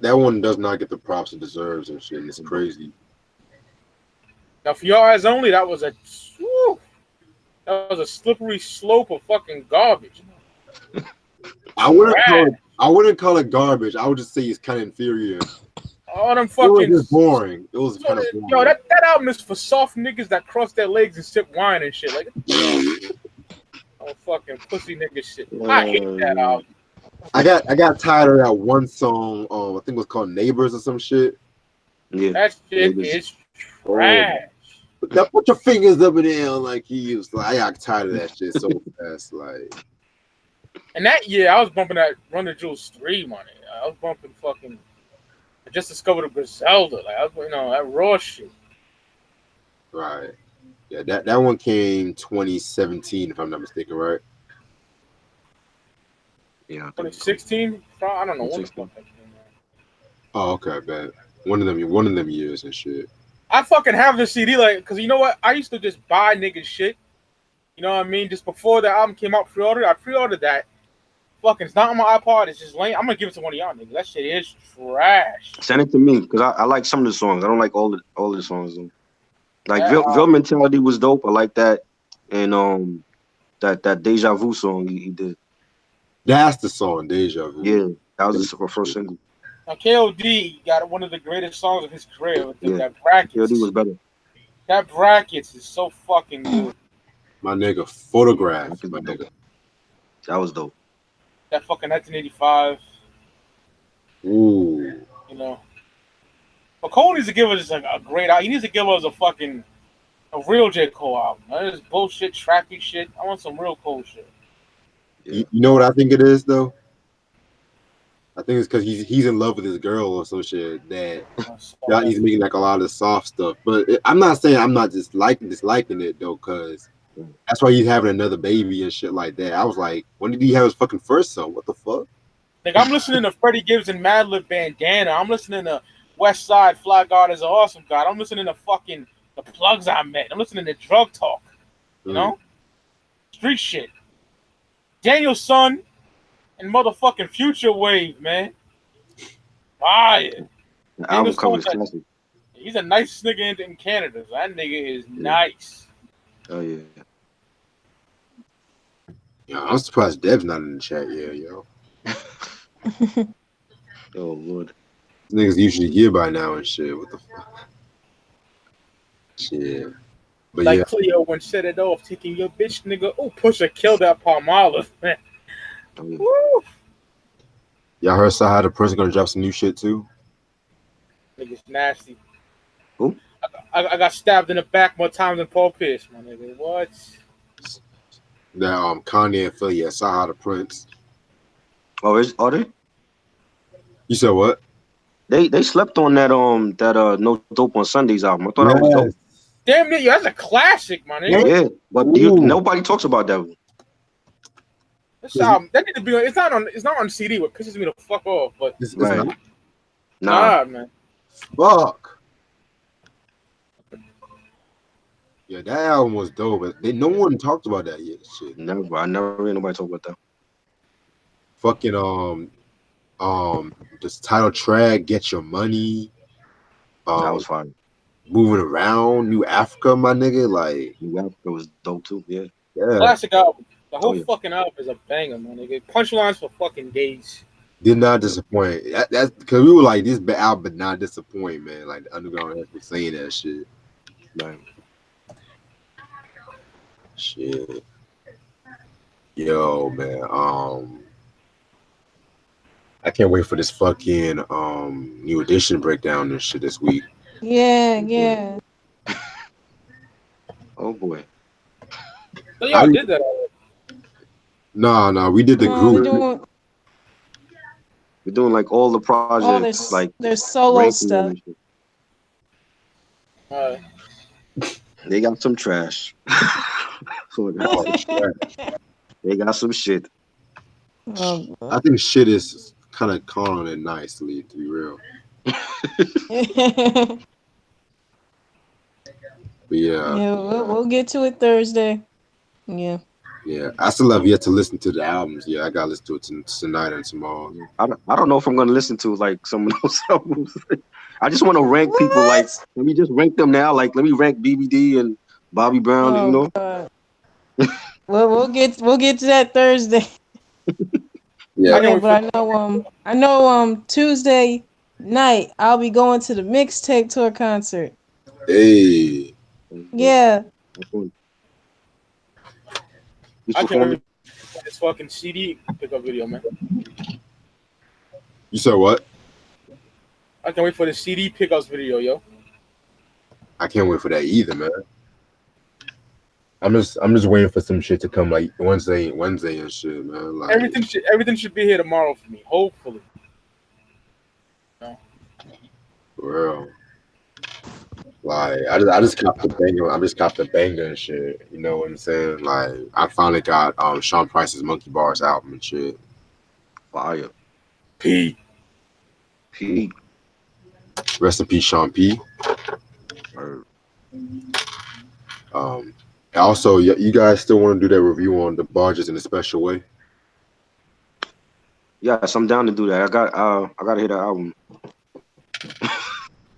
That one does not get the props it deserves and shit. And it's crazy. Now for your eyes only, that was a slippery slope of fucking garbage. I wouldn't call it garbage. I would just say it's kind of inferior. All them fucking. It was just boring. It was kind of boring. Yo, that album is for soft niggas that cross their legs and sip wine and shit. Like, oh fucking pussy nigga shit. I hate that album. I got tired of that one song. I think it was called Neighbors or some shit. Yeah, that shit is trash. Put your fingers up in the air like he used. Like, I got tired of that shit so fast. Like, and that year I was bumping that Run the Jewels 3 money. I was bumping fucking. I just discovered a Griselda. Like, that raw shit. Right. Yeah, that one came 2017, if I'm not mistaken, right? Yeah. 2016? I don't know. When the fuck that came out. Oh, okay, bad. One of them years and shit. I fucking have the CD, like, because you know what? I used to just buy niggas shit. You know what I mean? Just before the album came out, I pre-ordered that. Fucking, it's not on my iPod. It's just lame. I'm gonna give it to one of y'all niggas. That shit is trash. Send it to me because I like some of the songs. I don't like all the songs though. Like Yeah, Ville Mentality was dope. I like that, and that Deja Vu song he did. That's the song, Deja Vu. Yeah, that was the first single. Now KOD got one of the greatest songs of his career. Yeah. That Brackets. KOD was better. That Brackets is so fucking good. My nigga, Photograph. My nigga. That was dope. That fucking 1985. Ooh. You know. But Cole needs to give us just like a great album. He needs to give us a real J. Cole album. None of this bullshit, trappy shit. I want some real Cole shit. Yeah. You know what I think it is though? I think it's because he's in love with his girl or some shit that he's making like a lot of soft stuff. But I'm not saying I'm not disliking it though, because that's why he's having another baby and shit like that. I was like, when did he have his fucking first son? What the fuck? Like I'm listening to Freddie Gibbs and Madlib Bandana. I'm listening to West Side Fly God is an Awesome God. I'm listening to fucking The Plugs I Met. I'm listening to Drug Talk. You know? Street shit. Daniel's son and motherfucking Future Wave, man. Fire. The album cover is classic. He's a nice nigga in Canada. So that nigga is nice. Oh yeah. Yeah, I'm surprised Dev's not in the chat yet, yo. Oh Lord. Niggas usually here by now and shit. What the fuck? Shit. But like yeah. Cleo when set it off, taking your bitch, nigga. Oh, Pusha killed that Palmolive, man. Woo. Y'all heard Sahara the Prince gonna drop some new shit too? Nigga's nasty. Who? I got stabbed in the back more times than Paul Pierce, my nigga. What? That Kanye and Philly, yeah, Sahara the Prince. Oh, are they? You said what? They slept on that No Dope on Sundays album. I thought that was dope. Damn nigga, that's a classic, my nigga. Yeah, but nobody talks about that one. This album, that need to be on. It's not on CD. What pisses me the fuck off, but it's not. Nah, man. Fuck. Yeah, that album was dope, but no one talked about that yet. Shit. Never. I never heard nobody talk about that. Fucking this title track, Get Your Money. That was fine. Moving Around, New Africa, my nigga. Like New Africa was dope too. Yeah. Classic album. The whole fucking album is a banger, my nigga. Punchlines for fucking days. Did not disappoint. That's because we were like, this album did not disappoint, man. Like the Underground has been saying that shit. Man. Shit. Yo, man. I can't wait for this fucking New Edition breakdown and shit this week. Yeah. Oh boy. So y'all did that already. No, we did the group. We're doing like all the projects, like there's solo stuff. They got some trash. They got some shit. I think shit is kind of calm and nicely, to be real. But yeah. Yeah, we'll get to it Thursday. Yeah. Yeah, I still have yet to listen to the albums. Yeah, I gotta listen to it tonight and tomorrow. I don't know if I'm gonna listen to like some of those albums. I just want to rank people. Like, let me just rank them now. Like, let me rank BBD and Bobby Brown. You know. God. Well, we'll get to that Thursday. Yeah, but I know Tuesday night I'll be going to the Mixtape Tour concert. Hey. Yeah. I can't wait for this fucking CD pickup video, man. You said what? I can't wait for the CD pickups video, yo. I can't wait for that either, man. I'm just waiting for some shit to come like Wednesday and shit, man. Like everything should be here tomorrow for me, hopefully. No. For real. Like I just copped the banger. I just copped the banger and shit. You know what I'm saying? Like I finally got Sean Price's Monkey Bars album and shit. Fire. P. Rest in peace, Sean P. Also, you guys still want to do that review on the Barges in a special way? Yes, I'm down to do that. I gotta hear that album.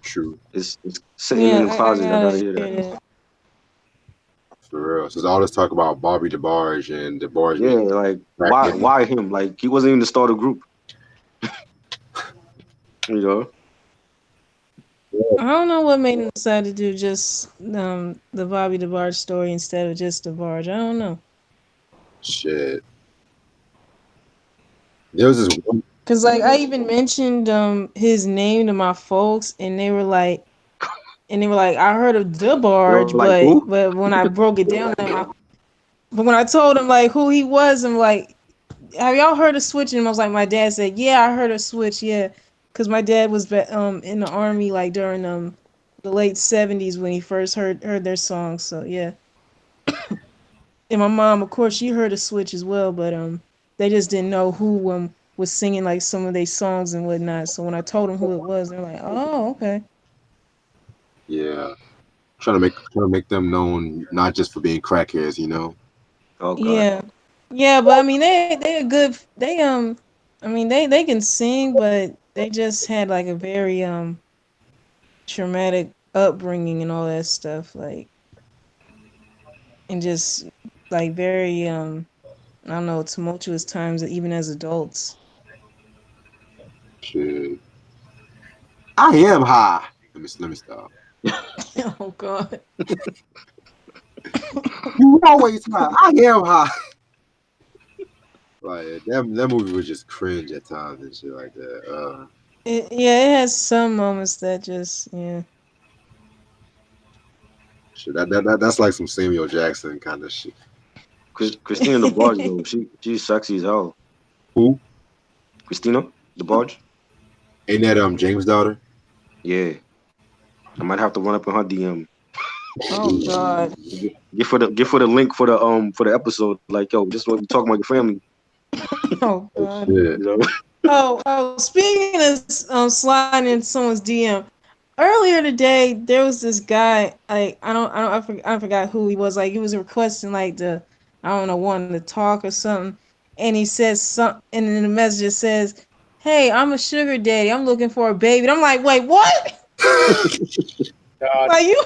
True. It's sitting in the closet. I gotta hear that. For real. So all this talk about Bobby DeBarge and DeBarge. Yeah, like why him? Like he wasn't even the start of the group. You know. I don't know what made him decide to do just the Bobby DeBarge story instead of just DeBarge. I don't know. Shit. There was this one. Cause like I even mentioned his name to my folks, and they were like, I heard of the They're barge, like, but who? but when I broke it down to them, but when I told them like who he was, I'm like, have y'all heard of Switch? And I was like, my dad said, yeah, I heard of Switch, yeah, because my dad was in the army like during the late 70s when he first heard their songs. So yeah, and my mom, of course, she heard of Switch as well, but they just didn't know who was singing like some of their songs and whatnot. So when I told them who it was, they're like, oh, okay. Yeah, trying to make them known not just for being crackheads, you know. Oh God. Yeah, yeah, but I mean they are good. I mean they can sing, but they just had like a very traumatic upbringing and all that stuff, like, and just like very I don't know, tumultuous times even as adults. Shit, I am high. Let me stop. Oh God. You always high. I am high. Like that movie was just cringe at times and shit like that. Yeah, it has some moments that just yeah. Shit, that's like some Samuel Jackson kind of shit. Christina the Barge though, she's sexy as hell. Who? Christina the Barge. Ain't that James' daughter? Yeah, I might have to run up in her DM. Oh God. Give her the link for the episode. Like, yo, just what we talking about your family. Oh Oh God. shit. You know? Oh, speaking of sliding in someone's DM, earlier today there was this guy. Like I forgot who he was. Like he was requesting like I don't know, wanting to talk or something, and he says something, and then the message just says, "Hey, I'm a sugar daddy. I'm looking for a baby." And I'm like, wait, what? God, Like you?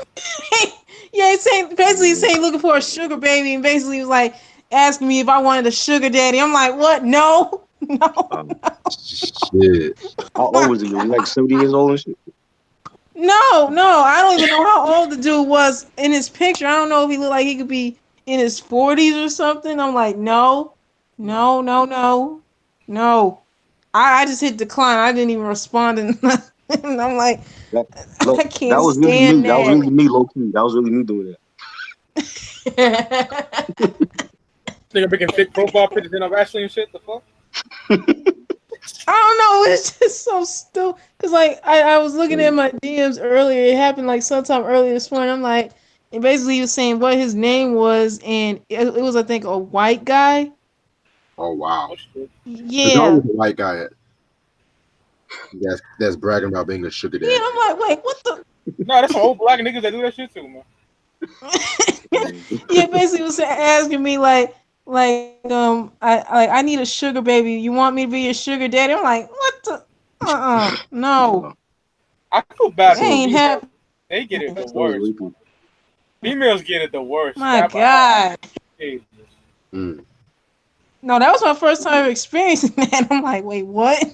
Yeah, he's saying basically he's saying looking for a sugar baby, and basically he was like asking me if I wanted a sugar daddy. I'm like, what? No, no. Um, Shit. how old was he? Was he like 70 years old and shit? No. I don't even know how old the dude was in his picture. I don't know if he looked like he could be in his 40s or something. I'm like, no, No. no, no, no, no. I just hit decline. I didn't even respond to nothing. I'm like, That I look, that can't was really me. stand That was that. really me, low key. That was really me doing nigga making fake profile pictures in a wrestling and shit. The fuck? that. I don't know. It's just so stupid. Cause like I was looking at my DMs earlier. It happened like sometime earlier this morning. I'm like, and basically he was saying what his name was, and it was I think a white guy. Oh wow. Oh shit. There's Yeah. always a white guy that's bragging about being a sugar Yeah. daddy. I'm like, wait, what the? No, that's some old black niggas that do that shit too, man. Yeah, basically was asking me I need a sugar baby. You want me to be your sugar daddy? I'm like, what the? No, No, I feel bad that for the ain't females. happening. They get it the that was worst. rapey. Females get it the worst. My God. Jesus. Mm. No, that was my first time experiencing that. I'm like, wait, what?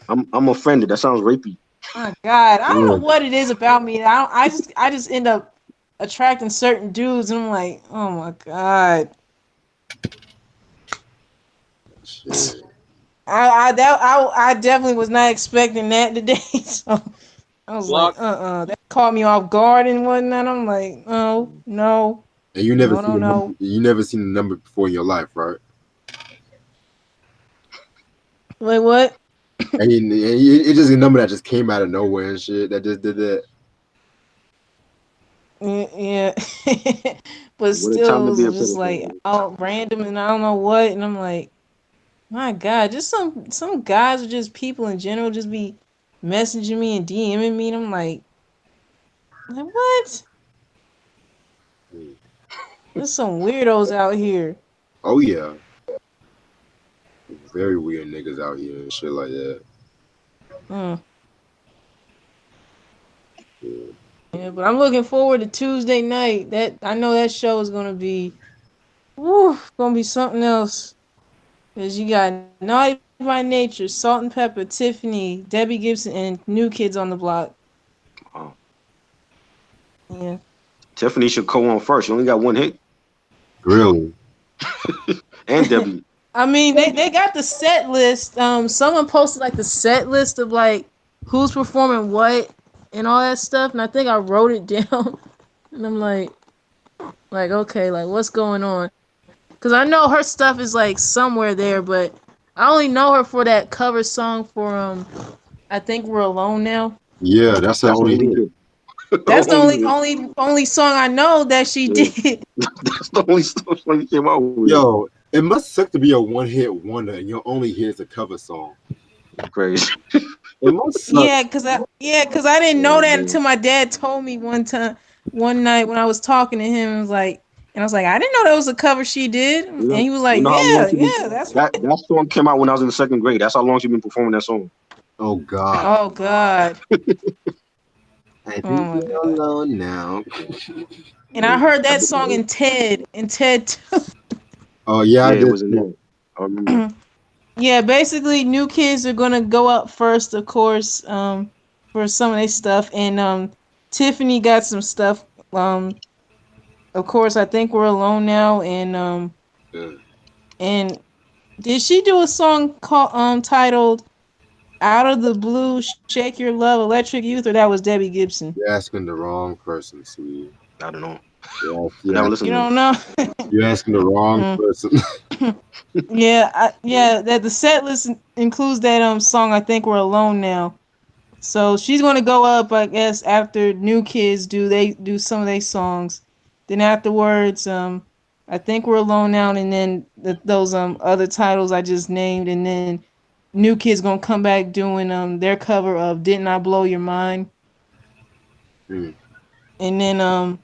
I'm offended. That sounds rapey. My God, I don't know Yeah. what it is about me. I just end up attracting certain dudes, and I'm like, oh my God. Shit. I definitely was not expecting that today. So I was like, Block. that caught me off guard and whatnot. I'm like, no, no, And no, no, no. you never seen a number before in your life, right? Wait, what? And it's just a number that just came out of nowhere and shit. That just did that. Yeah, but What a time still, to it be a was just like pedophile. out random, and I don't know what. And I'm like, my God, just some guys or just people in general just be messaging me and DMing me, and I'm like what? There's some weirdos out here. Oh yeah. Very weird niggas out here and shit like that. Mm. Yeah. Yeah, but I'm looking forward to Tuesday night. That I know that show is gonna be, gonna be something else. Cause you got Naughty by Nature, Salt and Pepper, Tiffany, Debbie Gibson, and New Kids on the Block. Wow. Yeah. Tiffany should go on first. She only got one hit. Really? And Debbie. I mean, they got the set list. Someone posted like the set list of like who's performing what and all that stuff, and I think I wrote it down. And I'm like okay, like what's going on? Because I know her stuff is like somewhere there, but I only know her for that cover song for I think We're Alone Now. Yeah, that's the That's the only only hit. hit. That's the Only hit. only song I know that she Yeah. did. That's the only stuff he came out with. Yo, it must suck to be a one-hit wonder and your only hit is a cover song. Crazy. It must suck. Cause I didn't know that Yeah. until my dad told me one night when I was talking to him. And I was like, I didn't know that was a cover she did. And he was like, You know how long that's that song came out when I was in the second grade. That's how long she been performing that song. Oh God. Oh God. I think Oh my you're God. alone now. And I heard that song in Ted 2. Oh yeah, I Yeah, it did. was in there. I remember. Yeah, basically New Kids are gonna go up first, of course, for some of their stuff. And Tiffany got some stuff. Of course, I think We're Alone Now. Yeah. And did she do a song called titled Out of the Blue, Shake Your Love, Electric Youth, or that was Debbie Gibson? You're asking the wrong person, sweetie. I don't know. Yeah, I never yeah. listened You to don't know? You're asking the wrong Mm. person. That the set list includes that song I think We're Alone Now. So she's gonna go up, I guess, after New Kids do some of their songs. Then afterwards, I think We're Alone Now, and then those other titles I just named, and then New Kids gonna come back doing their cover of Didn't I Blow Your Mind? Mm. And then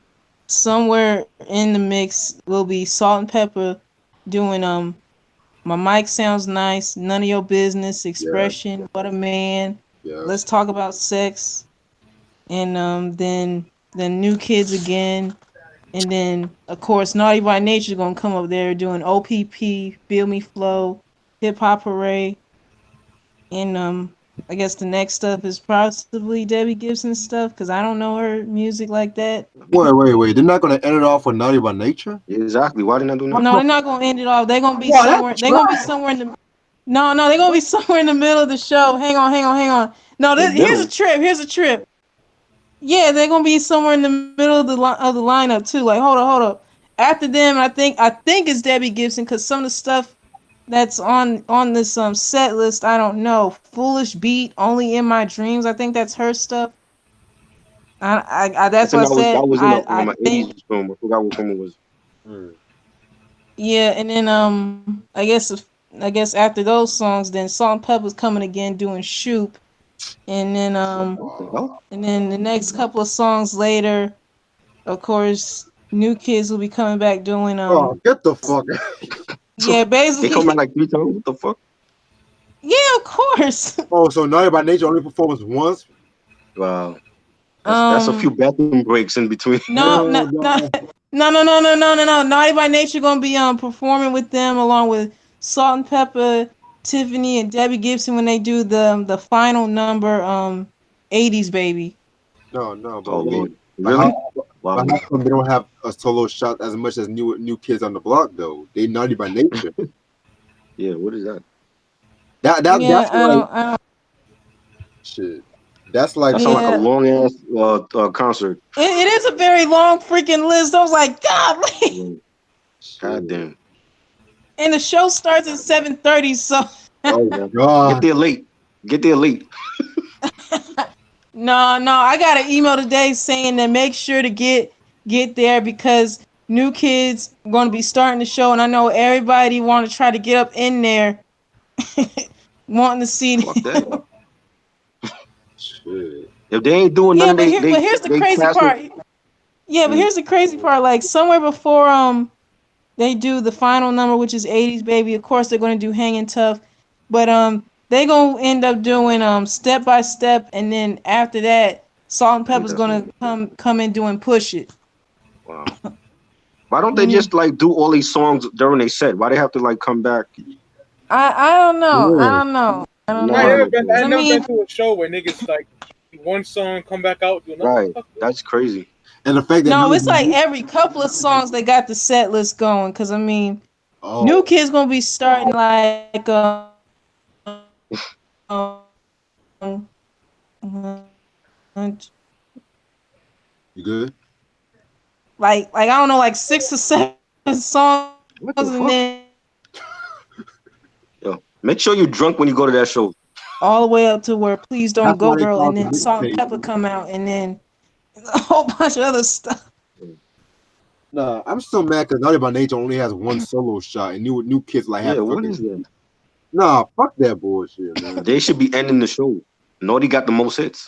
somewhere in the mix will be Salt and Pepper doing My Mic Sounds Nice, None of Your Business, Yeah, Expression, What a Man, yeah. Let's Talk About Sex, and then New Kids again, and then of course Naughty by Nature gonna come up there doing OPP, Feel Me Flow, Hip Hop Hooray, and I guess the next stuff is possibly Debbie Gibson stuff because I don't know her music like that. Wait. They're not gonna end it off with Naughty by Nature? Exactly. Why didn't I do that? No, they're not gonna end it off. They're gonna be Wow, somewhere. that's They're gonna be somewhere in the. No, they're gonna be somewhere in the middle of the show. Hang on. No, The here's middle. a trip. Yeah, they're gonna be somewhere in the middle of the lineup too. Like, hold up. After them, I think it's Debbie Gibson because some of the stuff that's on this set list, I don't know. Foolish Beat, Only in My Dreams. I think that's her stuff. I That's what think I said. that was in I my think. 80s film. I forgot what film it was. Mm. Yeah, and then I guess after those songs, then Salt and Pepper's coming again doing Shoop, and then What the hell? and then the next couple of songs later, of course, New Kids will be coming back doing Oh, get the fuck out. yeah, They come back basically like 3 times. What the fuck? yeah, of course. Oh, so Naughty by Nature only performs once? Wow. That's a few bathroom breaks in between. No, Oh, no. Naughty by Nature gonna be performing with them along with Salt and Pepper, Tiffany, and Debbie Gibson when they do the final number 80s Baby. No, but Oh wait. Lord. But Really? how, Wow. but how come they don't have a solo shot as much as new Kids on the Block though? They Naughty by Nature. Yeah, what is that? Yeah, That's like I don't. shit. That's like That sounds like a Yeah. long ass concert. It is a very long freaking list. I was like, God, God damn. and the show starts at 7:30. So Oh my Get God. there late. no, I got an email today saying that make sure to get there because New Kids going to be starting the show, and I know everybody want to try to get up in there, wanting to see. Fuck that. Shit. If they ain't doing Yeah, nothing, but here's the they crazy class part. it. Yeah, but here's the crazy part. Like somewhere before they do the final number, which is 80s Baby. Of course, they're going to do Hanging Tough, but they gonna end up doing Step by Step, and then after that, Salt and Pepper's gonna come in doing Push It. Wow. Why don't they just like do all these songs during they set? Why they have to like come back? I don't know. Yeah. I don't know. No, I never I mean- been to a show where niggas like one song come back out do another. Right. Fuck That's crazy. And the fact that No, it's like every couple of songs they got the set list going. Cause I mean, New Oh, Kid's gonna be starting like you good? like I don't know, like 6 or 7 songs, What the and fuck? then Yo, make sure you're drunk when you go to that show. all the way up to where Please Don't That's Go why they Girl, call and it the then Salt and mixtape. Pepper come out, and then a whole bunch of other stuff. Nah, I'm still mad because Naughty by Nature only has one solo shot, and new kids like Yeah, have what fucking. is that? Nah, fuck that bullshit, man. They should be ending the show. Naughty got the most hits.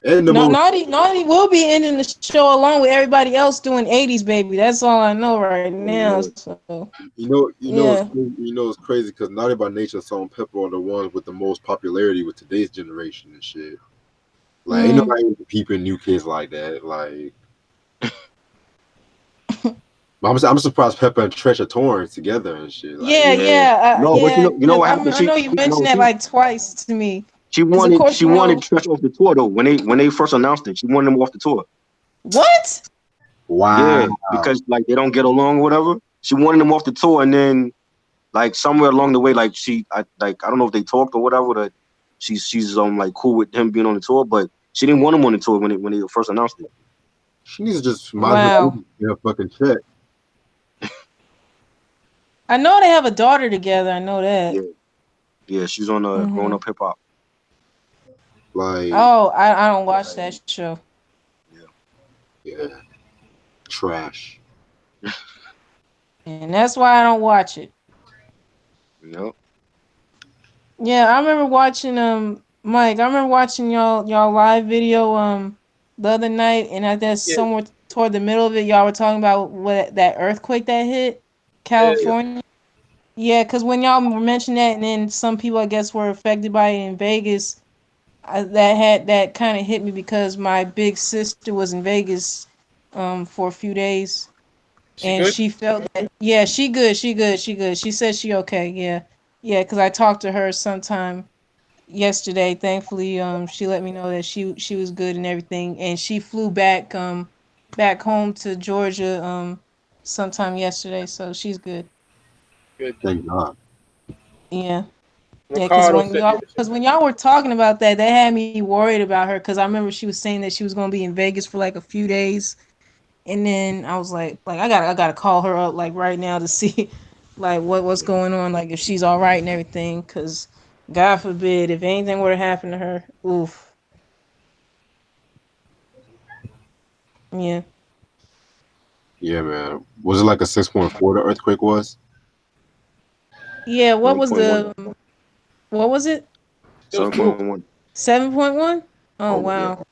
And the No, most, Naughty will be ending the show along with everybody else doing '80s baby. That's all I know right Oh now. Lord. So it's yeah. crazy, it's crazy because Naughty by Nature, Salt and Pepper are the ones with the most popularity with today's generation and shit. Like, ain't Mm. nobody peeping new kids like that. Like, but I'm surprised Pepper and Tretch are touring together and shit. Like, Yeah, Yeah. No, but yeah. you know 'Cause what happened? I know you mentioned that like twice to me. Because of course She you wanted know Stretch off the tour though. When they first announced it, she wanted him off the tour. what? Yeah, wow. because like they don't get along or whatever. She wanted him off the tour, and then like somewhere along the way, like I don't know if they talked or whatever. That she's like cool with him being on the tour, but she didn't want him on the tour when they first announced it. She needs to just mind her Wow. business, get a fucking check. I know they have a daughter together. I know that. Yeah, yeah, she's on Grown Hmm. Up Hip Hop. Like, Oh, I don't watch that show. Yeah, yeah, trash. And that's why I don't watch it. you know. Yeah, I remember watching Mike, I remember watching y'all live video the other night, and I guess Yeah, somewhere toward the middle of it y'all were talking about what that earthquake that hit yeah, Yeah, California. Yeah, because when y'all mentioned that, and then some people I guess were affected by it in Vegas, that kind of hit me because my big sister was in Vegas for a few days, she and good. she felt that. Yeah, she good. She said she okay. Yeah, yeah, because I talked to her sometime yesterday. Thankfully, she let me know that she was good and everything, and she flew back home to Georgia sometime yesterday, so she's good. Good. Thank God. Yeah. Yeah, because Ricardo said yeah, when y'all were talking about that, that had me worried about her. Because I remember she was saying that she was gonna be in Vegas for like a few days, and then I was like I gotta call her up like right now to see like what's going on, like if she's all right and everything. Because God forbid if anything were to happen to her, oof. Yeah, Yeah, man. Was it like a 6.4 the earthquake was? yeah. What was 7.1. what was it? it was Seven two. point one. 7.1? Oh Oh, Yeah. wow.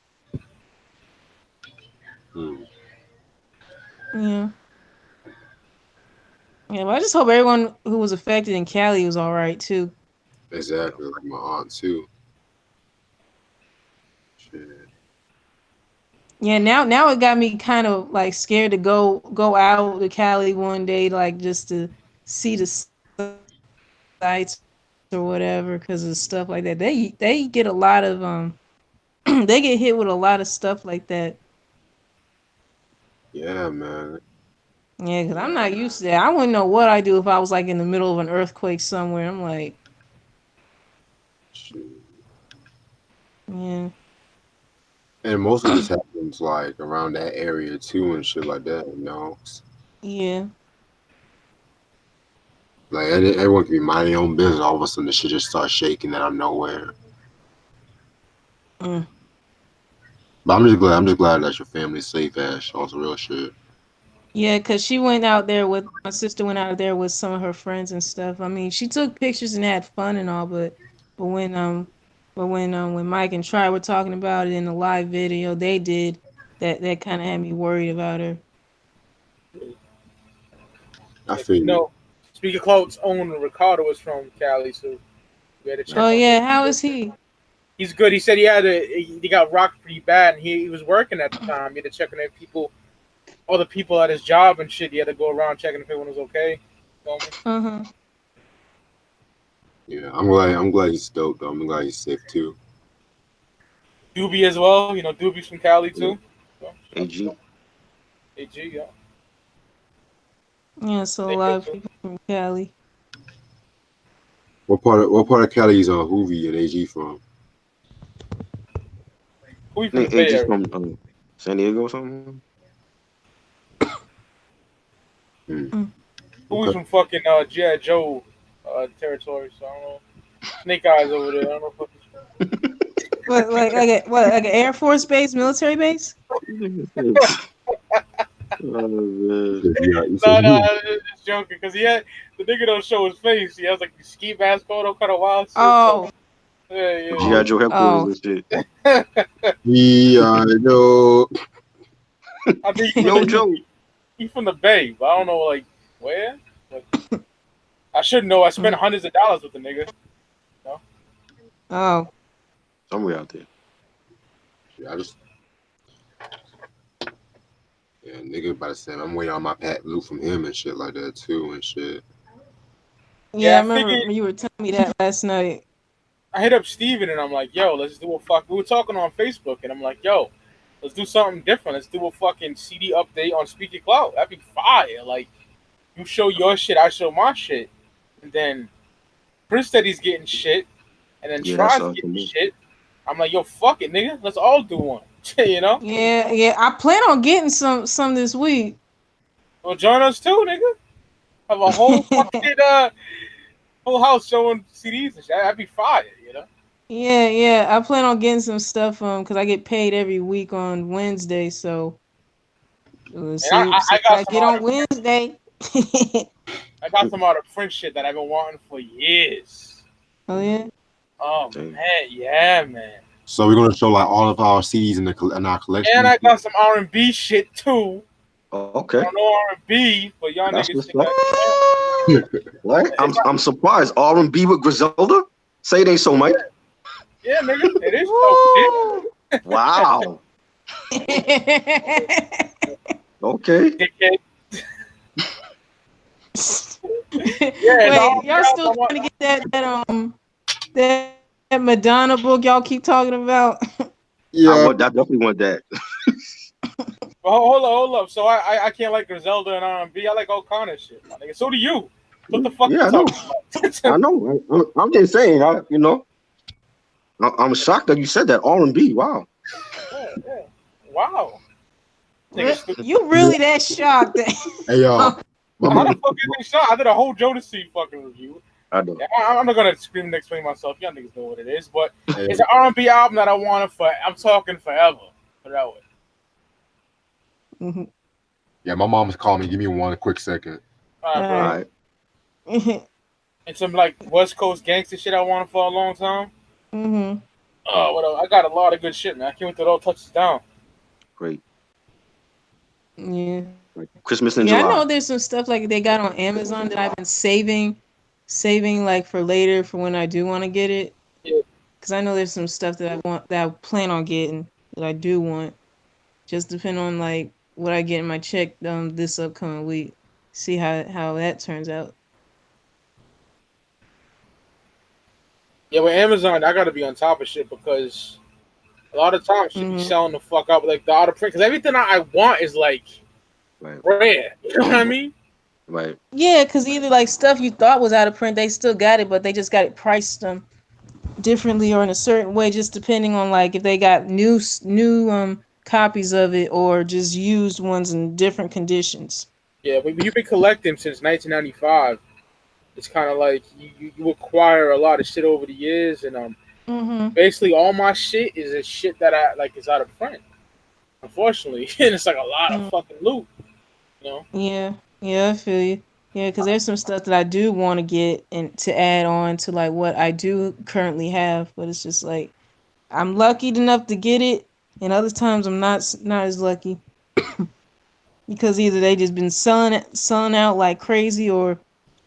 hmm. Yeah. Yeah, but I just hope everyone who was affected in Cali was all right too. Exactly. Like my aunt too. Shit. Yeah, now it got me kind of like scared to go out to Cali one day, like just to see the sights or whatever, because of stuff like that. They get a lot of they get hit with a lot of stuff like that. Yeah, man. Yeah, because I'm not used to that. I wouldn't know what I do if I was like in the middle of an earthquake somewhere. I'm like, Shit. yeah, And most of this happens like around that area too and shit like that. yeah, Like everyone can be minding their own business. All of a sudden, the shit just starts shaking out of nowhere. mm. But I'm just glad that your family's safe, Ash. On some real shit. Yeah, because she went out there with my sister went out there with some of her friends and stuff. I mean, she took pictures and had fun and all, but when when Mike and Try were talking about it in the live video they did, that kind of had me worried about her. I If feel you you. know, Speaker Cloud's owner Ricardo was from Cali, so we had to check Oh on him. yeah, how is he? He's good. He said he got rocked pretty bad, and he was working at the time. He had to check on people, all the people at his job and shit. He had to go around checking if everyone was okay. Feel me? Uh-huh. Yeah, I'm glad he's stoked though. I'm glad he's safe too. Doobie as well. You know, Doobie's from Cali Yeah. too. So, AG. AG, yeah. Yeah, so a They lot good of too. people from Cali. What part of Cali is Hoovie and AG from? Who you I from the think Bay AG's Area? from San Diego or something. Who Okay. was from fucking G.I. Joe territory? So I don't know. Snake Eyes over there. I don't know if it's What like an Air Force base, military base? Oh, man. Yeah, you said no, he. I'm just joking because he had the nigga don't show his face. He has like the ski mask on, all kind of wild shit. So Oh, yeah, G.I. Oh, Joe headquarters oh. and shit. yeah. yeah, I know. I think Yo, Joe. he from the Bay, but I don't know like where. But I should know. I spent hundreds of dollars with the nigga. No? Oh. Somewhere out there. Yeah, yeah, nigga about to say I'm waiting on my Pat Blue from him and shit like that too and shit. Yeah, Yeah, I I figured. remember you were telling me that last night. I hit up Steven and I'm like, yo, let's do a fuck. We were talking on Facebook and I'm like, yo, let's do something different. Let's do a fucking CD update on Speaker Cloud. That'd be fire. Like, you show your shit, I show my shit. And then Chris said he's getting shit. And then Yeah, that's Try's to getting me. shit. I'm like, yo, fuck it, nigga. Let's all do one. You know? Yeah, yeah. I plan on getting some this week. Well, join us too, nigga. Have a whole fucking whole house showing CDs and shit. That'd be fire, you know? Yeah, yeah. I plan on getting some stuff because I get paid every week on Wednesday, so we'll And I, see I, I what got I some get out on of Wednesday. I got some out of French shit that I've been wanting for years. Oh yeah. Oh Damn. man, yeah, man. So we're gonna show like all of our CDs in our And collection. I got some R&B shit too. Oh, I okay. don't know R&B, but y'all That's niggas what's think up. I What? can. I'm surprised. R&B with Griselda? Say it ain't so, Mike. Yeah, nigga, it is so Wow. Okay. dickhead. Yeah, the Wait, R&B y'all album still I want. trying to get that Madonna book y'all keep talking about? Yeah, I definitely want that. But hold up. So I can't like Griselda and R&B. I like all kind of shit, my nigga. So do you. What the fuck Yeah, you I know. talking about? I know. I'm just saying. I'm shocked that you said that R&B. Wow. Yeah. Wow. Nigga stupid. You really that shocked? hey y'all, my How the mom. fuck is this shot? I did a whole Jodeci fucking review. I know. Yeah, I'm not gonna scream and explain myself. Y'all niggas know what it is, but Hey, it's an R&B album that I wanted for. I'm talking forever. Put it that way. Mhm. yeah, my mom's calling me. Give me one quick second. All right, All bro. right. And some like West Coast gangster shit I wanted for a long time. Mhm. Oh, what else? I got a lot of good shit, man. I can't wait till it all touches down. Great. Yeah. Right. Christmas in Yeah, I July. know there's some stuff like they got on Amazon that I've been saving like for later for when I do want to get it. Yeah. Because I know there's some stuff that I plan on getting that I do want. Just depend on like what I get in my check this upcoming week. See how that turns out. Yeah, with Amazon, I gotta be on top of shit because a lot of times shit be Mhm. selling the fuck up like the out of print. Because everything I want is like Right. rare. You know what I mean? Right. Yeah, because either like stuff you thought was out of print, they still got it, but they just got it priced differently or in a certain way, just depending on like if they got new copies of it or just used ones in different conditions. Yeah, but you've been collecting since 1995. It's kind of like you acquire a lot of shit over the years, and Mhm. basically all my shit is a shit that I like is out of print. Unfortunately, and it's like a lot of Mm. fucking loot. You know? Yeah, yeah, I feel you. Yeah, because there's some stuff that I do want to get and to add on to like what I do currently have, but it's just like I'm lucky enough to get it, and other times I'm not as lucky because either they just been selling out like crazy, or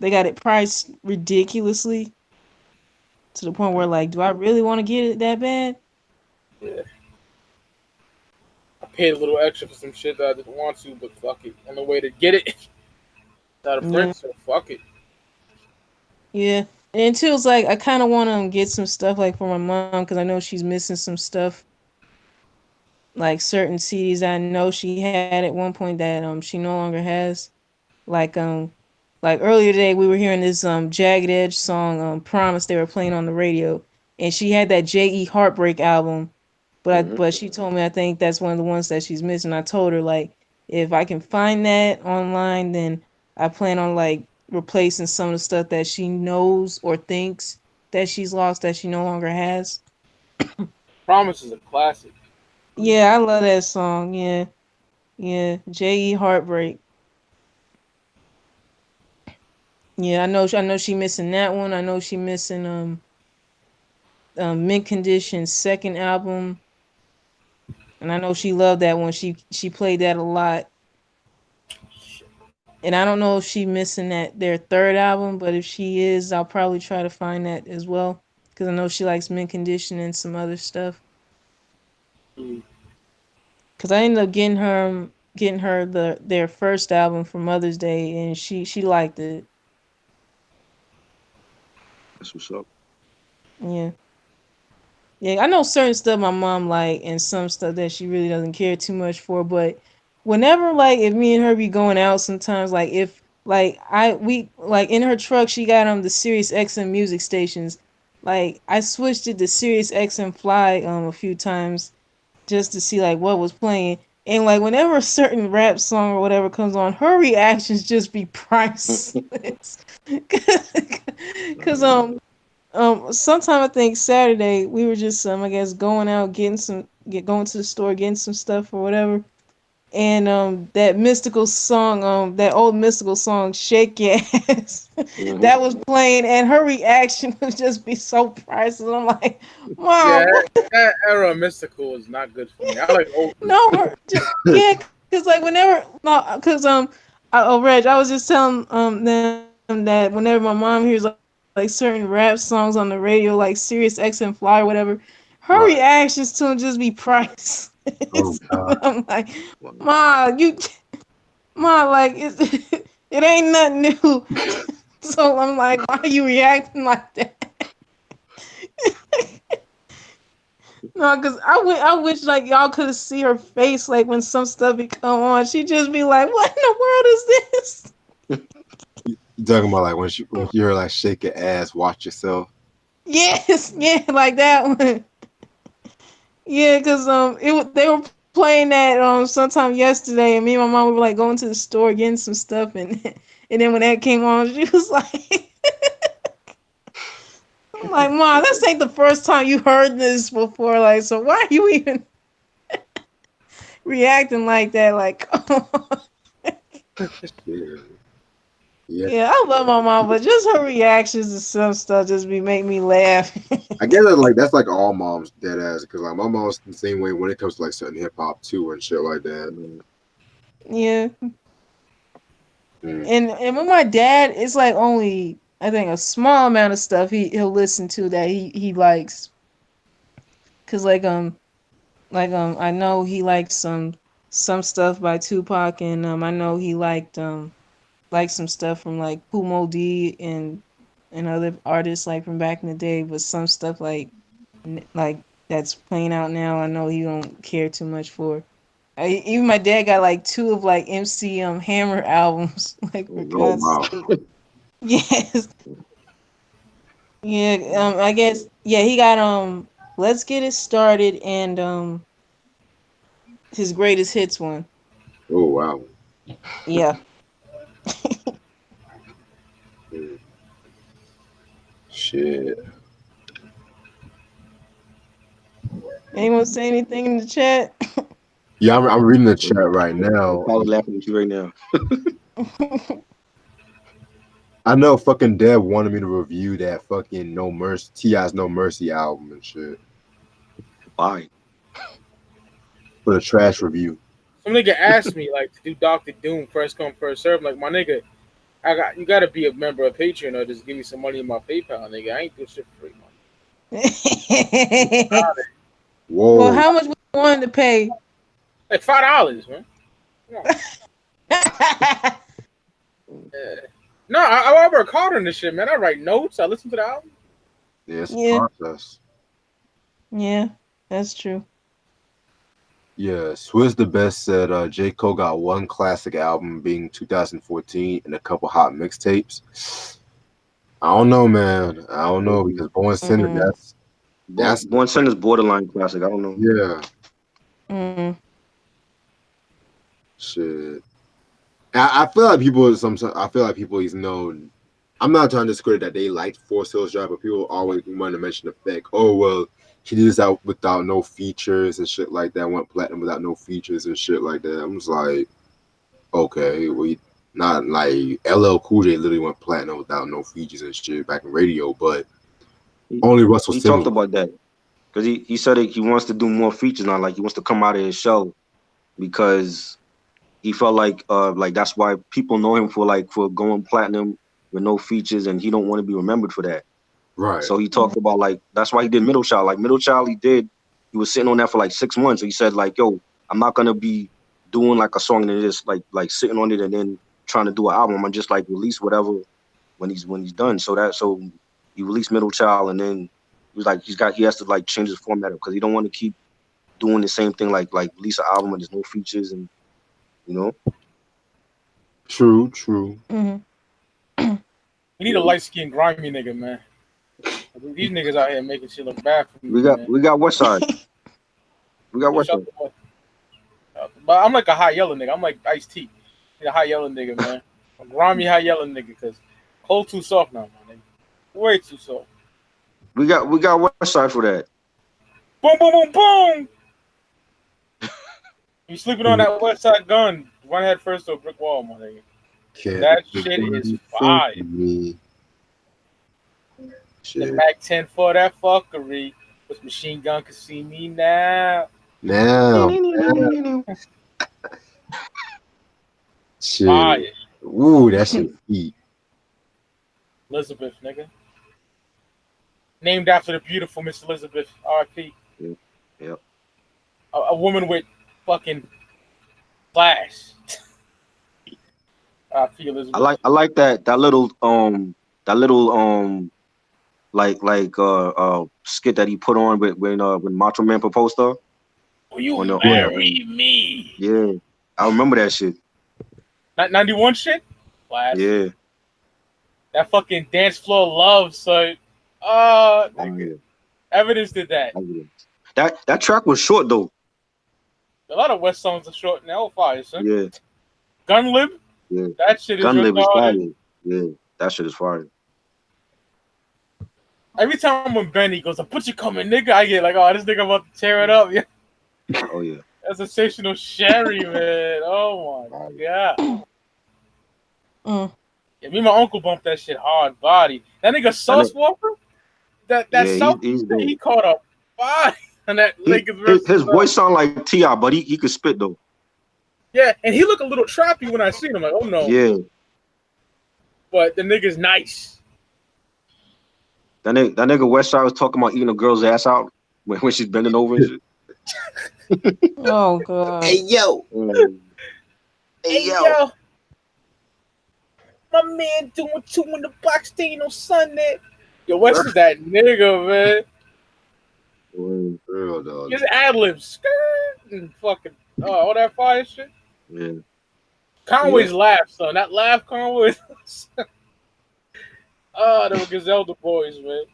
they got it priced ridiculously to the point where like, do I really want to get it that bad? Yeah. I paid a little extra for some shit that I didn't want to, but fuck it. On the way to get it, it's out of Yeah, print, so fuck it. yeah. And two, it's like I kind of want to get some stuff like for my mom because I know she's missing some stuff, like certain CDs I know she had at one point that she no longer has. Like like earlier today we were hearing this Jagged Edge song Promise they were playing on the radio, and she had that J.E. Heartbreak album, Hmm. but she told me I think that's one of the ones that she's missing. I told her like if I can find that online, then I plan on like replacing some of the stuff that she knows or thinks that she's lost that she no longer has. Promise is a classic. Yeah, I love that song. Yeah, yeah, J.E. Heartbreak. Yeah, I know she missing that one. I know she missing Mint Condition's second album, and I know she loved that one. She played that a lot. And I don't know if she missing that their third album, but if she is, I'll probably try to find that as well because I know she likes Mint Condition and some other stuff. Mm. Because I ended up getting her their first album for Mother's Day, and she liked it. That's what's up. Yeah. Yeah, I know certain stuff my mom like and some stuff that she really doesn't care too much for, but whenever like if me and her be going out sometimes like if like I we like in her truck she got the Sirius XM music stations. Like I switched it to Sirius XM Fly a few times just to see like what was playing. And like whenever a certain rap song or whatever comes on, her reactions just be priceless. Cause sometime I think Saturday we were just I guess going out going to the store getting some stuff or whatever. And that mystical song, that old mystical song, Shake Your Ass, Hmm. that was playing and her reaction would just be so priceless. I'm like, Yeah, Mom, what? that era of mystical is not good for me. I like old No, mystical. yeah, cause like whenever, no, cause oh Reg, I was just telling them that whenever my mom hears like certain rap songs on the radio, like Sirius XM Fly or whatever, her Right. reactions to them just be priceless. Oh God. I'm like, Wow. Ma, Ma, like it ain't nothing new. So I'm like, why are you reacting like that? No, cause I wish like y'all could see her face like when some stuff be come on. She just be like, "What in the world is this?" You talking about like when you hear like shake your ass, watch yourself. Yes, yeah, like that one. Yeah, cause they were playing that sometime yesterday, and me and my mom were like going to the store getting some stuff, and and then when that came on, she was like, "I'm like, Mom, this ain't the first time you heard this before. Like, so why are you even reacting like that? Like, come on." Yeah. Yeah. Yeah, I love my mom, but just her reactions to some stuff just be make me laugh. I guess that's like all moms dead ass because like my mom's the same way when it comes to like certain hip hop too and shit like that. Mm. Yeah, Mm. and with my dad, it's like only I think a small amount of stuff he'll listen to that he likes. Cause I know he likes some stuff by Tupac, and I know he liked some stuff from like Kumo D and other artists like from back in the day, but some stuff like that's playing out now, I know he don't care too much for. Even my dad got like two of like MC Hammer albums, like for Oh God's wow. sake. Yes, yeah. I guess yeah. He got Let's Get It Started and his greatest hits one. Oh wow. Yeah. Mm. Shit. Anyone say anything in the chat? Yeah, I'm reading the chat right now. Probably laughing at you right now. I know fucking Deb wanted me to review that fucking No Mercy T.I.'s No Mercy album and shit Why? for the trash review. Some nigga asked me like to do Doctor Doom first come first serve. I'm like, my nigga, you gotta be a member of Patreon or just give me some money in my PayPal, nigga. I ain't do shit for free, man. Well, Whoa. how much we wanted to pay? Like $5, man. Come on. Yeah. No, I work hard on this shit, man. I write notes. I listen to the album. Yeah, it's a Yeah, process. yeah, that's true. Yeah, Swizz the Best said J. Cole got one classic album being 2014 and a couple hot mixtapes. I don't know, man. I don't know because Born Sinner, Mm-mm. that's Born Sinner's borderline classic. I don't know. yeah, Mm. shit. I feel like people sometimes. I feel like people is known. I'm not trying to discredit that they liked Force Hills Drive, but people always want to mention the fact, oh well, he did this out without no features and shit like that. Went platinum without no features and shit like that. I'm just like, okay, we not like LL Cool J literally went platinum without no features and shit back in radio, but He, only Russell he Simmons. talked about that because he said that he wants to do more features now. Like he wants to come out of his shell because he felt like that's why people know him for going platinum with no features, and he don't want to be remembered for that. Right. So he talked about like that's why he did Middle Child. Like Middle Child, he was sitting on that for like 6 months. So he said like, "Yo, I'm not gonna be doing like a song and then just like sitting on it and then trying to do an album. I'm just like release whatever when he's done." So he released Middle Child, and then he was like he has to like change his format because he don't want to keep doing the same thing like release an album and there's no features and you know. True, true. Mm-hmm. We need a light skinned grimy nigga, man. These niggas out here making shit look bad for me, man. We got Westside. We got Shut Westside. the fuck up. But I'm like a hot yellow nigga. I'm like Ice-T. Need a hot yellow nigga, man. A grimy hot yellow nigga, because Cole too soft now, man. Nigga. Way too soft. We got Westside for that. Boom, boom, boom, boom. You sleeping on that West Side Gun? Run head first to a brick wall, my nigga. Can't That shit is fire. me. The Shit. Mac 10 for that fuckery. This machine gun can see me now. Now. Shit. Fire. Ooh, that shit heat. Elizabeth, nigga. Named after the beautiful Miss Elizabeth, R.I.P. Yep. A woman with fucking class. R.I.P. Elizabeth. I like that little skit that he put on when Macho Man proposed to her. Will you on the- marry me? Yeah, I remember that shit. 91 shit? Class. Yeah. That fucking dance floor love, son. Oh, Nigga. yeah. Evidence did that. That track was short though. A lot of West songs are short now. Fire, son. Yeah. Gun Lib? Yeah. That shit is Gun Lib is fire. retarded. Yeah, that shit is fire. Every time when Benny goes, I put you coming, nigga, I get like, oh, this nigga about to tear it up. Yeah. Oh yeah. That's sensational Sherry, man. Oh my god. Yeah, me and my uncle bumped that shit hard body. That nigga Sauce Walker, that South, he caught a body on that Lakers versus his voice sound like T.I., but he could spit though. Yeah, and he looked a little trappy when I seen him. Like, oh no. Yeah. But the nigga's nice. That nigga Westside was talking about eating a girl's ass out when she's bending over and shit. Oh god. Hey yo. Hey yo. My man doing 2 in the box, staying on Sunday. Yo, West is that nigga, man. Real dog. His ad libs, skirt, and fucking all that fire shit. Yeah. Conway's laugh, son. That laugh, Conway. Oh, they were Griselda boys, man.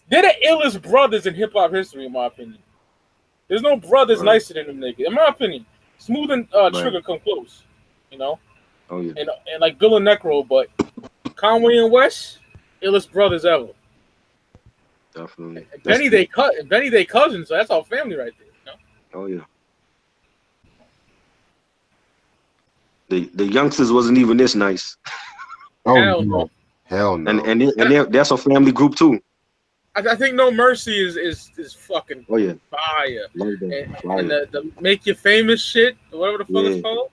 They're the illest brothers in hip hop history, in my opinion. There's no brothers nicer than them niggas, in my opinion. Smooth and Trigger come close, you know. Oh yeah. And like Bill and Necro, but Conway and West, illest brothers ever. Definitely. And Benny they cousins, so that's all family right there. You know? Oh yeah. The youngsters wasn't even this nice. Oh Hell no. no. Hell no. And that's a family group too. I think No Mercy is fucking fire. Love that. And the Make You Famous shit, whatever the fuck it's called.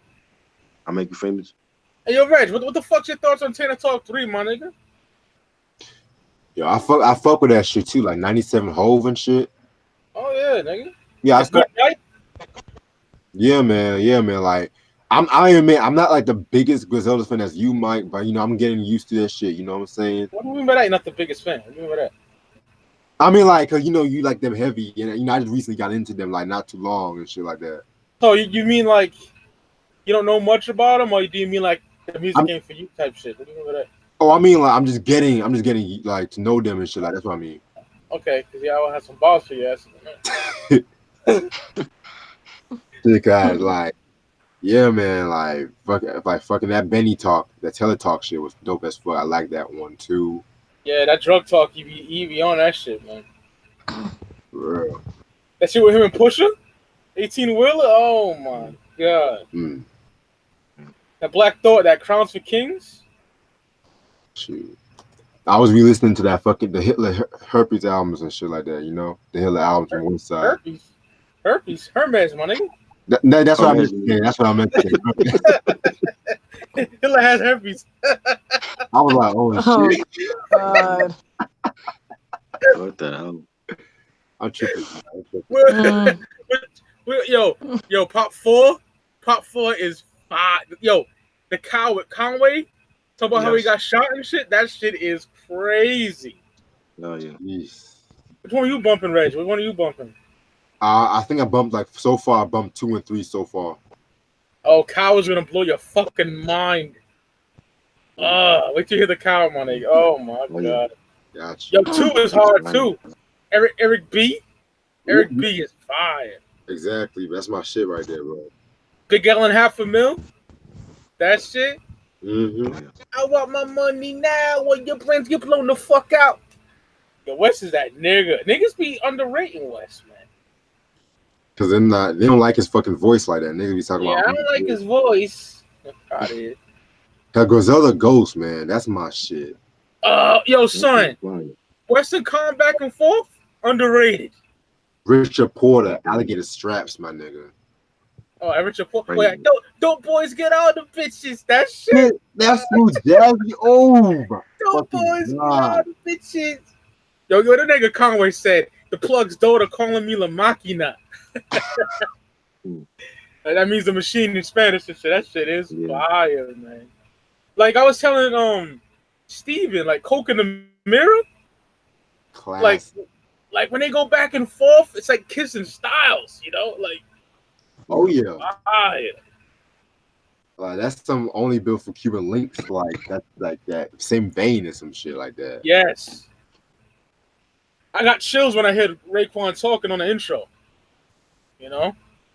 I Make You Famous. Hey, yo, Reg, what the fuck's your thoughts on Tanner Talk 3, my nigga? Yo, I fuck with that shit too, like 97 Hove and shit. Oh yeah, nigga. Yeah, good, right? Yeah, man. Like I'm Iron Man. I'm not like the biggest Griselda fan as you might, but you know, I'm getting used to that shit. You know what I'm saying? What do you mean by that? You're not the biggest fan. What do you mean by that? I mean, like, cause you like them heavy, and I just recently got into them, like not too long and shit like that. So you mean like you don't know much about them, or do you mean like the music I'm, ain't for you type shit? What do you mean by that? oh, I mean, like, I'm just getting like to know them and shit. Like that's what I mean. Okay, because yeah, I will have some balls for you. Because like, yeah, man, like fucking that Benny talk, that teletalk shit was dope as fuck. I like that one too. Yeah, that drug talk, you be on that shit, man. For real. That shit with him and Pusha, 18 wheeler. Oh my god. Mm, That Black Thought, that Crowns for Kings. shoot. I was re-listening to that fucking the Hitler Herpes albums and shit like that. The Hitler albums on one side. Hermes, my nigga. That's what I meant Hermes. to say. That's what I meant to say. Hitler has herpes. I was like, oh shit. God. What the hell? I'm tripping. Man. Yo, Pop 4 is fire. Yo, the cow with Conway, talk about how he Yes. got shot and shit. That shit is crazy. Oh yeah. Jeez. Which one are you bumping, Reg? Which one are you bumping? I think I bumped so far. I bumped 2 and 3 so far. Oh, cow is gonna blow your fucking mind. Wait till you hear the cow, my nigga. Oh my god. Gotcha. Yo, 2 is hard too. Eric B. Eric B is fire. Exactly. That's my shit right there, bro. Big L and half a mil. That shit. Mm-hmm. I want my money now. When your plans get blown the fuck out. Yo, West is that nigga. Niggas be underrating West, man. Cause they don't like his fucking voice like that. Niggas be talking Yeah, about. I don't like his voice. Out of here. That Griselda Ghost, man. That's my shit. Yo, son. Western calm back and forth. Underrated. Richard Porter, Alligator Straps, my nigga. Oh, Richard Porter. Wait, don't boys get all the bitches. That shit. Yeah, that's who Jazzy. Oh, Don't boys get all the bitches. Yo, the nigga Conway said the plug's daughter calling me La Máquina. That means the machine in Spanish and shit. That shit is fire, man. Like I was telling Steven, like Coke in the Mirror. Class. Like when they go back and forth, it's like kissing styles, like. Oh yeah. Fire. That's some only built for Cuban links, like that same vein and some shit like that. Yes. I got chills when I heard Raekwon talking on the intro.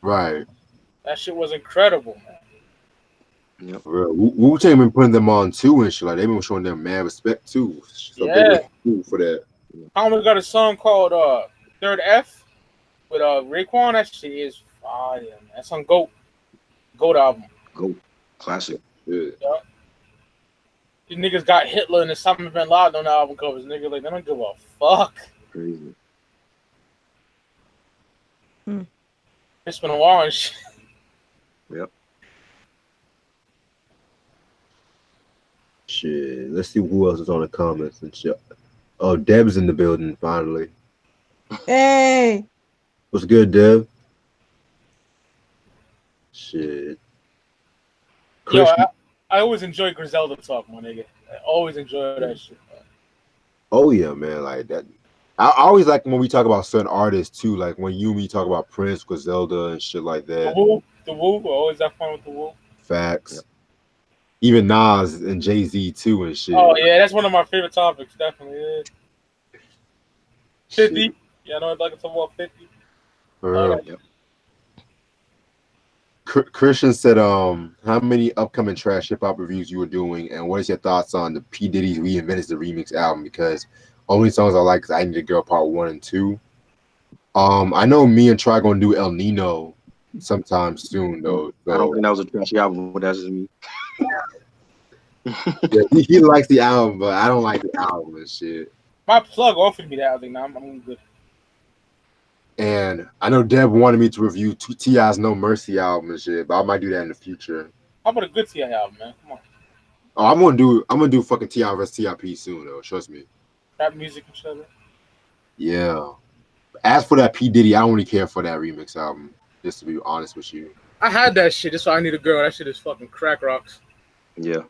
Right. That shit was incredible, man. Yep. Wu-Tang been putting them on too and shit. Like they've been showing them mad respect too. So yeah. Cool for that. Common got a song called Third F with Raekwon. That shit is fire, man. That's on GOAT album. GOAT. Classic. Yeah. These niggas got Hitler and Osama bin Laden on the album covers. Nigga, like, they don't give a fuck. Crazy. It's been a while and shit. Yep. Shit. Let's see who else is on the comments and shit. Oh, Deb's in the building finally. Hey. What's good, Deb? Shit. Yo, I always enjoy Griselda talk, my nigga. I always enjoy that shit, man. Oh yeah, man, like that. I always like when we talk about certain artists too, like when you and me talk about Prince, Griselda, and shit like that. The Woo, I always have fun with the Woo. Facts. Yep. Even Nas and Jay-Z too and shit. Oh yeah, that's one of my favorite topics, definitely. Yeah. 50. Shit. Yeah, I know I'd like to talk about 50. Yep. Christian said, how many upcoming trash hip hop reviews you were doing, and what is your thoughts on the P. Diddy's Reinvented the Remix album? Because only songs I like is I Need a Girl Part 1 and 2. I know me and Try gonna do El Nino sometime soon though. So. I don't think that was a trashy album, but that's just me. Yeah, he likes the album, but I don't like the album and shit. My plug offered me that. I think I'm good. And I know Deb wanted me to review T.I.'s No Mercy album and shit, but I might do that in the future. How about a good T.I. album, man? Come on. Oh, I'm gonna do fucking T.I. vs. T.I.P. soon though. Trust me. Rap music and shit. Yeah. As for that P. Diddy, I don't really care for that remix album. Just to be honest with you. I had that shit. That's why I Need a Girl. That shit is fucking crack rocks. Yeah.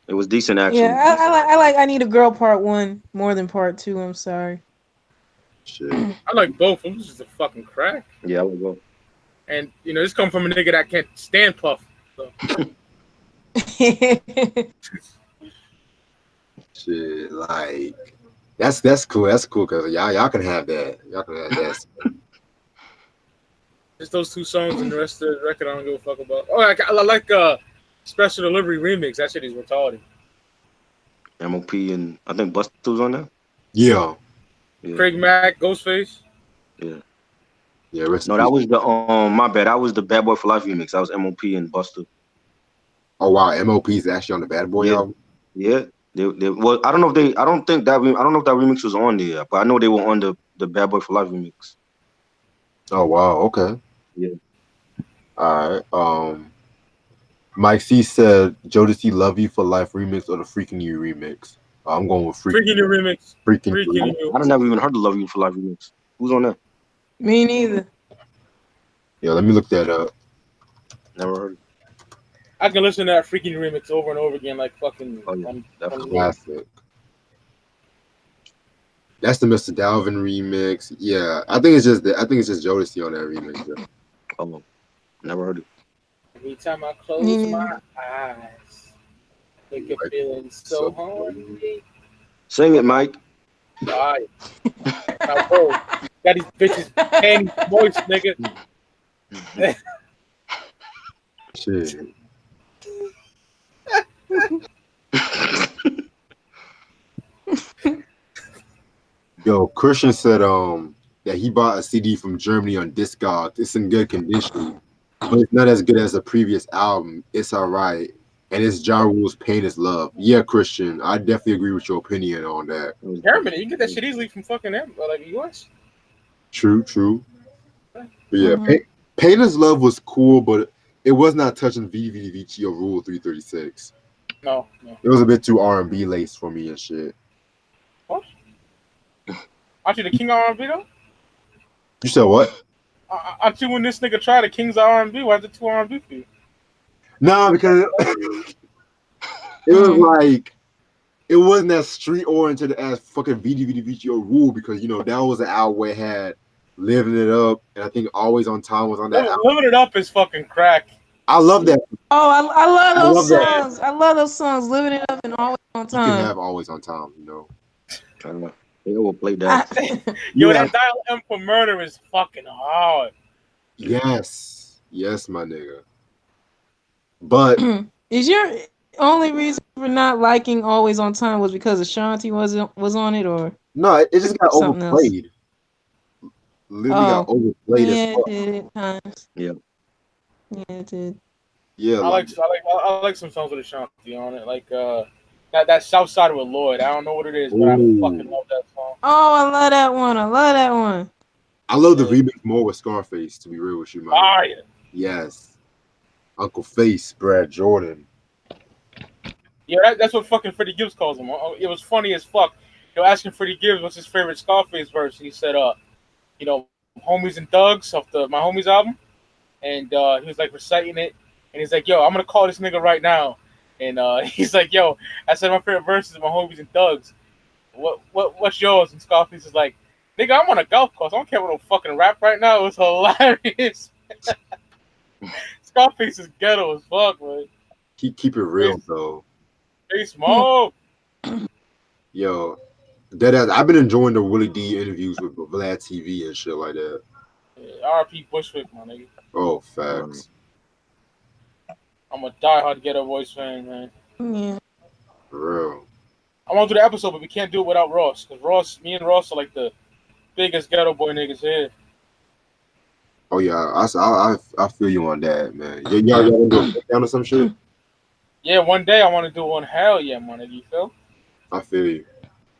It was decent, actually. Yeah, I like I Need a Girl Part 1 more than Part 2. I'm sorry. Shit. I like both. It was just a fucking crack. Yeah, I would go. And this come from a nigga that can't stand Puff. So. Shit, like that's cool. That's cool because y'all can have that. Y'all can have that. Just those two songs and the rest of the record I don't give a fuck about. Oh, I like Special Delivery Remix. That shit is retarded. MOP and I think Busta was on there. Yeah. Craig Mack, Ghostface. Yeah. Yeah. No, that was the my bad. That was the Bad Boy for Life remix. That was MOP and Busta. Oh wow, MOP is actually on the Bad Boy album. Yeah. They well, I don't know if they. I don't know if that remix was on there, but I know they were on the Bad Boy for Life remix. Oh wow. Okay. Yeah. All right. Mike C said Jodeci Love You for Life remix or the Freaking You remix. I'm going with Freaking You remix. Freaking You. I don't never even heard the Love You for Life remix. Who's on that? Me neither. Yeah, let me look that up. Never heard it. I can listen to that Freaking You remix over and over again, like fucking. Oh, yeah. Classic. That's the Mr. Dalvin remix. Yeah, I think it's just Jodeci on that remix. Yeah. Oh, never heard it. Every time I close my eyes, I get feeling so hungry. Sing it, Mike. All right. Now, bro, got these bitches panties moist, nigga. Shit. Yo, Christian said that he bought a CD from Germany on Discog. It's in good condition, but it's not as good as the previous album. It's all right, and it's Ja Rule's "Pain Is Love." Yeah, Christian, I definitely agree with your opinion on that. Germany, you can get that shit easily from fucking them, like US. True. But yeah, Pain Is Love was cool, but it was not touching VVVG or Rule 336. No. It was a bit too R&B laced for me and shit. What? Aren't you the king of R&B though? You said what? Aren't you when this nigga tried the kings of R&B? Why is it too R&B for you? No, because it was like it wasn't as street oriented as fucking VVVG or Rule because that was an album where it had Living It Up and I think Always on Time was on that album. Living It Up is fucking crack. I love that. Oh, I love those songs. That. I love those songs. Living It Up and Always on Time. You can have Always on Time, I don't know. They will play that. That Dial M for Murder is fucking hard. Yes, my nigga. But is your only reason for not liking Always on Time was because Ashanti was on it, or no? It just got overplayed. Else? Literally got overplayed as fuck. It did at times. Yeah, it did. Yeah, I like some songs with Ashanti on it, like that South Side with Lloyd. I don't know what it is, but I fucking love that song. Oh, I love that one. I love the remix more with Scarface. To be real with you, man. Ah, yeah. Yes, Uncle Face, Brad Jordan. Yeah, that's what fucking Freddie Gibbs calls him. It was funny as fuck. Asking Freddie Gibbs what's his favorite Scarface verse. He said, Homies and Thugs off my Homies album, and he was like reciting it, and he's like, yo, I'm gonna call this nigga right now, and he's like, yo, I said my favorite verse is my Homies and Thugs. What's yours? And Scarface is like, nigga, I'm on a golf course. I don't care what no fucking rap right now. It was hilarious. Scarface is ghetto as fuck, man. Keep it real though. Hey, Smoke. Yo, I've been enjoying the Willie D interviews with Vlad TV and shit like that. Yeah, R.P. Bushwick, my nigga. Oh, facts. I'm a diehard Ghetto Boys fan, man. Yeah. For real. I want to do the episode, but we can't do it without Ross, because me and Ross are like the biggest Ghetto Boy niggas here. Oh yeah, I feel you on that, man. Y'all want to do a breakdown or some shit? Yeah, one day I want to do one. Hell yeah, man. You feel? I feel you.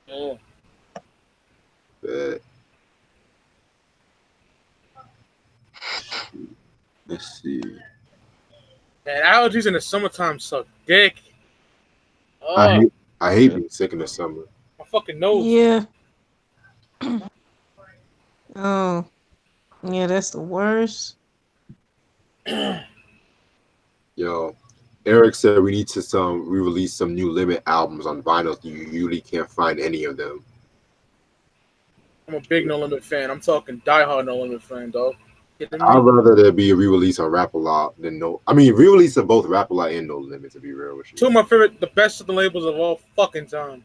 Yeah. But let's see. Man, allergies in the summertime suck dick. I hate being sick in the summer. My fucking nose. Yeah. Oh. Yeah, that's the worst. Yo, Eric said we need to re-release some new Limit albums on vinyl. You usually can't find any of them. I'm a big No Limit fan. I'm talking diehard No Limit fan, dog. Kidding I'd me? rather there be a re-release on Rap a Lot than no. I mean, re-release of both Rap a Lot and No Limit. To be real with Two you, of my favorite, the best of the labels of all fucking time.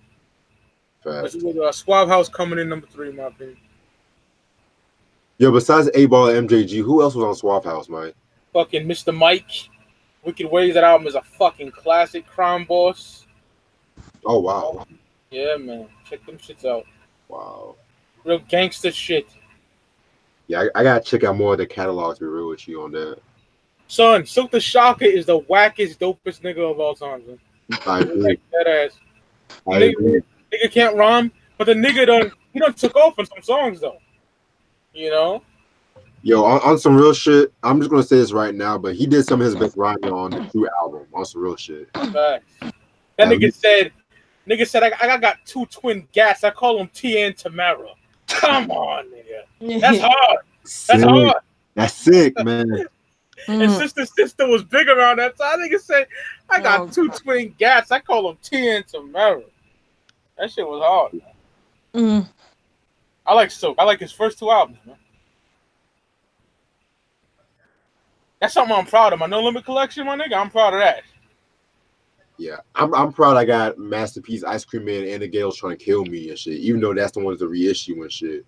fast. With Suave House coming in number 3, in my opinion. Yo, besides A Ball and MJG, who else was on Swap House, Mike? Fucking Mr. Mike. Wicked Ways, that album is a fucking classic. Crime Boss. Oh wow, Yeah, man. Check them shits out. wow. Real gangster shit. Yeah, I gotta check out more of the catalog to be real with you on that. Son, Silk the Shocker is the wackest, dopest nigga of all time, man. I agree. Like that ass. I agree. Nigga can't rhyme, but the nigga he done took off on some songs though. You know? Yo, on some real shit, I'm just gonna say this right now, but he did some of his best rhyming on the True album on some real shit. Facts. That nigga said, I got 2 twin gats. I call them Tia and Tamara. Come on, nigga. That's hard. Sick. That's hard. That's sick, man. And sister was big around that time. Nigga said, I got 2 twin gats. I call them Tia and Tamara. That shit was hard. Mm. I like Silk. I like his first 2 albums, man. That's something I'm proud of. My No Limit collection, my nigga. I'm proud of that. Yeah, I'm proud I got Masterpiece, Ice Cream Man, and the Gales Trying to Kill Me and shit. Even though that's the ones to reissue and shit.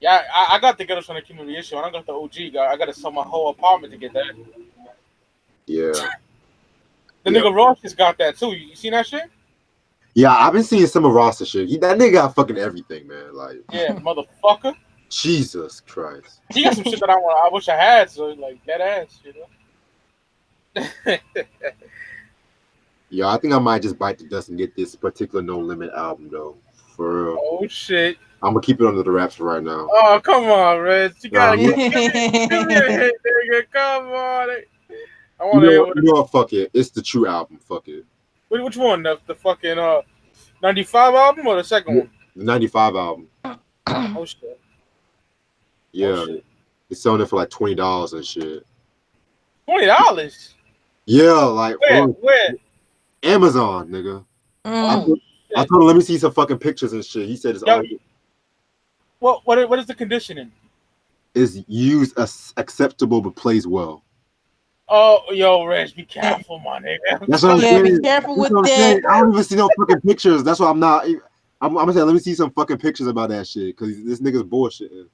Yeah, I got the Ghetto Trying to Kill Me reissue, and I got the OG. I got to sell my whole apartment to get that. Yeah. The nigga Ross just got that too. You seen that shit? Yeah, I've been seeing some of Ross's shit. That nigga got fucking everything, man. Like, yeah, motherfucker. Jesus Christ. He got some shit that I wish I had. So like that ass, you know. Yo, I think I might just bite the dust and get this particular No Limit album though. For real. Oh shit. I'm gonna keep it under the wraps for right now. Oh come on, Reg. You gotta give me a Yeah. hit, nigga. Come on. I want to hear You know what? Fuck it. It's the True album. Fuck it. Which one? The fucking 95 album or the second one? The 95 album. Oh shit. Yeah. Oh, shit. It's selling it for like $20 and shit. $20? Yeah, like Where? Amazon, nigga. Mm. I told him let me see some fucking pictures and shit. He said it's Yo, all what is the conditioning? is used as acceptable but plays well. Oh, yo, Reg, be careful, my nigga. That's what I'm Yeah, saying. be careful That's with what I'm that. saying. I don't even see no fucking pictures. That's why I'm not. I'm gonna say let me see some fucking pictures about that shit because this nigga's bullshitting.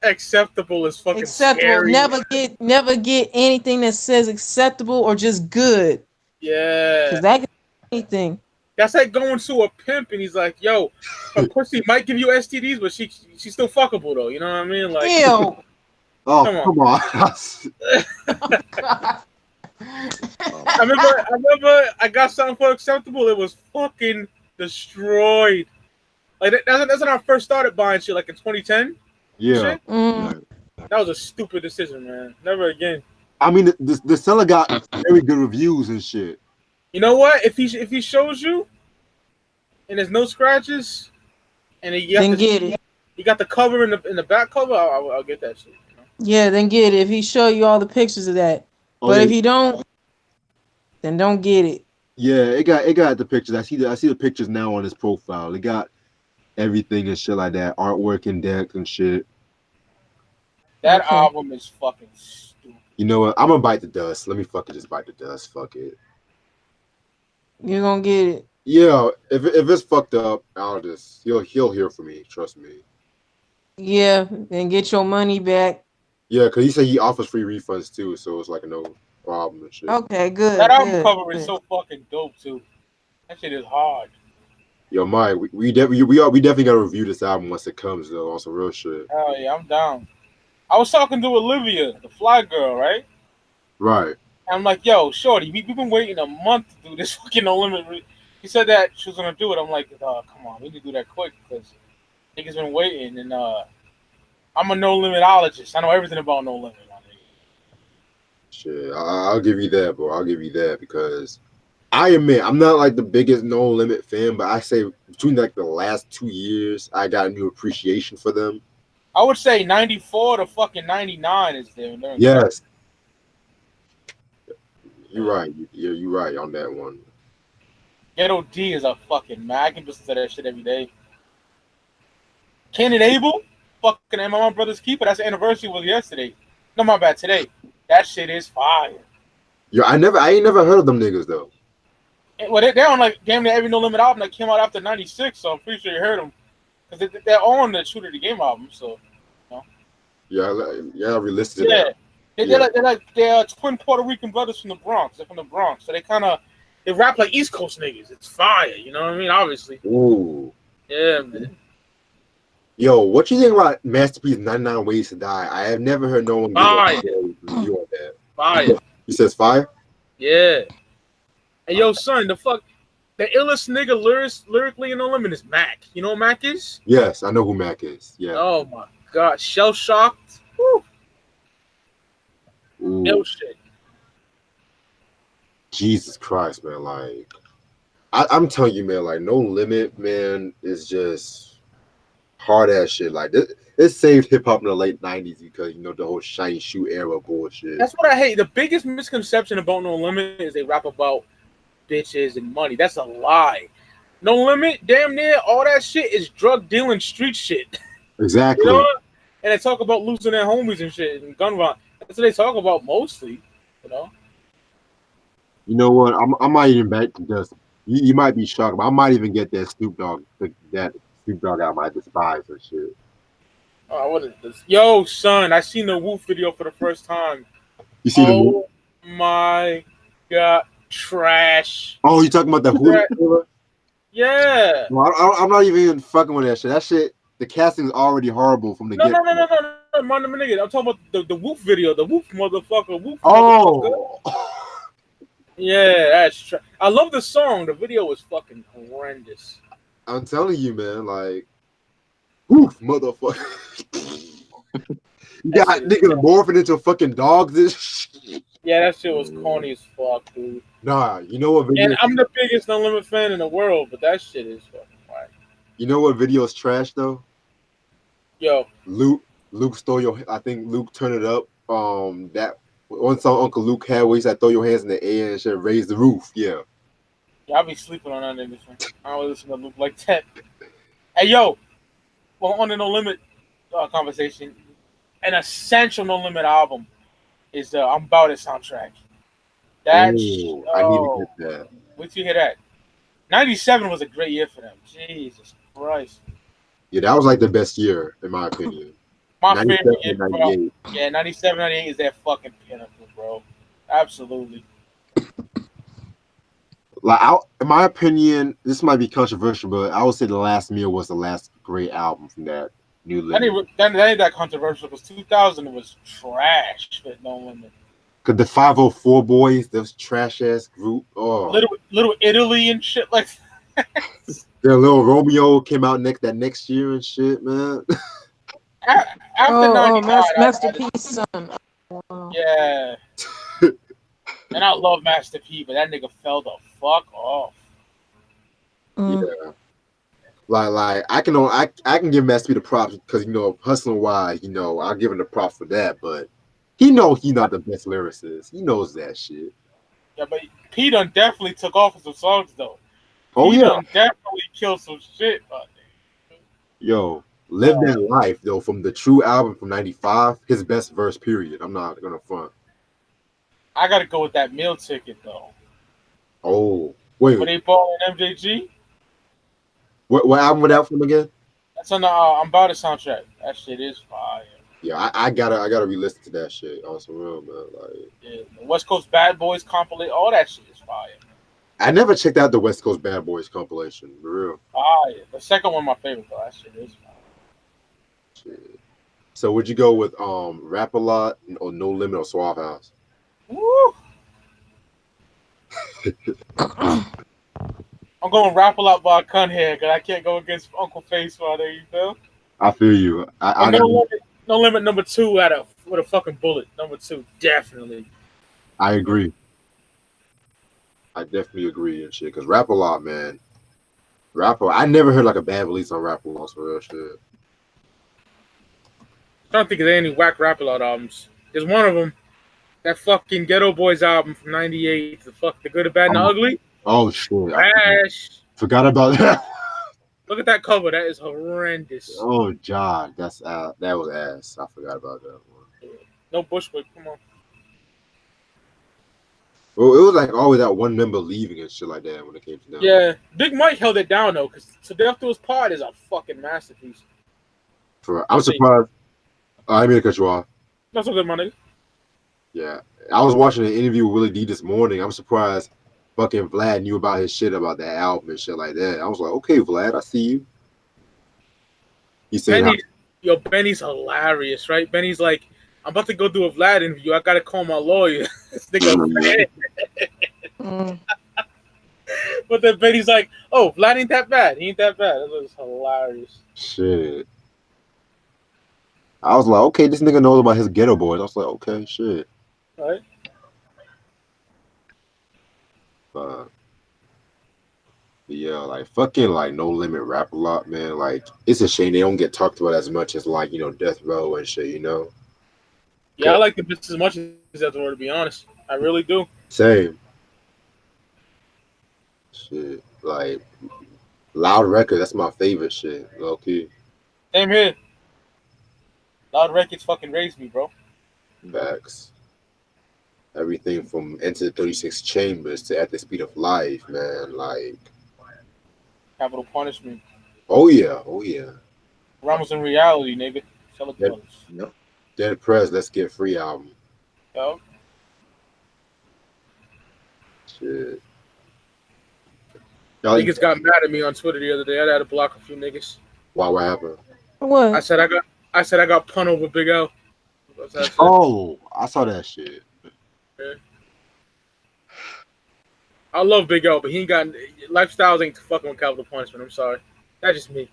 Acceptable is fucking Acceptable. scary. Never get anything that says acceptable or just good. Yeah. Because that can be anything. That's like going to a pimp and he's like, yo, her pussy might give you STDs, but she's still fuckable though. You know what I mean? Like, Ew. Oh, come on. I remember I got something for acceptable. It was fucking destroyed. Like that's when I first started buying shit, like in 2010. Yeah. Mm. That was a stupid decision, man. Never again. I mean, the seller got very good reviews and shit. You know what? If he shows you and there's no scratches, and Then get it. You got the cover in the back cover, I'll get that shit. You know? Yeah, then get it. If he show you all the pictures of that. But if he don't, then don't get it. Yeah, it got the pictures. I see the pictures now on his profile. It got everything and shit like that, artwork and deck and shit. That Okay. album is fucking stupid. You know what? I'm gonna bite the dust. Let me fucking just bite the dust. Fuck it. You're gonna get it. Yeah, if it's fucked up, he'll hear from me. Trust me. Yeah, then get your money back. Yeah, because he said he offers free refunds too, so it's like no problem and shit. Okay, good. That album good, cover is good. so fucking dope too. That shit is hard. Yo, Mike, we definitely gotta review this album once it comes though, on some real shit. Hell yeah, I'm down. I was talking to Olivia, the fly girl, right? Right. And I'm like, yo, shorty, we've been waiting a month to do this fucking No Limit. He said that she was gonna do it. I'm like, come on, we need to do that quick because niggas been waiting. And I'm a No Limitologist. I know everything about No Limit. Shit, I'll give you that, bro. I'll give you that because I admit I'm not like the biggest No Limit fan, but I say between like the last 2 years, I got a new appreciation for them. I would say 94 to fucking 99 is there. Yes. You're right. You're right on that one. Ghetto D is a fucking man. I can listen to that shit every day. Cain and Abel, fucking and my mom brother's keeper. That's the anniversary was yesterday. No, my bad, today. That shit is fire. Yo, I ain't never heard of them niggas though. Well, they're on like damn near every No Limit album that came out after '96, so I'm pretty sure you heard them because they're on the True to the Game album. So, you know. Yeah, I re-listened to that. They're twin Puerto Rican brothers from the Bronx. They're from the Bronx, so they rap like East Coast niggas. It's fire, you know what I mean? Obviously. Ooh. Yeah, man. Yo, what you think about Masterpiece 99 Ways to Die? I have never heard no one give a review on that. Fire. He says fire? Yeah. And yo, son, the illest nigga lyrically in No Limit is Mac. You know what Mac is? Yes, I know who Mac is. Yeah. Oh my god, shell shocked. Woo. Ill shit. Jesus Christ, man! Like, I'm telling you, man. Like, No Limit, man, is just hard ass shit. Like, it saved hip hop in the late '90s because the whole shiny shoe era bullshit. That's what I hate. The biggest misconception about No Limit is they rap about bitches and money. That's a lie. No Limit, damn near all that shit is drug dealing street shit. Exactly. You know what? And they talk about losing their homies and shit and gun violence. That's what they talk about mostly. You know. You know what? I might even bet just you might be shocked, but I might even get that Snoop Dogg album I despise and shit. Oh, what is this? Yo, son, I seen the Woof video for the first time. You see the movie? My god, trash. Oh, you talking about the Woof? Yeah. Well, I'm not even fucking with that shit. That shit, the casting is already horrible from the get. No, my nigga. I'm talking about the Woof video. The Woof motherfucker. Woof. Oh. Motherfucker. Yeah, that's true. I love the song. The video was fucking horrendous. I'm telling you, man. Like, Woof, motherfucker. You got niggas morphing into fucking dogs and shit. Yeah, that shit was corny as fuck, dude. Nah, you know what video? And I'm the biggest No Limit fan in the world, but that shit is fucking whack. You know what video is trash though? Yo, Luke stole your. I think Luke turned it up. That one song Uncle Luke had where he said throw your hands in the air and shit, raise the roof. Yeah. I be sleeping on that nigga. I don't listen to Luke like that. Hey, yo, well, on the No Limit conversation, an essential No Limit album is the I'm About It soundtrack. I need to get that. Wait till you hear that. 97 was a great year for them. Jesus Christ. Yeah, that was like the best year, in my opinion. My favorite year, bro. Yeah, 97, 98 is that fucking pinnacle, bro. Absolutely. Like, in my opinion, this might be controversial, but I would say The Last Meal was the last great album from that new Limit. That ain't that controversial because 2000 was trash with No Limit. Cause the 504 Boys, those trash ass group. Oh, little Italy and shit like that. Their Little Romeo came out that next year and shit, man. After 99, Masterpiece, son. Wow. Yeah. And I love Master P, but that nigga fell the fuck off. Yeah. Like I can give Master P the props because hustling wise, I'll give him the props for that, but he's not the best lyricist. He knows that shit. Yeah, but P done definitely took off of some songs though. Oh, he yeah. done definitely killed some shit. Yo, Live That Life though, from the True album from '95, his best verse. Period. I'm not gonna front. I gotta go with that meal ticket though. Oh, wait. When they ball in MJG. What album was that from again? That's on the I'm About It soundtrack. That shit is fire. Yeah, I gotta re-listen to that shit on some real, man. Like, yeah, the West Coast Bad Boys compilation, all that shit is fire. I never checked out the West Coast Bad Boys compilation, for real. Fire. The second one, my favorite though. That shit is fire. Shit. So would you go with Rap a Lot or No Limit or Suave House? Woo! I'm going Rap a Lot by Cunhead because I can't go against Uncle Face Father, you feel? I feel you. No Limit number 2 with a fucking bullet. Number 2, definitely. I agree. I definitely agree and shit. Cause Rap a Lot, man. I never heard like a bad release on Rap a Lot for real shit. I don't think there's any whack Rap a Lot albums. There's one of them, that fucking Ghetto Boys album from '98. The Good, the Bad, and the Ugly. Oh shit! Trash. Forgot about that. Look at that cover. That is horrendous. Oh God, that was ass. I forgot about that one. No Bushwick. Come on. Well, it was like always that one member leaving and shit like that when it came to them. Yeah, Big Mike held it down though, because To Death Do Us Part is a fucking masterpiece. I'm surprised. I mean to cut you off. Not so good, my nigga. Yeah, I was watching an interview with Willie D this morning. I'm surprised fucking Vlad knew about his shit about that album and shit like that. I was like, okay, Vlad, I see you. He said, Benny's hilarious, right? Benny's like, I'm about to go do a Vlad interview. I gotta call my lawyer. This nigga. But then Benny's like, oh, Vlad ain't that bad. He ain't that bad. That was hilarious. shit. I was like, okay, this nigga knows about his ghetto boys. I was like, okay, shit. Right? But yeah, like fucking like No Limit rap a lot, man. Like it's a shame they don't get talked about as much as like, you know, Death Row and shit, you know? Yeah, I like the bitch as much as Death Row, to be honest. I really do. Same. Shit. Like Loud Record, that's my favorite shit. Low key. Same here. Loud Records fucking raised me, bro. Facts. Everything from Enter the 36 Chambers to At the Speed of Life, man. Like, Capital Punishment. oh yeah, oh yeah. Ramos in Reality, nigga. Sell it Yep. to us. Yep. Dead Prez, Let's Get Free album. Yo. Shit. Y'all, Niggas got mad at me on Twitter the other day. I had to block a few niggas. wow, what happened? What? I said I got pun over Big L. That's what I said. Oh, I saw that shit. Yeah. I love Big L, but he ain't got lifestyles ain't fucking with Capital Punishment. I'm sorry. That's just me.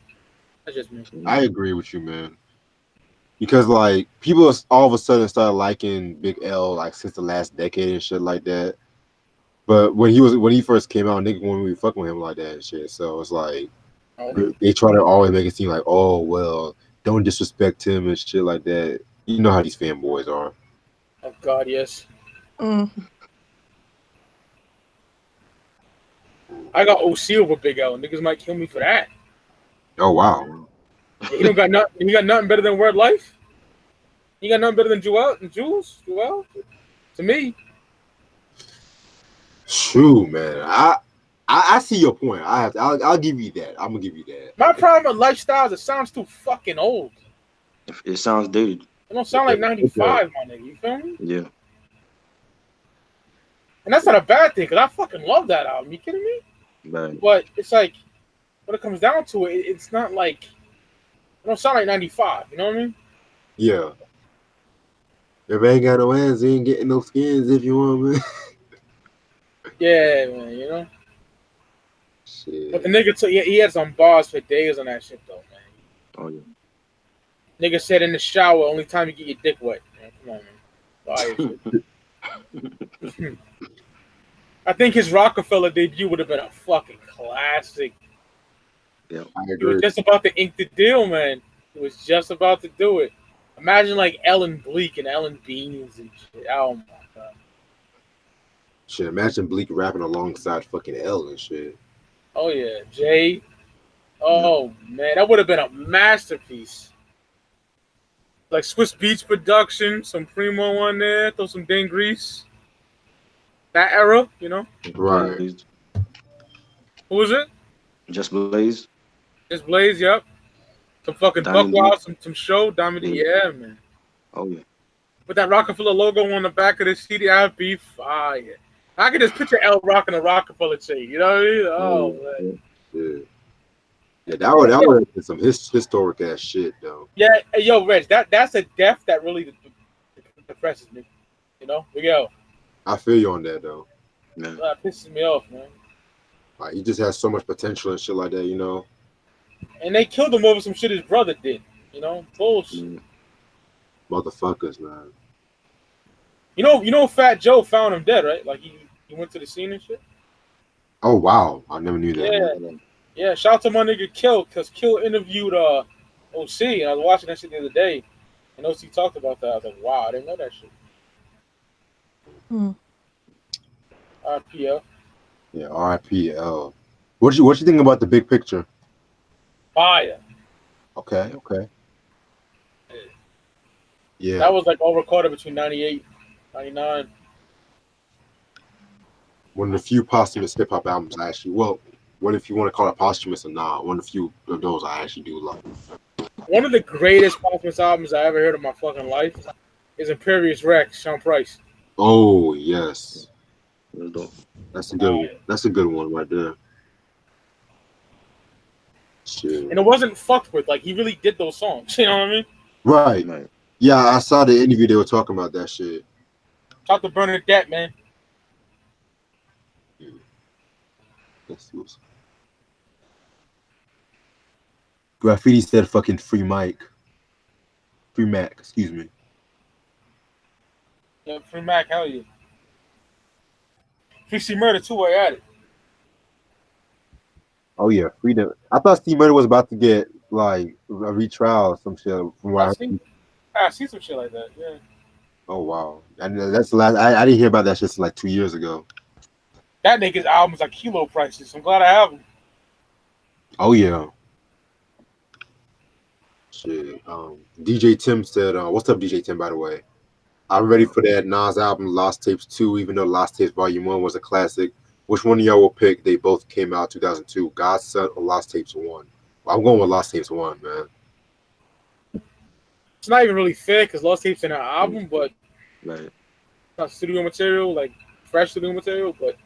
I agree with you, man. Because like people all of a sudden started liking Big L like since the last decade and shit like that. But when he first came out, niggas wouldn't really fucking with him like that and shit. So it's like they try to always make it seem like, oh well, don't disrespect him and shit like that. You know how these fanboys are. Oh God, yes. I got OC over Big L. Niggas might kill me for that. Oh wow. He don't got nothing. He got nothing better than Word Life. He got nothing better than Jules. To me. True, man. I see your point. I'll give you that. I'm gonna give you that. My problem with Lifestyles, it sounds too fucking old. It sounds dated. It don't sound like 95, my nigga. You feel me? Yeah. And that's not a bad thing, because I fucking love that album. You kidding me? Right. But it's like, when it comes down to it, it's not like, it don't sound like 95. You know what I mean? Yeah. If I ain't got no hands, you ain't getting no skins if you want me. Yeah, man, you know? Shit. But the nigga, he had some bars for days on that shit, though, man. Oh yeah. Nigga said in the shower, only time you get your dick wet. Man, come on, man. Fire. I think his Rockefeller debut would have been a fucking classic. Yeah. I He agree. was just about to ink the deal, man. He was just about to do it. Imagine like Ellen Bleak and Ellen Beans and shit. Oh my God. Shit, imagine Bleak rapping alongside fucking L and shit. Oh yeah, Jay. Oh man, that would have been a masterpiece. Like Swiss Beats production, some Primo on there, throw some Dan Grease. That era, you know. Right. Who was it? Just Blaze. Just Blaze, yep. Some fucking Diamond Buckwild, some show, Diamond D. Yeah, man. Oh yeah. With that Rockefeller logo on the back of the CD, I'd be fire. I could just picture L rocking a Rockefeller chain. You know what I mean? Oh man. Yeah. Yeah, that would have been some historic ass shit though. Yeah, hey, yo, Reg, that's a death that really depresses me. You know, we go. I feel you on that though. Yeah. That pisses me off, man. Like he just has so much potential and shit like that, you know. And they killed him over some shit his brother did. You know, bullshit. Motherfuckers, man. You know, Fat Joe found him dead, right? Like he went to the scene and shit. Oh wow, I never knew that. Yeah. Shout out to my nigga Kill, because Kill interviewed OC, and I was watching that shit the other day, and OC talked about that. I was like, wow, I didn't know that shit. RPL. Yeah, RIPL. What you think about the big picture? Fire. Okay. Yeah. That was like all recorded between 98, 99. One of the few posthumous hip hop albums I actually, well, what if you want to call it posthumous or not? One of the few of those I actually do love. One of the greatest posthumous albums I ever heard in my fucking life is Imperious Rex, Sean Price. Oh yes, That's dope. that's a good one. That's a good one right there. Shit. And it wasn't fucked with. Like, he really did those songs. You know what I mean? Right. Right. Yeah, I saw the interview. They were talking about that shit. Talk to Bernadette, man. Let's see what's... Graffiti said fucking free Mike. Free Mac, excuse me. Yeah, Free Mac, hell yeah. Free C Murder, too, while you're at it. Oh yeah, freedom. I thought Steve Murder was about to get like a retrial or some shit from what I see some shit like that, yeah. Oh wow. And that's the last I didn't hear about that shit since like 2 years ago. That nigga's album's like kilo prices. I'm glad I have them. Oh yeah. Shit. DJ Tim said, what's up, DJ Tim, by the way? I'm ready for that Nas album, Lost Tapes 2, even though Lost Tapes Volume 1 was a classic. Which one of y'all will pick? They both came out 2002. God's Son or Lost Tapes 1? Well, I'm going with Lost Tapes 1, man. It's not even really fair because Lost Tapes in our album, but Right. not studio material, like fresh studio material. But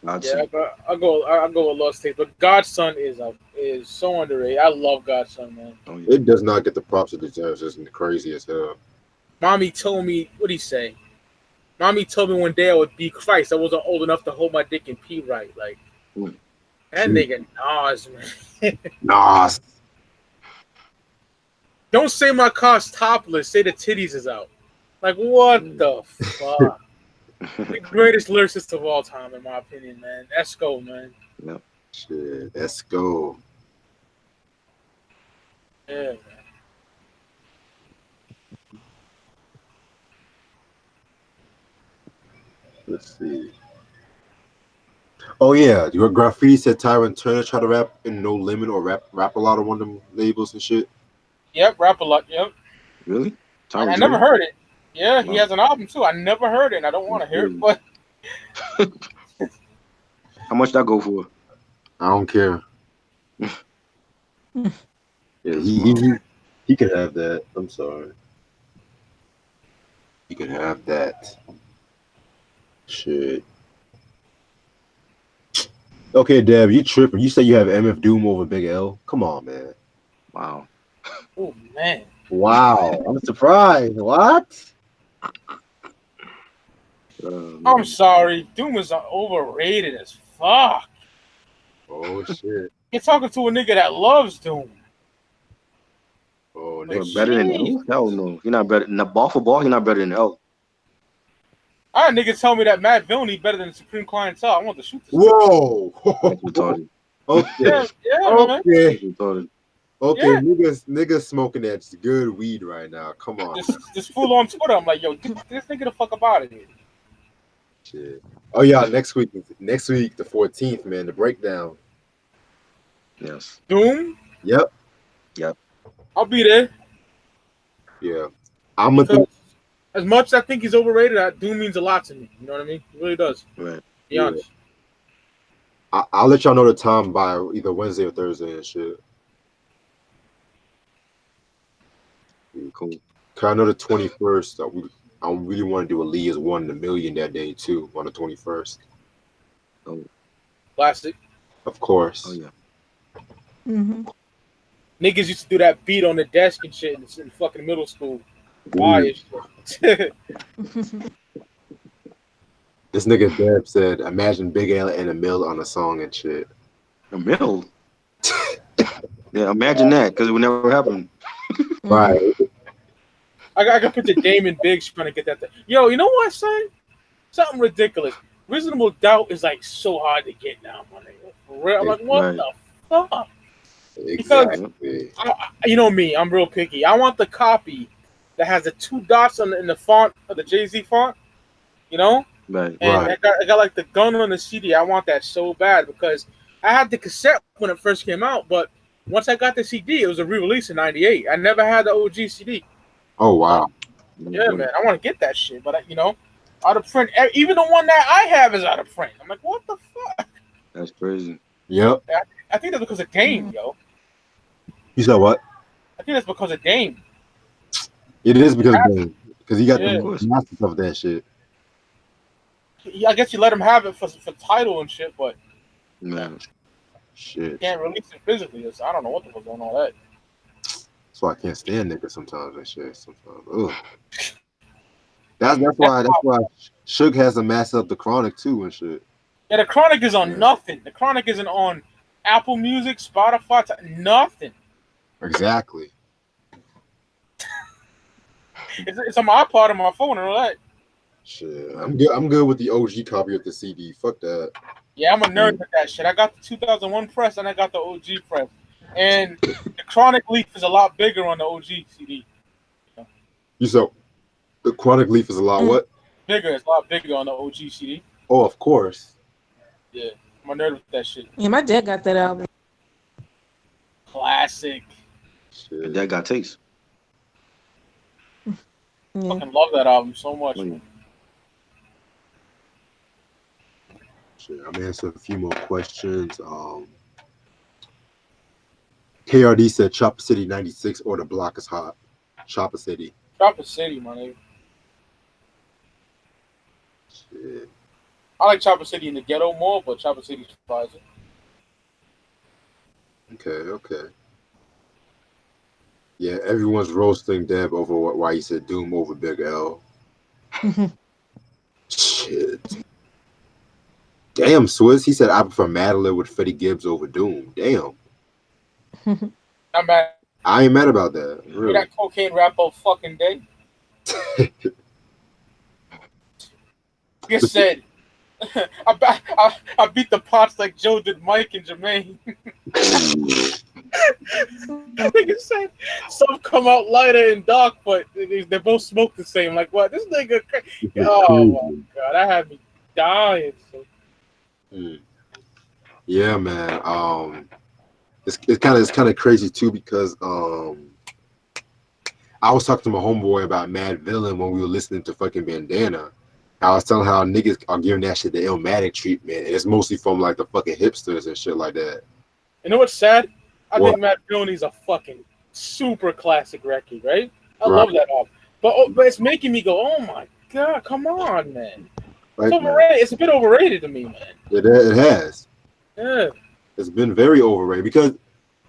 I'd yeah, say. I'll go with Lost Tapes. But God's Son is so underrated. I love God's Son, man. Oh, yeah. It does not get the props it deserves. It's crazy as hell. Mommy told me, what'd he say? Mommy told me one day I would be Christ. I wasn't old enough to hold my dick and pee right. Like, that nigga Nas, man. Nas. Don't say my car's topless. Say the titties is out. Like, what the fuck? The greatest lyricist of all time, in my opinion, man. Esco, man. Yep. Shit, let's go. Yeah, man. Let's see. Oh yeah, your Graffiti said Tyron Turner tried to rap in No Limit or rap a lot on one of them labels and shit. Yep, rap a lot. Yep. Really? I never heard it. Yeah, he has an album too. I never heard it, and I don't want to hear it. But how much that go for? I don't care. Yeah, he could have that. I'm sorry. He could have that. Shit. Okay, Dev, you tripping. You say you have MF Doom over Big L. Come on, man. Wow. oh man. Wow. I'm surprised. What? I'm sorry. Doom is overrated as fuck. Oh shit. You're talking to a nigga that loves Doom. Oh, Like, next Better than L? Hell no. You're not better. Ball for ball, you're not better than L. I had niggas tell me that Matt Villainy better than Supreme Clientele. I want to shoot this. Whoa. That's retarded. Okay. Yeah, man. Okay. That's retarded. Okay, Yeah. niggas smoking that good weed right now. Come on. This fool on Twitter, I'm like, yo, get this nigga the fuck up out of here. Shit. Oh yeah, next week, the 14th, man, the breakdown. Yes. Doom? Yep. I'll be there. Yeah. I'm gonna As much as I think he's overrated, Doom means a lot to me. You know what I mean? It really does. Right. Be honest. I'll let y'all know the time by either Wednesday or Thursday and shit. Cool. Cause I know the 21st. I really want to do a Lee is 1 in a million that day too on the 21st. Oh. Classic. Of course. Oh yeah. Mm-hmm. Niggas used to do that beat on the desk and shit in fucking middle school. Why shit? This nigga Deb said, "Imagine Big L and a mill on a song and shit." A mill. Yeah, imagine that, because it would never happen. Right. I can picture Damon Biggs trying to get that thing. Yo, you know what, son? Something ridiculous. Reasonable Doubt is like so hard to get now, my nigga. For real. I'm like, what the fuck? Exactly. You know me, I'm real picky. I want the copy that has the 2 dots in the font of the Jay-Z font, you know? Right. And Right. I got like the gun on the CD. I want that so bad because I had the cassette when it first came out, but once I got the CD, it was a re-release in '98. I never had the OG CD. Oh wow. Yeah, man, I want to get that shit, but out of print. Even the one that I have is out of print. I'm like, what the fuck? That's crazy. Yep. I think that's because of Dame, yo. You said what? I think that's because of Dame. It is because he got Yeah. the masters of that shit. I guess you let him have it for title and shit, but Man. Shit. you can't release it physically. So I don't know what the fuck going on with that. That's why I can't stand niggas sometimes and shit. Sometimes. Ugh. That's why Suge has to master up the Chronic too and shit. Yeah, the Chronic is on nothing. The Chronic isn't on Apple Music, Spotify, nothing. Exactly. It's on my iPod and my phone and all that. Shit. I'm good with the OG copy of the CD. Fuck that. Yeah, I'm a nerd with that shit. I got the 2001 press and I got the OG press. And the Chronic Leaf is a lot bigger on the OG CD. You so the Chronic Leaf is a lot what? Bigger. It's a lot bigger on the OG CD. Oh, of course. Yeah, I'm a nerd with that shit. Yeah, my dad got that album. Classic. Shit. That got taste. Yeah. Fucking love that album so much. Man. Shit, I'm answering a few more questions. KRD said Chopper City 96 or the block is hot. Chopper City. Chopper City, my nigga. Shit. I like Chopper City in the ghetto more, but Chopper City's surprising. Okay. Yeah, everyone's roasting Deb over why he said Doom over Big L. Shit. Damn, Swiss. He said I prefer Madeline with Freddie Gibbs over Doom. Damn. I'm mad. I ain't mad about that. Really. That cocaine rap all fucking day. Like I said, I beat the pots like Joe did Mike and Jermaine. Nigga said some come out lighter and dark, but they both smoke the same. Like what? This nigga. Oh my god, that had me dying. Yeah, man. It's kind of crazy too because I was talking to my homeboy about Mad Villain when we were listening to fucking Bandana. I was telling how niggas are giving that shit the Illmatic treatment, and it's mostly from like the fucking hipsters and shit like that. You know what's sad? I think Mad Villain is a fucking super classic record, right? I love that album, but it's making me go, oh my god, come on, man. It's overrated. It's a bit overrated to me, man. It has. Yeah. It's been very overrated because,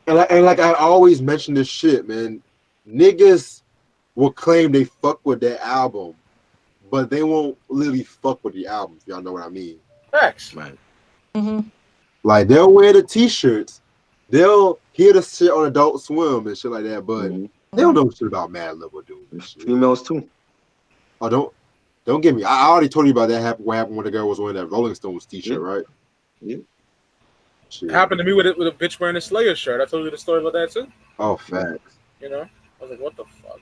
and like I always mention this shit, man. Niggas will claim they fuck with that album, but they won't literally fuck with the album, if y'all know what I mean. Facts. Right. Mm-hmm. Like, they'll wear the t-shirts, they'll hear the shit on Adult Swim and shit like that, but they don't know shit about Mad Lib or Doom. Females too. Oh, don't get me. I already told you about that. What happened when the girl was wearing that Rolling Stones t-shirt, right? Yeah. It happened to me with a bitch wearing a Slayer shirt. I told you the story about that too. Oh, facts. You know, I was like, what the fuck?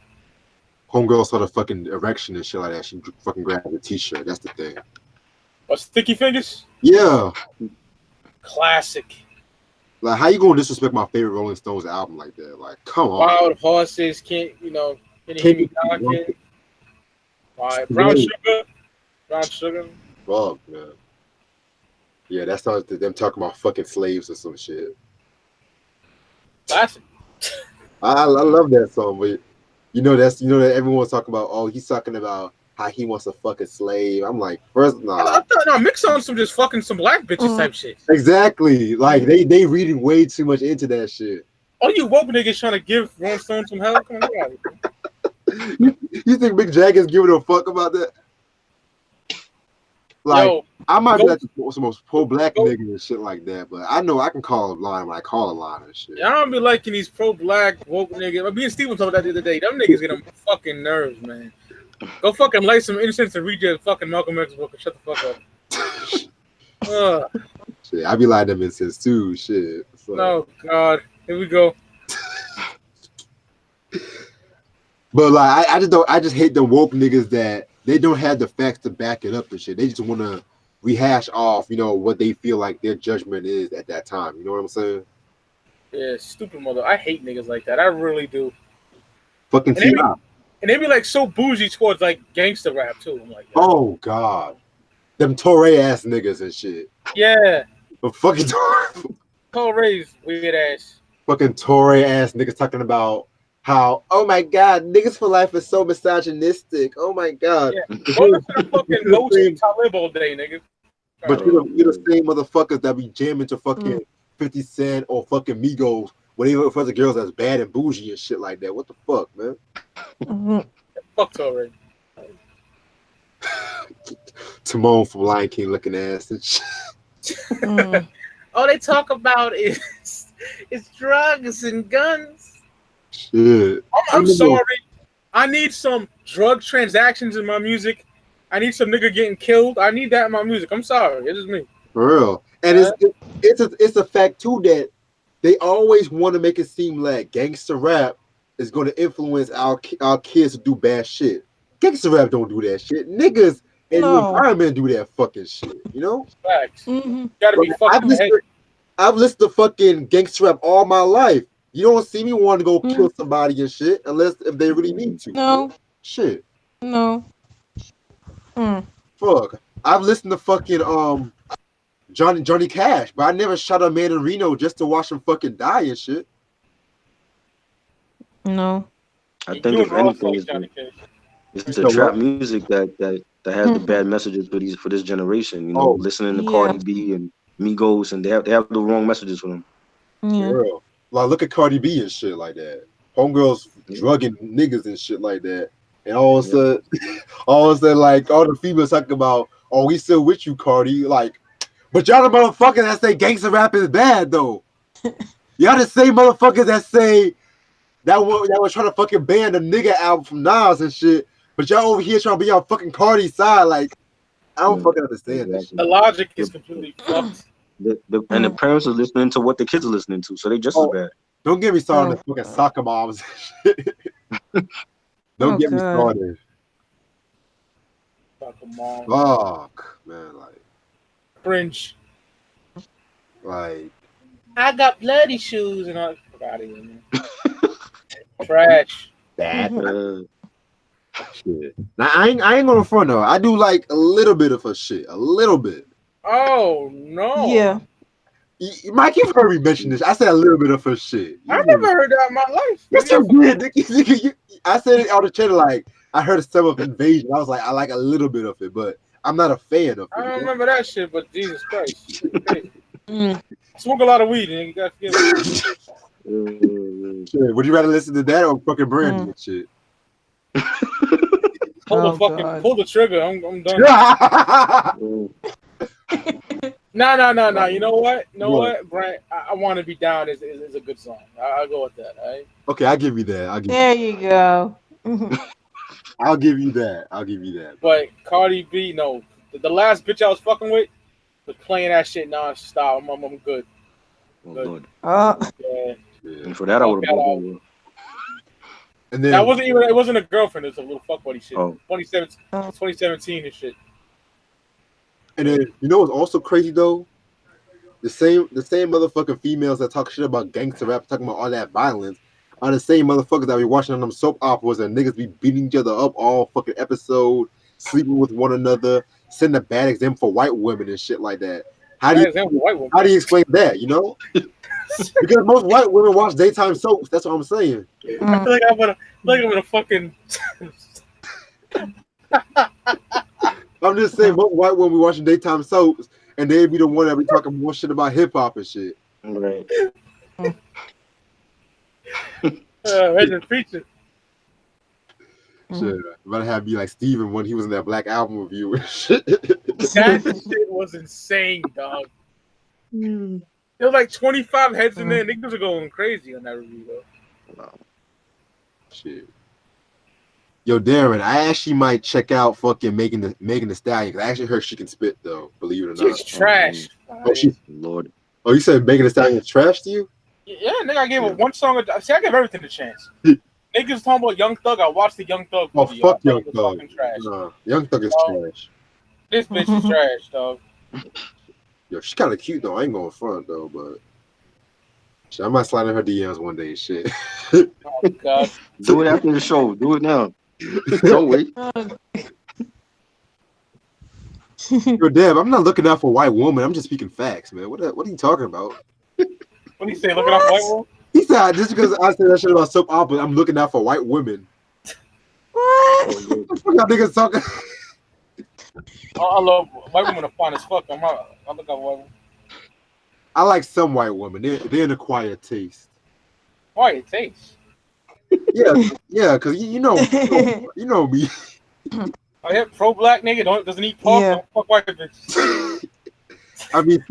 Homegirl saw the fucking erection and shit like that. She fucking grabbed the t-shirt. That's the thing. What, Sticky Fingers? Yeah. Classic. Like, how you gonna disrespect my favorite Rolling Stones album like that? Like, come on. Wild Horses, can't hear me knocking. Brown Sugar. Fuck, man. Yeah, that starts them talking about fucking slaves or some shit. Classic. I love that song, but that everyone's talking about. Oh, he's talking about how he wants to fuck a slave. I'm like, first, nah. I thought mix on some just fucking some black bitches type shit. Exactly. Like they reading way too much into that shit. Oh, you woke niggas trying to give Rolling Stone some hell? Come on, get out of here. You think Mick Jagger's giving a fuck about that? Like, yo, I might be like the most pro-black nigga and shit like that, but I know I can call a line when I call a line and shit. Yeah, I don't be liking these pro-black woke niggas. Me and Steven talked about that the other day. Them niggas get on my fucking nerves, man. Go fucking light some incense and read your fucking Malcolm X book and shut the fuck up. Shit, I be lighting them incense too. Shit. So. Oh God, here we go. But like, I just hate the woke niggas that they don't have the facts to back it up and shit. They just want to rehash off, what they feel like their judgment is at that time. You know what I'm saying? Yeah, stupid mother. I hate niggas like that. I really do. Fucking And they T.I. be, and they be like so bougie towards like gangster rap too. I'm like, yo. Oh God, them Torre ass niggas and shit. Yeah, But fucking Torre's weird ass. fucking Torre ass niggas talking about how, oh my God, niggas for life is so misogynistic. Oh my God. Yeah, But go listen to you're fucking the Mostly same, Talib all day, nigga. but Alright. you're the same motherfuckers that be jamming to fucking 50 Cent or fucking Migos when they look for the girls that's bad and bougie and shit like that. What the fuck, man? Fuck Torre. Timon from Lion King looking ass and shit. All they talk about is drugs and guns. Shit. I'm sorry. I need some drug transactions in my music. I need some nigga getting killed. I need that in my music. I'm sorry. It's just me. For real. And it's a fact too that they always want to make it seem like gangster rap is going to influence our kids to do bad shit. Gangster rap don't do that shit. Niggas in the environment do that fucking shit. You know? Facts. You gotta be fucking head. I've listened to fucking gangster rap all my life. You don't see me want to go kill somebody and shit unless if they really need to. No. Shit. No. Fuck. I've listened to fucking Johnny Cash, but I never shot a man in Reno just to watch him fucking die and shit. No. I think if anything, it's the trap music that has the bad messages for this generation. You know, listening to Cardi B and Migos, and they have the wrong messages for them. Yeah. For real. Like look at Cardi B and shit like that. Homegirls drugging niggas and shit like that. And all of a sudden, like all the females talking about, oh, we still with you, Cardi. Like, but y'all the motherfuckers that say gangster rap is bad though. Y'all the same motherfuckers that say that was trying to fucking ban the nigga album from Nas and shit. But y'all over here trying to be on fucking Cardi's side. Like, I don't fucking understand this shit. The logic is completely fucked. And the parents are listening to what the kids are listening to, so they just as bad. Don't get me started on the fucking soccer moms and shit. Don't get me started. Fuck, man, like cringe. Like I got bloody shoes and all. Out of here, man. Trash. Bad. Shit. Now I ain't gonna front though. I do like a little bit of her shit, a little bit. Oh no. Yeah. Mike, you've heard me mention this. I said a little bit of her shit. I never heard that in my life. Yes, you did. I said it on the channel like I heard some of Invasion. I was like, I like a little bit of it, but I'm not a fan of it. I don't remember that shit, but Jesus Christ. I smoke a lot of weed, and you gotta forgive me. Shit, would you rather listen to that or fucking Brandy and shit? Pull the trigger. I'm done. No. You know what? Brent, I Want to Be Down is a good song. I'll go with that. All right. Okay, I'll give you that. There you go. I'll give you that. But Cardi B, no. The last bitch I was fucking with was playing that shit non-stop. I'm good. Good. Yeah. And for that, I would have broke over. And then that it wasn't a girlfriend. It was a little fuck buddy shit. 2017 and shit. And then you know what's also crazy though? The same motherfucking females that talk shit about gangster rap, talking about all that violence, are the same motherfuckers that be watching on them soap operas and niggas be beating each other up all fucking episode, sleeping with one another, setting a bad example for white women and shit like that. How do you explain that? You know? Because most white women watch daytime soaps. That's what I'm saying. I feel like I'm gonna fucking. I'm just saying, most white women be watching daytime soaps, and they be the one that be talking more shit about hip hop and shit. Right. Preaching. Shit, about to have be like Steven when he was in that Black Album review and shit. That shit was insane, dog. There was like 25 heads in there. Niggas are going crazy on that review, though. Wow. Shit. Yo, Darren, I actually might check out fucking Megan the Stallion because I actually heard she can spit though. Believe it or not, she's trash. Lord. Oh, you said Megan the Stallion is trash to you? Yeah, nigga, I gave her one song. See, I give everything a chance. Niggas talking about Young Thug. I watched the Young Thug video. Oh, fuck Young Thug. Young Thug is trash. This bitch is trash, dog. Yo, she's kind of cute though. I ain't going front though, but Shit, I might slide in her DMs one day. Shit. Oh God. Do it after the show. Do it now. Don't wait. Yo, Deb, I'm not looking out for a white woman. I'm just speaking facts, man. What are you talking about? What do you say? Looking out for white woman? He said just because I said that shit about soap opera, I'm looking out for white women. What? What the fuck y'all niggas talking? I love white women are fine as fuck. I look out for white women. I like some white women. They're an acquired taste. Why it tastes? Yeah, because you know me. I hear pro-black nigga doesn't eat pork. Yeah. Don't fuck white bitches. I mean,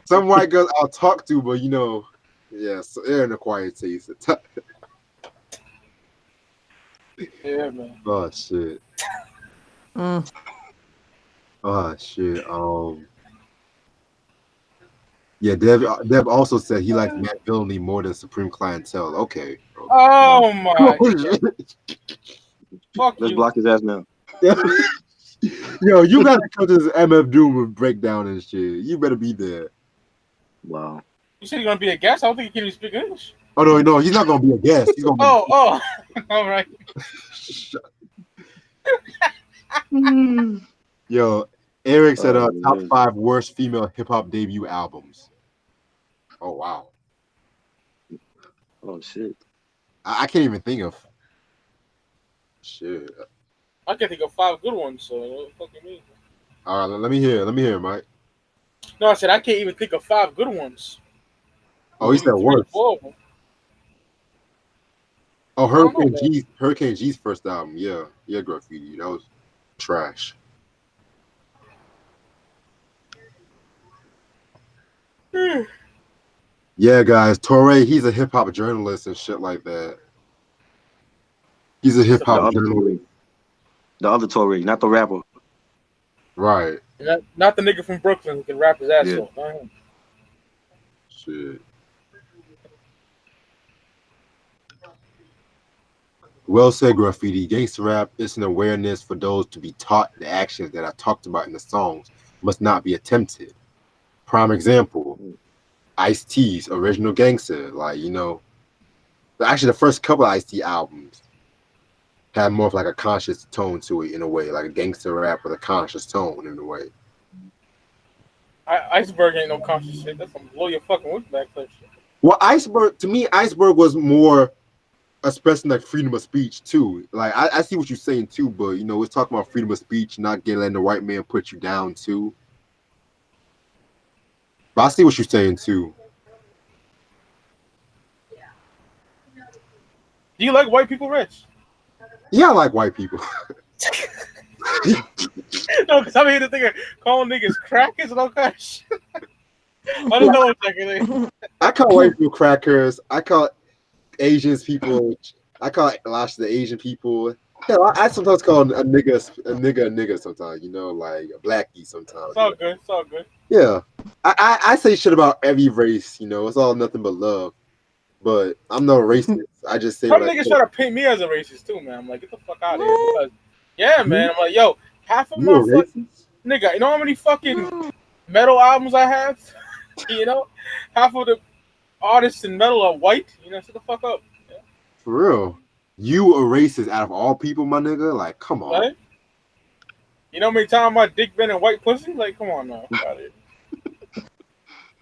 some white girls I'll talk to, but yes, they're an acquired taste. Yeah, man. Oh shit. Mm. Oh shit. Yeah, Dev also said he likes Matt Villainy more than Supreme Clientele. Okay. Oh my. Fuck Let's you. block his ass now. Yo, you gotta come to this MF Doom breakdown and shit. You better be there. Wow. You said you're gonna be a guest? I don't think you can even speak English. Oh no, he's not gonna be a guest. He's gonna be Oh, all right. Yo, Eric said Oh, top man. 5 worst female hip hop debut albums. Oh wow. Oh shit. I can't even think of shit. I can think of 5 good ones. So what the fuck you mean? All right, let me hear, Mike. No, I said I can't even think of 5 good ones. Oh, he said 3 or worst. 4 of them. Oh, don't know, Hurricane G's first album. Yeah, Graffiti. That was trash. Yeah, guys, Torre, he's a hip hop journalist and shit like that. He's a hip The hop other journalist, Tory. The other Tory, not the rapper. right? Not the nigga from Brooklyn who can rap his ass Yeah. off. Not him. Shit. Well said, Graffiti. Gangsta rap is an awareness for those to be taught the actions that are talked about in the songs must not be attempted. Prime example, Ice-T's original Gangsta. Actually the first couple of Ice-T albums had more of like a conscious tone to it in a way, like a gangster rap with a conscious tone in a way. Iceberg ain't no conscious shit. That's some blow your fucking wig back type shit. Well, Iceberg was more expressing like freedom of speech too. Like I see what you're saying too, but it's talking about freedom of speech, not letting the white man put you down too. But I see what you're saying too. Do you like white people, Rich? Yeah, I like white people. No, because I'm here to think of calling niggas crackers and all kind of shit. I don't know what's like. I call white people crackers. I call Asians people. I call the Asian people. Hell, I sometimes call a nigga sometimes. Like a blackie sometimes. It's all good. It's all good. Yeah, I say shit about every race. It's all nothing but love. But I'm no racist. I just say Some what I niggas say. try to paint me as a racist too, man. I'm like, get the fuck out of here. Because, yeah, man. I'm like, yo, half of You my a fucking racist? nigga. You know how many fucking metal albums I have? Half of the artists in metal are white. Shut the fuck up. Yeah. For real. You a racist out of all people, my nigga? Like, come on. Right? You know how many times my dick been in white pussy? Like, come on now. Fuck out of here.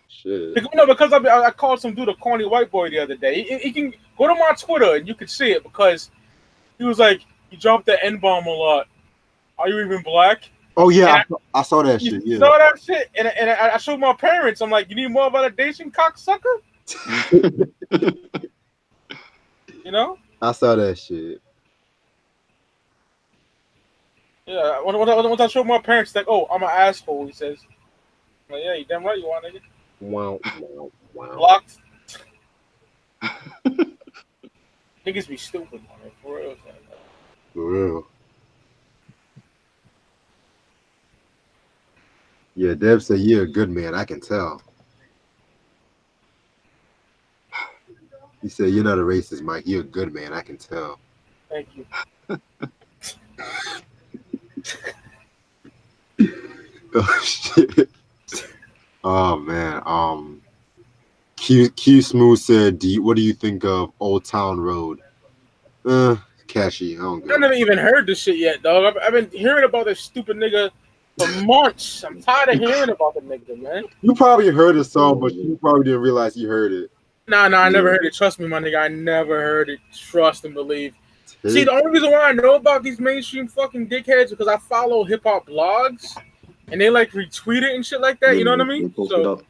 Shit. Because I called some dude a corny white boy the other day. He can go to my Twitter and you can see it because he was like, you dropped the N-bomb a lot. Are you even black? Oh yeah, I saw that shit. You Yeah. saw that shit? And I showed my parents. I'm like, you need more validation, cocksucker? I saw that shit. Yeah, once I showed my parents, like, oh, I'm an asshole, he says. I'm like, yeah, you damn right you are, nigga. Wow. Blocked. Niggas be stupid, man. For real. For real. Yeah, Deb said you're a good man. I can tell. He said you're not a racist, Mike. You're a good man. I can tell. Thank you. Oh shit. Oh man. Q Smooth said, what do you think of Old Town Road? Cashy. I don't I go. never even heard this shit yet, dog. I've been hearing about this stupid nigga for months. I'm tired of hearing about the nigga, man. You probably heard the song, but you probably didn't realize you heard it. Nah, I never heard it. Trust me, my nigga. I never heard it. Trust and believe. See, the only reason why I know about these mainstream fucking dickheads is because I follow hip hop blogs and they like retweet it and shit like that. You know what I mean? So,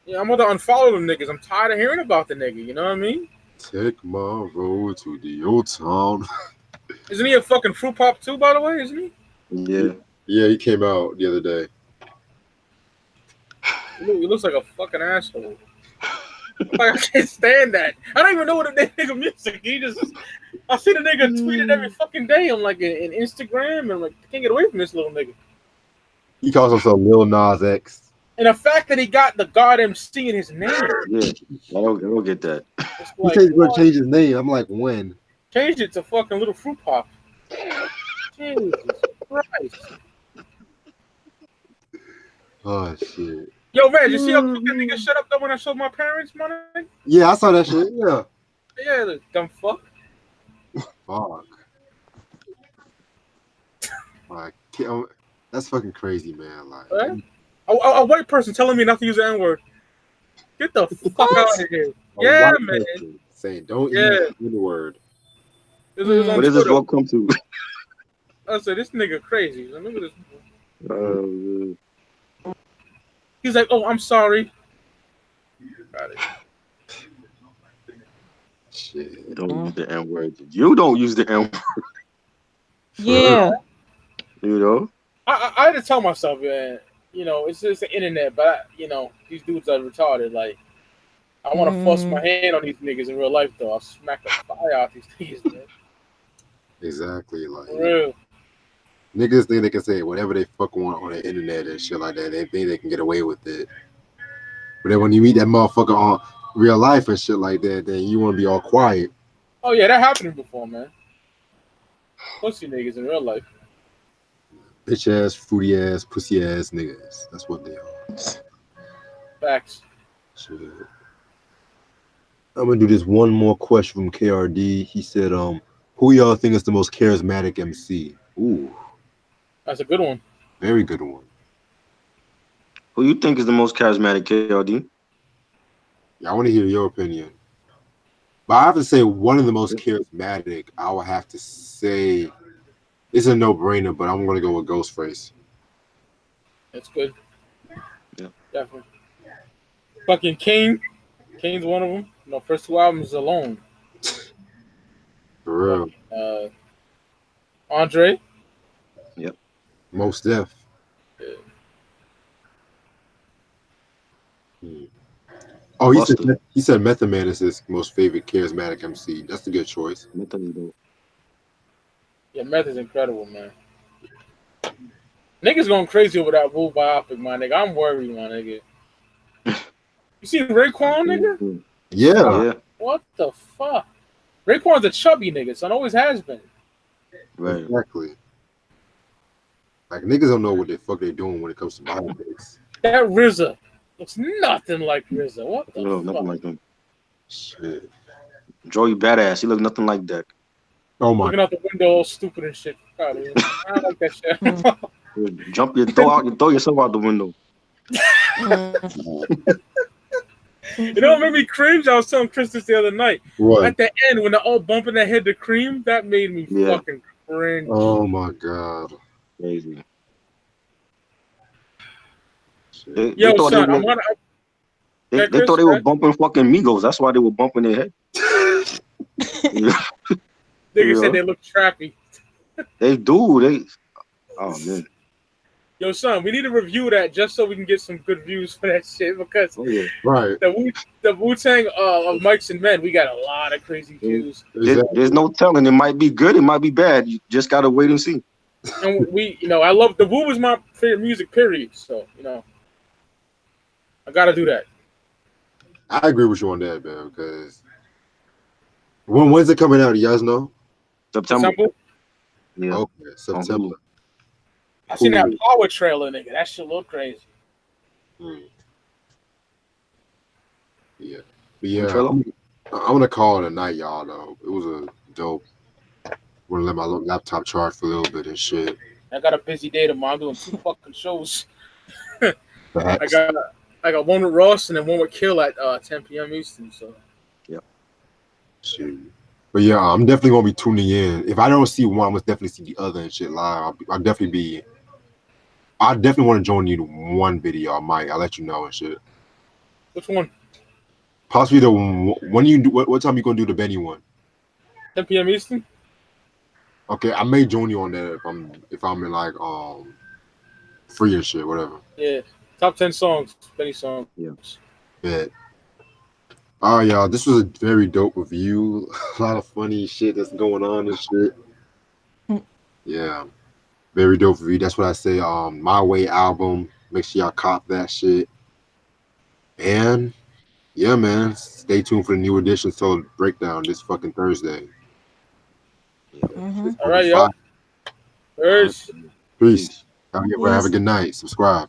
yeah, I'm gonna unfollow them niggas. I'm tired of hearing about the nigga. You know what I mean? Take my road to the old town. Isn't he a fucking fruit pop too, by the way? Isn't he? Yeah. Yeah, he came out the other day. He looks like a fucking asshole. Like, I can't stand that. I don't even know what the nigga music. I see the nigga tweeted every fucking day on like in Instagram, and like I can't get away from this little nigga. He calls himself Lil Nas X. And the fact that he got the God MC in his name. Yeah, I don't get that. He said he's gonna change his name. I'm like, when? Change it to fucking Little Fruit Pop. Jesus Christ. Oh shit. Yo, man, you see how quick that nigga shut up though when I showed my parents, man? Yeah, I saw that shit. Yeah. Yeah, the dumb fuck. Fuck. Like, that's fucking crazy, man. Like, a white person telling me not to use the N-word. Get the fuck out of here. Yeah, man. Saying don't use the word. What does this all come to? I said, this nigga crazy. Look at this. Uh, He's like, oh, I'm sorry. Got it. Shit. Don't use the N word. You don't use the N word. Yeah. You know? I had to tell myself, man, you know, it's just the internet, but, you know, these dudes are retarded. Like, I want to force my hand on these niggas in real life, though. I'll smack the fire out these niggas, man. Exactly. Like, For real. Niggas think they can say whatever they fuck want on the internet and shit like that. They think they can get away with it. But then when you meet that motherfucker on real life and shit like that, then you want to be all quiet. Oh, yeah, that happened before, man. Pussy niggas in real life. Bitch ass, fruity ass, pussy ass niggas. That's what they are. Facts. Shit. I'm gonna do this one more question from KRD. He said, who y'all think is the most charismatic MC? Ooh. That's a good one. Very good one. Who you think is the most charismatic, KRD? Yeah, I want to hear your opinion. But I have to say one of the most charismatic, I would have to say, it's a no-brainer, but I'm going to go with Ghostface. That's good. Yeah. Definitely. Fucking King. King's one of them. You know, first two albums alone. For real. Andre. Yep. Most Def. Yeah. Oh, he said Method Man is his most favorite charismatic MC. That's a good choice. Yeah, Meth is incredible, man. Niggas going crazy over that Wu biopic, my nigga. I'm worried, my nigga. You see Raekwon, nigga? Yeah. What the fuck? Raekwon's a chubby nigga, son. Always has been. Right. Exactly. Like, niggas don't know what the fuck they doing when it comes to biopics. That RZA looks nothing like RZA. What the fuck? Nothing like him. Shit. Joey Badass. He look nothing like that. Oh my. Looking out the window all stupid and shit. God, I don't like that shit. Throw yourself out the window. You know what made me cringe? I was telling Chris this the other night. What? At the end, when they're all bumping their head to Cream, that made me fucking cringe. Oh my god. Crazy. They thought they were bumping fucking Migos. That's why they were bumping their head. Niggas said they look trappy. They do. Oh man. Yo, son, we need to review that just so we can get some good views for that shit because right. The Wu-Tang of Mics and Men, we got a lot of crazy views. There's no telling. It might be good. It might be bad. You just gotta wait and see. And I love the Wu is my favorite music. Period. So I gotta do that. I agree with you on that, man. Because when's it coming out? You guys know? September. Yeah. Okay, September. I seen that Power trailer, nigga. That shit look crazy. Yeah, but yeah, Trello? I'm gonna call it a night, y'all. Though it was a dope. Wanna let my laptop charge for a little bit and shit. I got a busy day tomorrow. I'm doing 2 fucking shows. I Perhaps. got I got one with Ross and then one with Kill at 10 p.m. Eastern. So Yeah. Shoot. But yeah, I'm definitely gonna be tuning in. If I don't see one, I'm gonna definitely see the other and shit live. I'll definitely be. I definitely want to join you to one video. I might. I'll let you know and shit. which one? Possibly the when you do. What time you gonna do the Benny one? 10 p.m. Eastern. Okay, I may join you on that if I'm in like free and shit, whatever. Yeah, top 10 songs, Benny songs. Yeah. Bet. Oh y'all, this was a very dope review. A lot of funny shit that's going on and shit. Yeah. Very dope review. That's what I say. My Way album. Make sure y'all cop that shit. And yeah, man. Stay tuned for the new edition soul breakdown this fucking Thursday. Yeah. Mm-hmm. All right, y'all. All right. Peace. Peace. Peace. Have a Peace. good night. Subscribe.